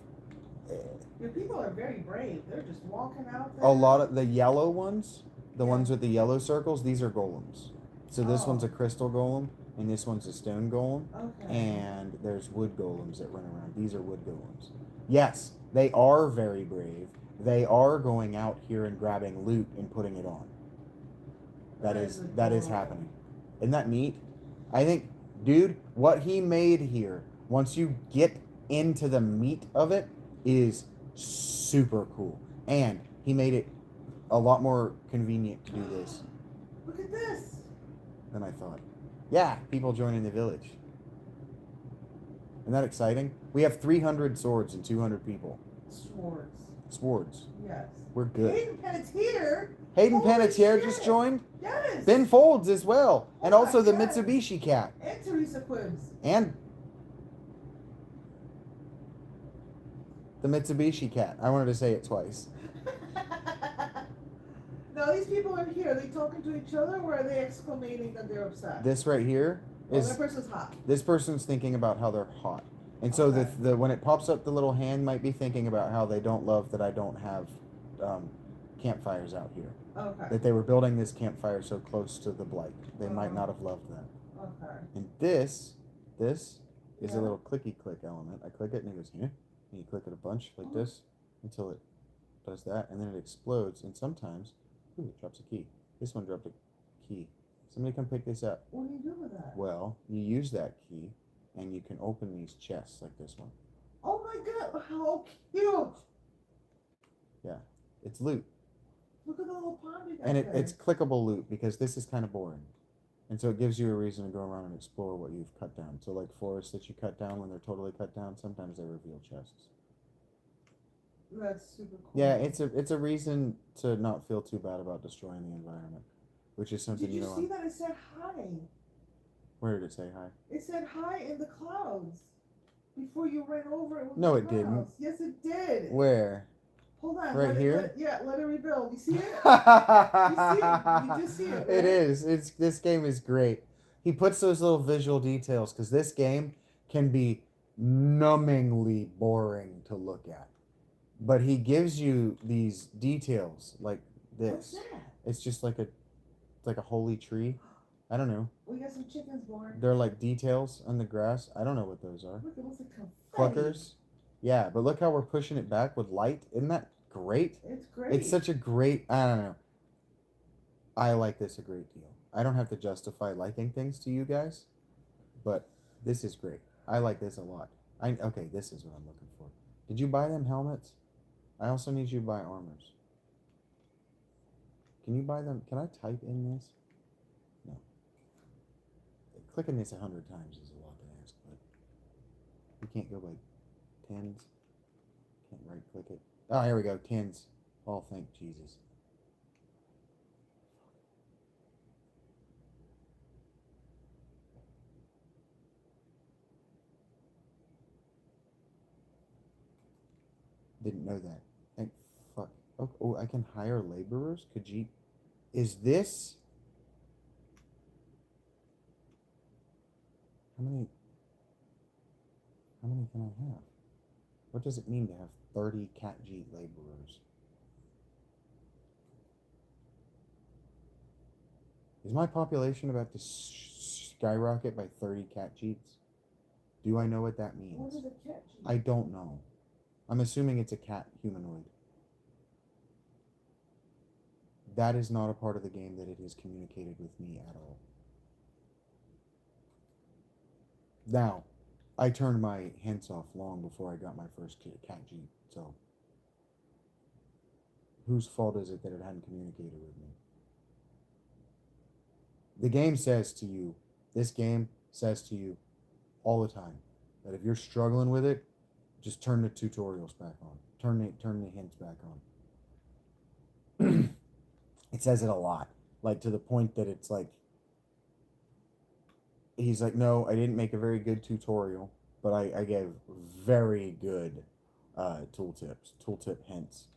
Your people are very brave. They're just walking out there. A lot of the yellow ones, the Yeah. ones with the yellow circles, these are golems. So this one's a Oh. crystal golem, and this one's a stone golem. Okay. And there's wood golems that run around. These are wood golems. Yes, they are very brave. They are going out here and grabbing loot and putting it on. That is adorable. happening. Isn't that neat? I think, dude, what he made here, once you get into the meat of it, is super cool. And he made it a lot more convenient to do this Look at this. than I thought. Yeah, people joining the village. Isn't that exciting? We have 300 swords and 200 people. Swords. Yes. We're good. Hayden Panettiere. Hayden Holy Panettiere shit. just joined. Yes. Ben Folds as well. Oh And also my the God. Mitsubishi cat. And Teresa Quibbs. And the Mitsubishi cat. I wanted to say it twice. No, these people are here. Are they talking to each other, or are they exclamating that they're upset? This right here Oh, is that person's hot. this person's thinking about how they're hot. And so Okay. the when it pops up, the little hand might be thinking about how they don't love that I don't have campfires out here. Okay. That they were building this campfire so close to the blight. They might Oh. not have loved that. Okay. And this is Yeah. a little clicky click element. I click it and it goes here. And you click it a bunch like this until it does that, and then it explodes. And sometimes, ooh, it drops a key. This one dropped a key. Somebody come pick this up. What do you do with that? Well, you use that key, and you can open these chests like this one. Oh my God! How cute! It's loot, Look at the little pond you got and there. it's clickable loot because this is kind of boring. And so it gives you a reason to go around and explore what you've cut down. So like forests that you cut down when they're totally cut down, sometimes they reveal chests. That's super cool. Yeah, it's a reason to not feel too bad about destroying the environment, which is something Did you know. see that? It said hi. Where did it say hi? It said hi in the clouds before you ran over it with No, the it didn't. clouds. Yes, it did. Where? Hold on. Right here? Let it rebuild. You see it? You just see it, It right? is. This game is great. He puts those little visual details because this game can be numbingly boring to look at, but he gives you these details like What's this. that? It's just like a holy tree. I don't know. We got some chickens born. They're like details on the grass. I don't know what those are. Look, it looks like confetti. Cluckers. Yeah, but look how we're pushing it back with light. Isn't that great? It's great. It's such a great. I don't know. I like this a great deal. I don't have to justify liking things to you guys, but this is great. I like this a lot. Okay, this is what I'm looking for. Did you buy them helmets? I also need you to buy armors. Can you buy them? Can I type in this? No. Clicking this 100 times is a lot to ask, but you can't go by tens. Can't right click it. Oh, here we go. Tens. Oh, thank Jesus. Didn't know that. Thank fuck. Oh, I can hire laborers? Khajiit. Is this? How many can I have? What does it mean to have 30 Khajiit laborers? Is my population about to skyrocket by 30 Khajiits? Do I know what that means? What is a cat? I don't know. I'm assuming it's a cat humanoid. That is not a part of the game that it has communicated with me at all. Now, I turned my hints off long before I got my first Khajiit, so whose fault is it that it hadn't communicated with me? The game says to you, this game says to you all the time that if you're struggling with it, just turn the tutorials back on. Turn the hints back on. It says it a lot, like to the point that it's like, he's like, no, I didn't make a very good tutorial, but I gave very good tooltip hints.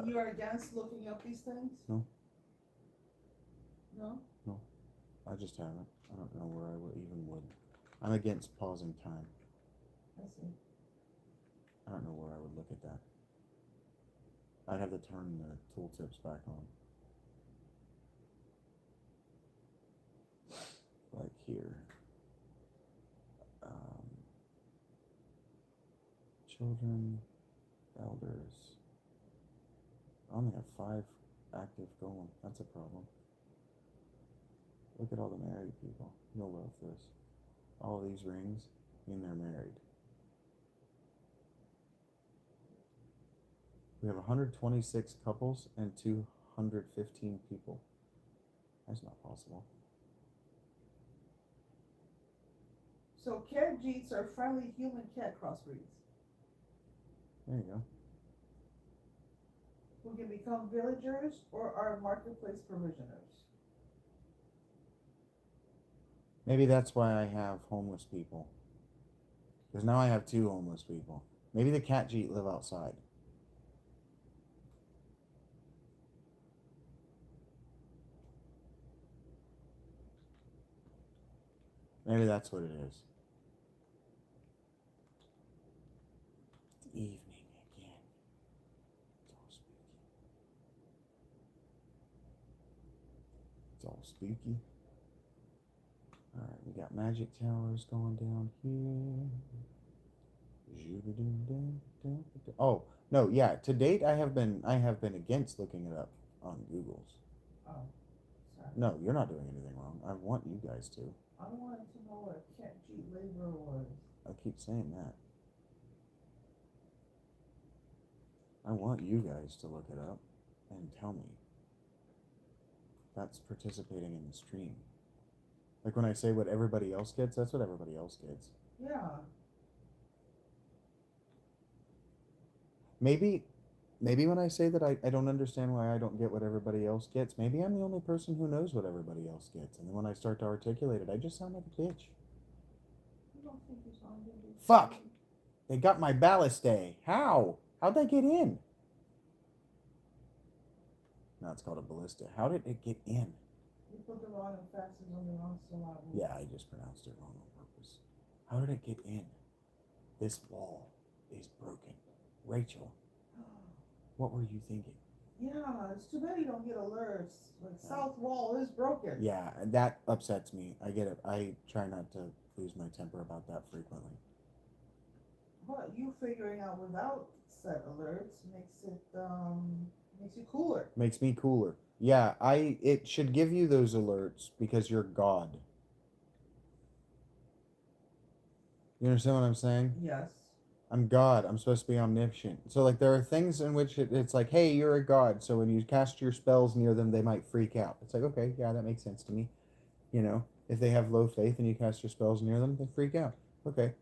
You are against looking up these things? No. No? No, I just haven't. I don't know where I even would. I'm against pausing time. I see. I don't know where I would look at that. I'd have to turn the tooltips back on. Like here. Children, elders. I only have 5 active going. That's a problem. Look at all the married people. You'll love this. All these rings mean they're married. We have 126 couples and 215 people. That's not possible. So Khajiits are friendly human cat crossbreeds There you go. who can become villagers or are marketplace provisioners. Maybe that's why I have homeless people. Because now I have 2 homeless people. Maybe the Khajiit live outside. Maybe that's what it is. It's evening again. It's all spooky. It's all spooky. Alright, we got magic towers going down here. Oh, no, yeah. To date I have been against looking it up on Google's. Oh, sorry. No, you're not doing anything wrong. I want you guys to. I wanted to know what a Khajiit labor was. I keep saying that. I want you guys to look it up and tell me. That's participating in the stream. Like when I say what everybody else gets, that's what everybody else gets. Yeah. Maybe when I say that I don't understand why I don't get what everybody else gets, maybe I'm the only person who knows what everybody else gets. And then when I start to articulate it, I just sound like a bitch. I don't think you sound good. Fuck! They got my ballast day. How? How'd they get in? No, it's called a ballista. How did it get in? You put the wrong emphasis on the wrong syllable. Yeah, I just pronounced it wrong on purpose. How did it get in? This wall is broken. Rachel, what were you thinking? Yeah, it's too bad you don't get alerts. Like, south wall is broken. Yeah, that upsets me. I get it. I try not to lose my temper about that frequently. But you figuring out without set alerts makes you cooler. Makes me cooler. Yeah, it should give you those alerts because you're God. You understand what I'm saying? Yes. I'm God. I'm supposed to be omniscient. So, like, there are things in which it's like, hey, you're a God. So when you cast your spells near them, they might freak out. It's like, okay, yeah, that makes sense to me. You know, if they have low faith and you cast your spells near them, they freak out. Okay.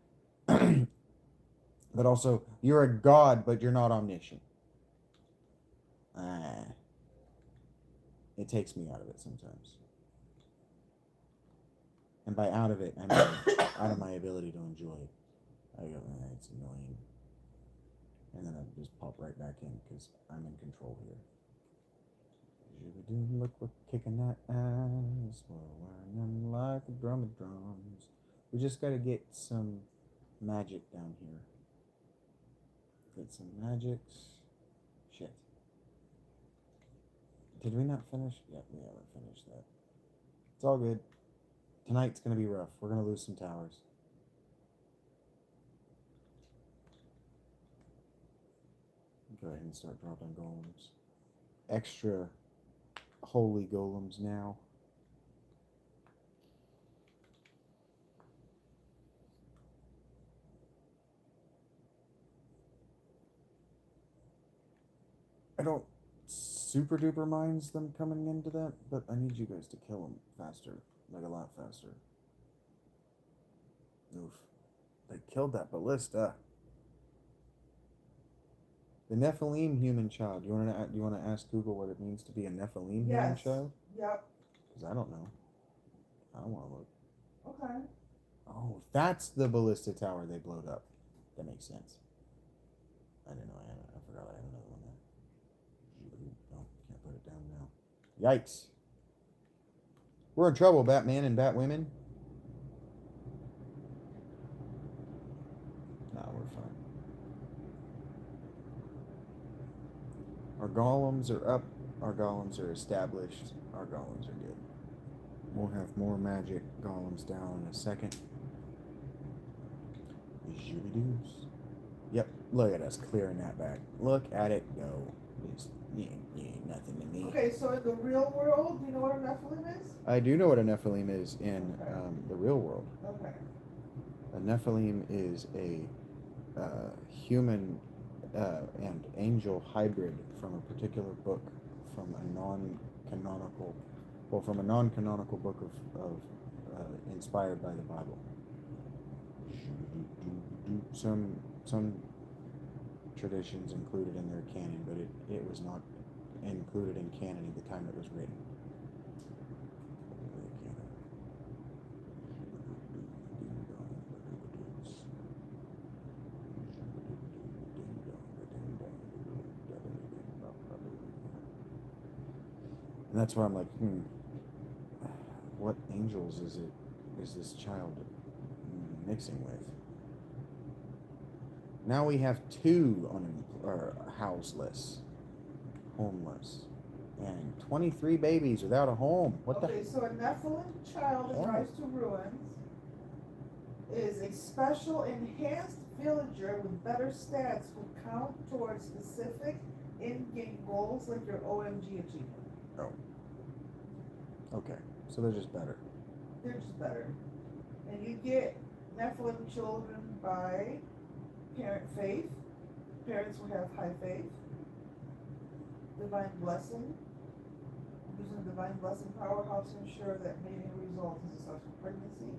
But also, you're a God, but you're not omniscient. It takes me out of it sometimes. And by out of it, I mean out of my ability to enjoy it. I go, it's annoying. And then I just pop right back in because I'm in control here. Look, we're kicking that ass. We're whining like a drum of drums. We just got to get some magic down here. Get some magics. Shit. Did we not finish? Yeah, we haven't finished that. It's all good. Tonight's going to be rough. We're going to lose some towers. Go ahead and start dropping golems. Extra holy golems now. I don't super duper minds them coming into that, but I need you guys to kill them faster. Like a lot faster. Oof. They killed that ballista. The Nephilim human child. You want to ask Google what it means to be a Nephilim human child? Yep. Because I don't know. I don't want to look. Okay. Oh, that's the ballista tower they blowed up. That makes sense. I didn't know I forgot I had another one there. No, can't put it down now. Yikes. We're in trouble, Batman and Batwomen. Nah, we're fine. Our golems are up. Our golems are established. Our golems are good. We'll have more magic golems down in a second. Zooby-doos. Yep, look at us clearing that back. Look at it go. You ain't nothing to me. Okay, so in the real world, do you know what a Nephilim is? I do know what a Nephilim is in Okay. the real world. Okay. A Nephilim is a human and angel hybrid from a particular book, from a non-canonical book of inspired by the Bible. Some traditions included in their canon, but it was not included in canon at the time it was written. And that's where I'm like, what angels is this child mixing with? Now we have 2 houseless, homeless, and 23 babies without a home. What Okay, so a Nephilim child in Rise to Ruins is a special enhanced villager with better stats who count towards specific in-game goals like your OMG achievement. Oh. Okay, so they're just better. They're just better. And you get Nephilim children by parent faith. Parents who have high faith. Divine blessing. Using divine blessing power helps ensure that mating results in successful pregnancy.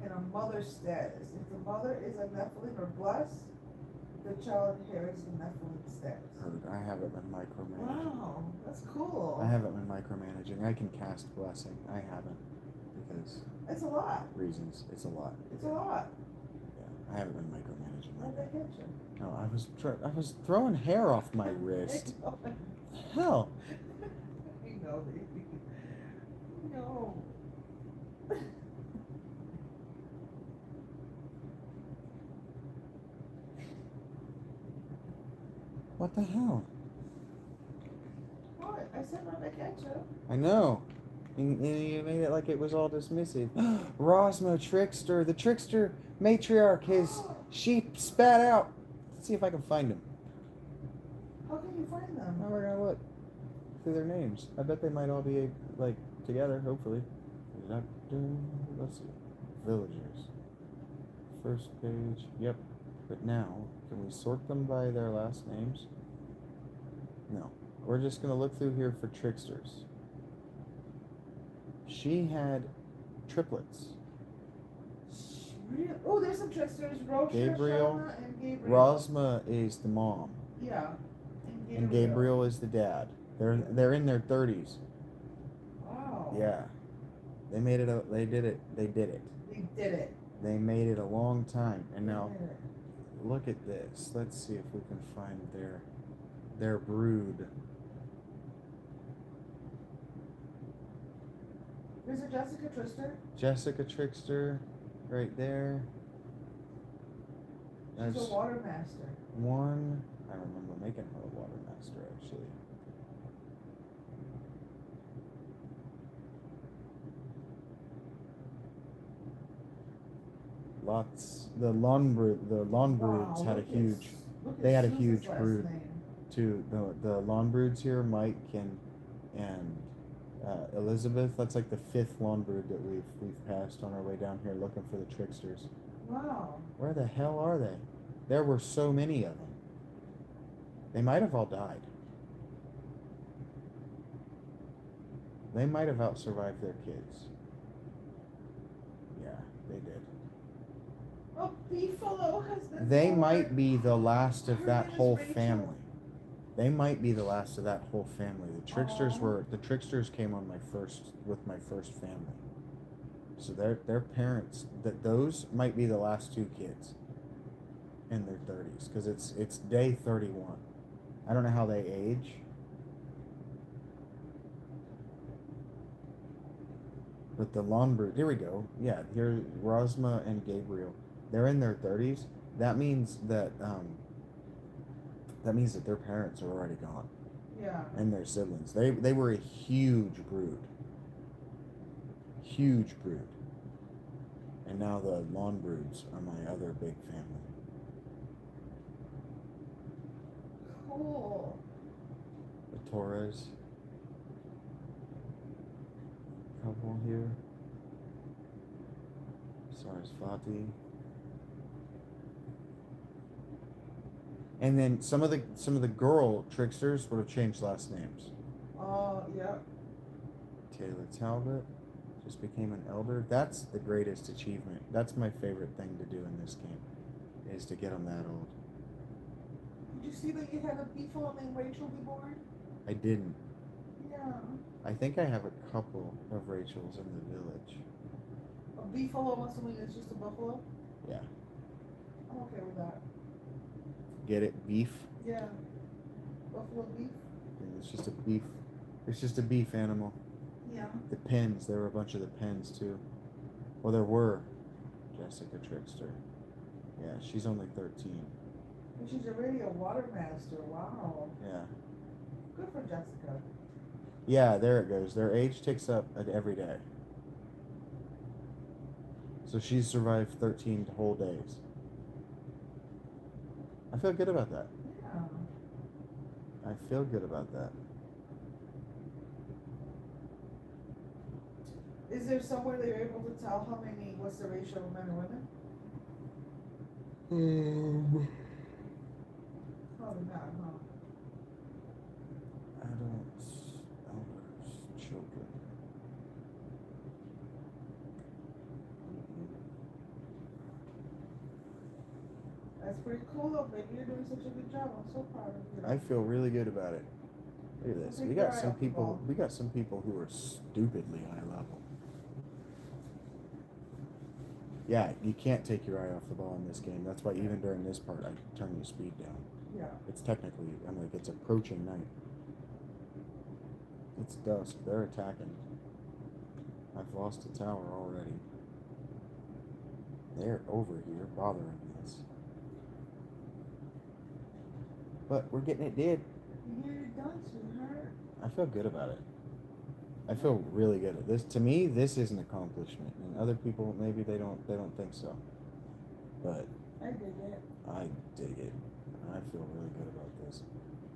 And a mother status. If the mother is a Nephilim or blessed, the child inherits the Nephilim status. I haven't been micromanaging. Wow, that's cool. I haven't been micromanaging. I can cast blessing. I haven't because It's a lot. reasons. It's a lot. It's a lot. Yeah, I haven't been micromanaging. How'd that get you? No, I was throwing hair off my wrist. Hell. I know, baby. No. What the hell? What? I said run back at you. I know. And you made it like it was all dismissive. Rosmo Trickster. The Trickster matriarch. His sheep spat out. Let's see if I can find him. How can you find them? Now we're gonna look through their names. I bet they might all be like together, hopefully. Let's see. Villagers. First page. Yep. But now, can we sort them by their last names? No. We're just gonna look through here for tricksters. She had triplets. Oh, there's some tricksters. Roshar, Gabriel. Shauna, and Gabriel. Rosma is the mom. Yeah. And Gabriel is the dad. They're in their 30s. Wow. Yeah. They made it. They did it. They did it. They made it a long time. And now, They did it. look at this. Let's see if we can find their brood. There's a Jessica Trister. Jessica Trickster, right there. She's That's a water master. one. I remember making her a water master actually. Lots. The lawn broods had a huge. They had a huge brood too. The lawn broods here, Mike and Elizabeth. That's like the 5th lawn brood that we've passed on our way down here looking for the tricksters. Wow. Where the hell are they? There were so many of them. They might have all died. They might have outsurvived their kids. Yeah, they did. Oh, Beefalo has been. They born. might be the last of Her that name is whole Rachel. family. They might be the last of that whole family. The tricksters came on with my first family. So their parents, those might be the last 2 kids in their 30s, because it's day 31. I don't know how they age. But the lawn brood, here we go. Yeah, here Rosma and Gabriel, they're in their 30s. That means that their parents are already gone. Yeah. And their siblings. They were a huge brood. Huge brood. And now the lawn broods are my other big family. Cool. The Torres couple here. Sarasvati. And then some of the girl tricksters would have changed last names. Oh, yeah. Taylor Talbot just became an elder. That's the greatest achievement. That's my favorite thing to do in this game, is to get them that old. Did you see that you had a beefalo named Rachel be born? I didn't. Yeah. I think I have a couple of Rachels in the village. A beefalo, I'm assuming it's just a buffalo? Yeah. I'm okay with that. Get it? Beef? Yeah. Buffalo beef? It's just a beef. It's just a beef animal. Yeah. The pens. There were a bunch of the pens too. Well, there were. Jessica Trickster. Yeah, she's only 13. And she's already a water master. Wow. Yeah. Good for Jessica. Yeah, there it goes. Their age ticks up at every day. So she's survived 13 whole days. I feel good about that. Yeah. I feel good about that. Is there somewhere that you're able to tell what's the ratio of men and women? Probably not, huh? Adults, elders, children. That's pretty cool though, baby. You're doing such a good job. I'm so proud of you. I feel really good about it. Look at this. Take We your got eye some off the people. ball. We got some people who are stupidly high level. Yeah, you can't take your eye off the ball in this game. That's why even during this part, I turn the speed down. Yeah. It's technically, I'm like, it's approaching night. It's dusk. They're attacking. I've lost a tower already. They're over here bothering us. But we're getting it did. You get it done, sweetheart. I feel good about it. I feel really good at this. To me, this is an accomplishment, and other people maybe they don't think so. But I did it. I dig it. I feel really good about this.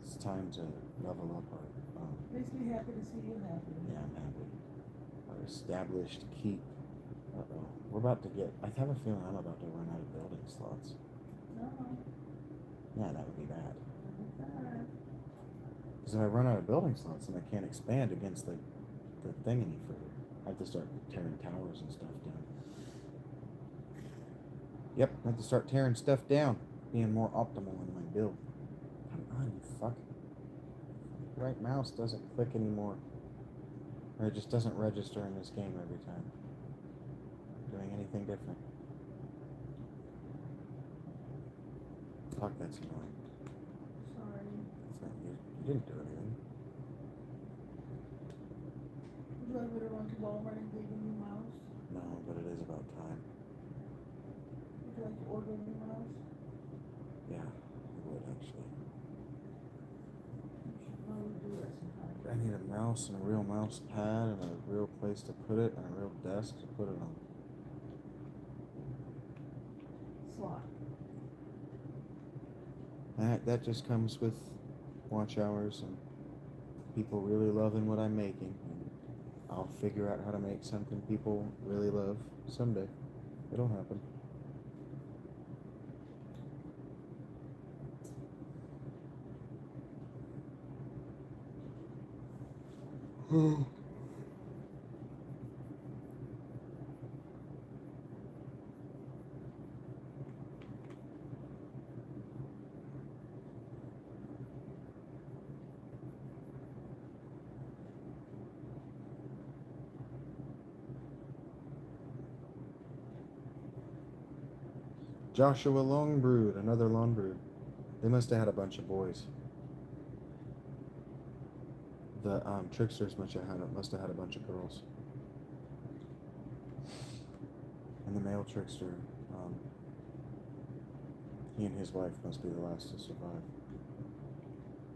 It's time to level up our. Makes me happy to see you happy. Yeah, I'm happy. Our established keep. Uh-oh. We're about to get. I have a feeling I'm about to run out of building slots. No. Yeah, that would be bad. Because if I run out of building slots, then I can't expand against the thing any further. I have to start tearing towers and stuff down. Yep, I have to start tearing stuff down, being more optimal in my build. Come on, you fuck. Right mouse doesn't click anymore. Or it just doesn't register in this game every time. Doing anything different. Fuck, that's annoying. Sorry. It's not you. You didn't do anything. Would you like me to run to Walmart and get a new mouse? No, but it is about time. Would you like to order a new mouse? Yeah, I would actually. You should probably do that sometime. I need a mouse and a real mouse pad and a real place to put it and a real desk to put it on. Slot. That just comes with watch hours and people really loving what I'm making. And I'll figure out how to make something people really love someday. It'll happen. Joshua Longbrood, another Longbrood. They must have had a bunch of boys. The tricksters must have had a bunch of girls. And the male trickster, he and his wife must be the last to survive.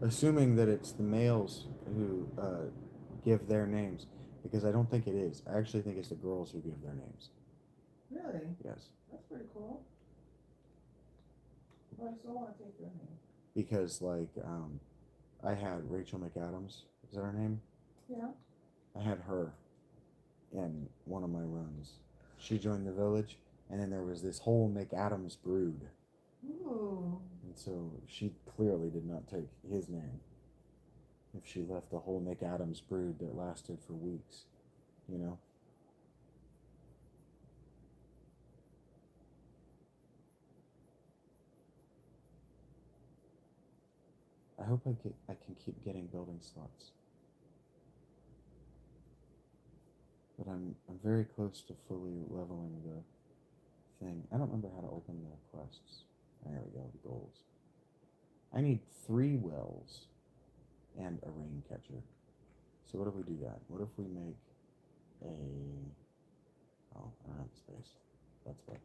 Assuming that it's the males who give their names, because I don't think it is. I actually think it's the girls who give their names. Really? Yes. That's pretty cool. But I still want to take your name. Because, like, I had Rachel McAdams. Is that her name? Yeah. I had her in one of my runs. She joined the village, and then there was this whole McAdams brood. Ooh. And so she clearly did not take his name. If she left the whole McAdams brood that lasted for weeks, you know? I hope I can keep getting building slots. But I'm very close to fully leveling the thing. I don't remember how to open the quests. There we go, the goals. I need 3 wells and a rain catcher. So what if we do that? What if we make a... Oh, I don't have the space. That's what.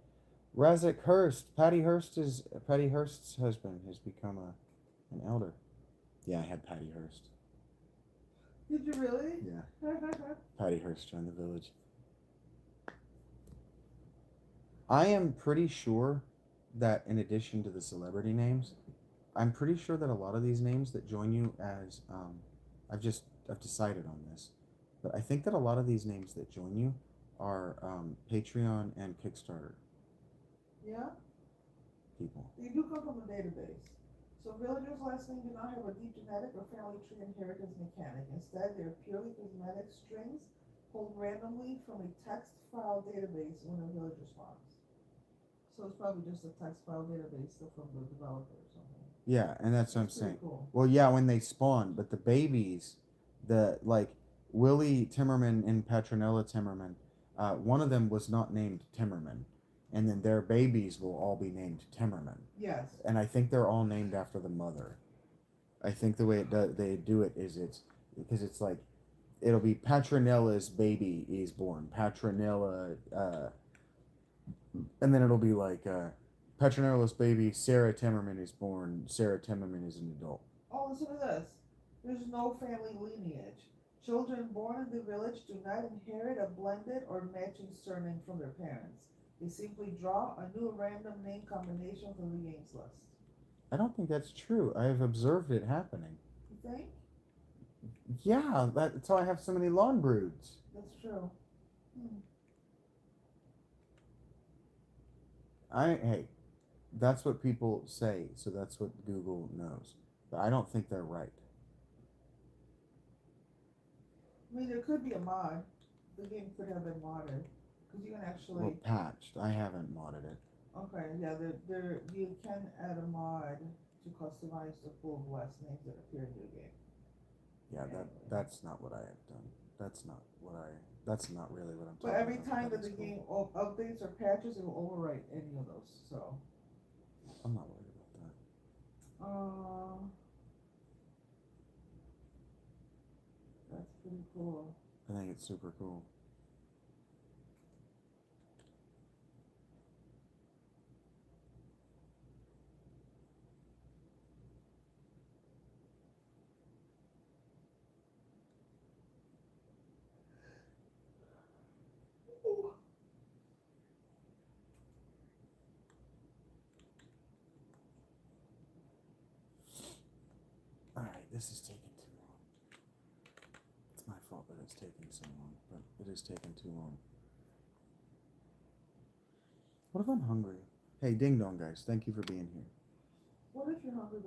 Razak Hurst. Patty Hearst's husband has become an elder. Yeah, I had Patty Hearst. Did you really? Yeah. Patty Hearst joined the village. I am pretty sure that in addition to the celebrity names, I'm pretty sure that a lot of these names that join you as I've decided on this, but I think that a lot of these names that join you are Patreon and Kickstarter Yeah? people. They do come from a database. So villagers' last name do not have a deep genetic or family tree inheritance mechanic. Instead, they are purely cosmetic strings pulled randomly from a text file database when a villager spawns. So it's probably just a text file database from the developer or something. Yeah, and that's what I'm That's pretty saying. cool. Well, yeah, when they spawn, but the babies, like Willie Timmerman and Petronella Timmerman, one of them was not named Timmerman, and then their babies will all be named Timmerman. Yes. And I think they're all named after the mother. I think the way they do it is it's because it's like it'll be Patronella's baby is born, Patronella, and then it'll be like Petronella's baby Sarah Timmerman is born. Sarah Timmerman is an adult. Oh, listen to this. There's no family lineage. Children born in the village do not inherit a blended or matching surname from their parents. They simply draw a new random name combination from the game's list. I don't think that's true. I have observed it happening. You think? Yeah, that's how I have so many lawn broods. That's true. Hey, that's what people say, so that's what Google knows. But I don't think they're right. I mean, there could be a mod. The game could have been modded. Because you can actually... Well, patched. I haven't modded it. Okay, yeah, you can add a mod to customize the full last names that appear in your game. Yeah, that's not what I have done. That's not really what I'm talking about. But every time that the game updates or patches, it will overwrite any of those, so... I'm not worried about that. That's pretty cool. I think it's super cool. Alright, this is taking too long. It's my fault that it's taking so long, but it is taking too long. What if I'm hungry? Hey, ding dong guys, thank you for being here. What if you're hungry,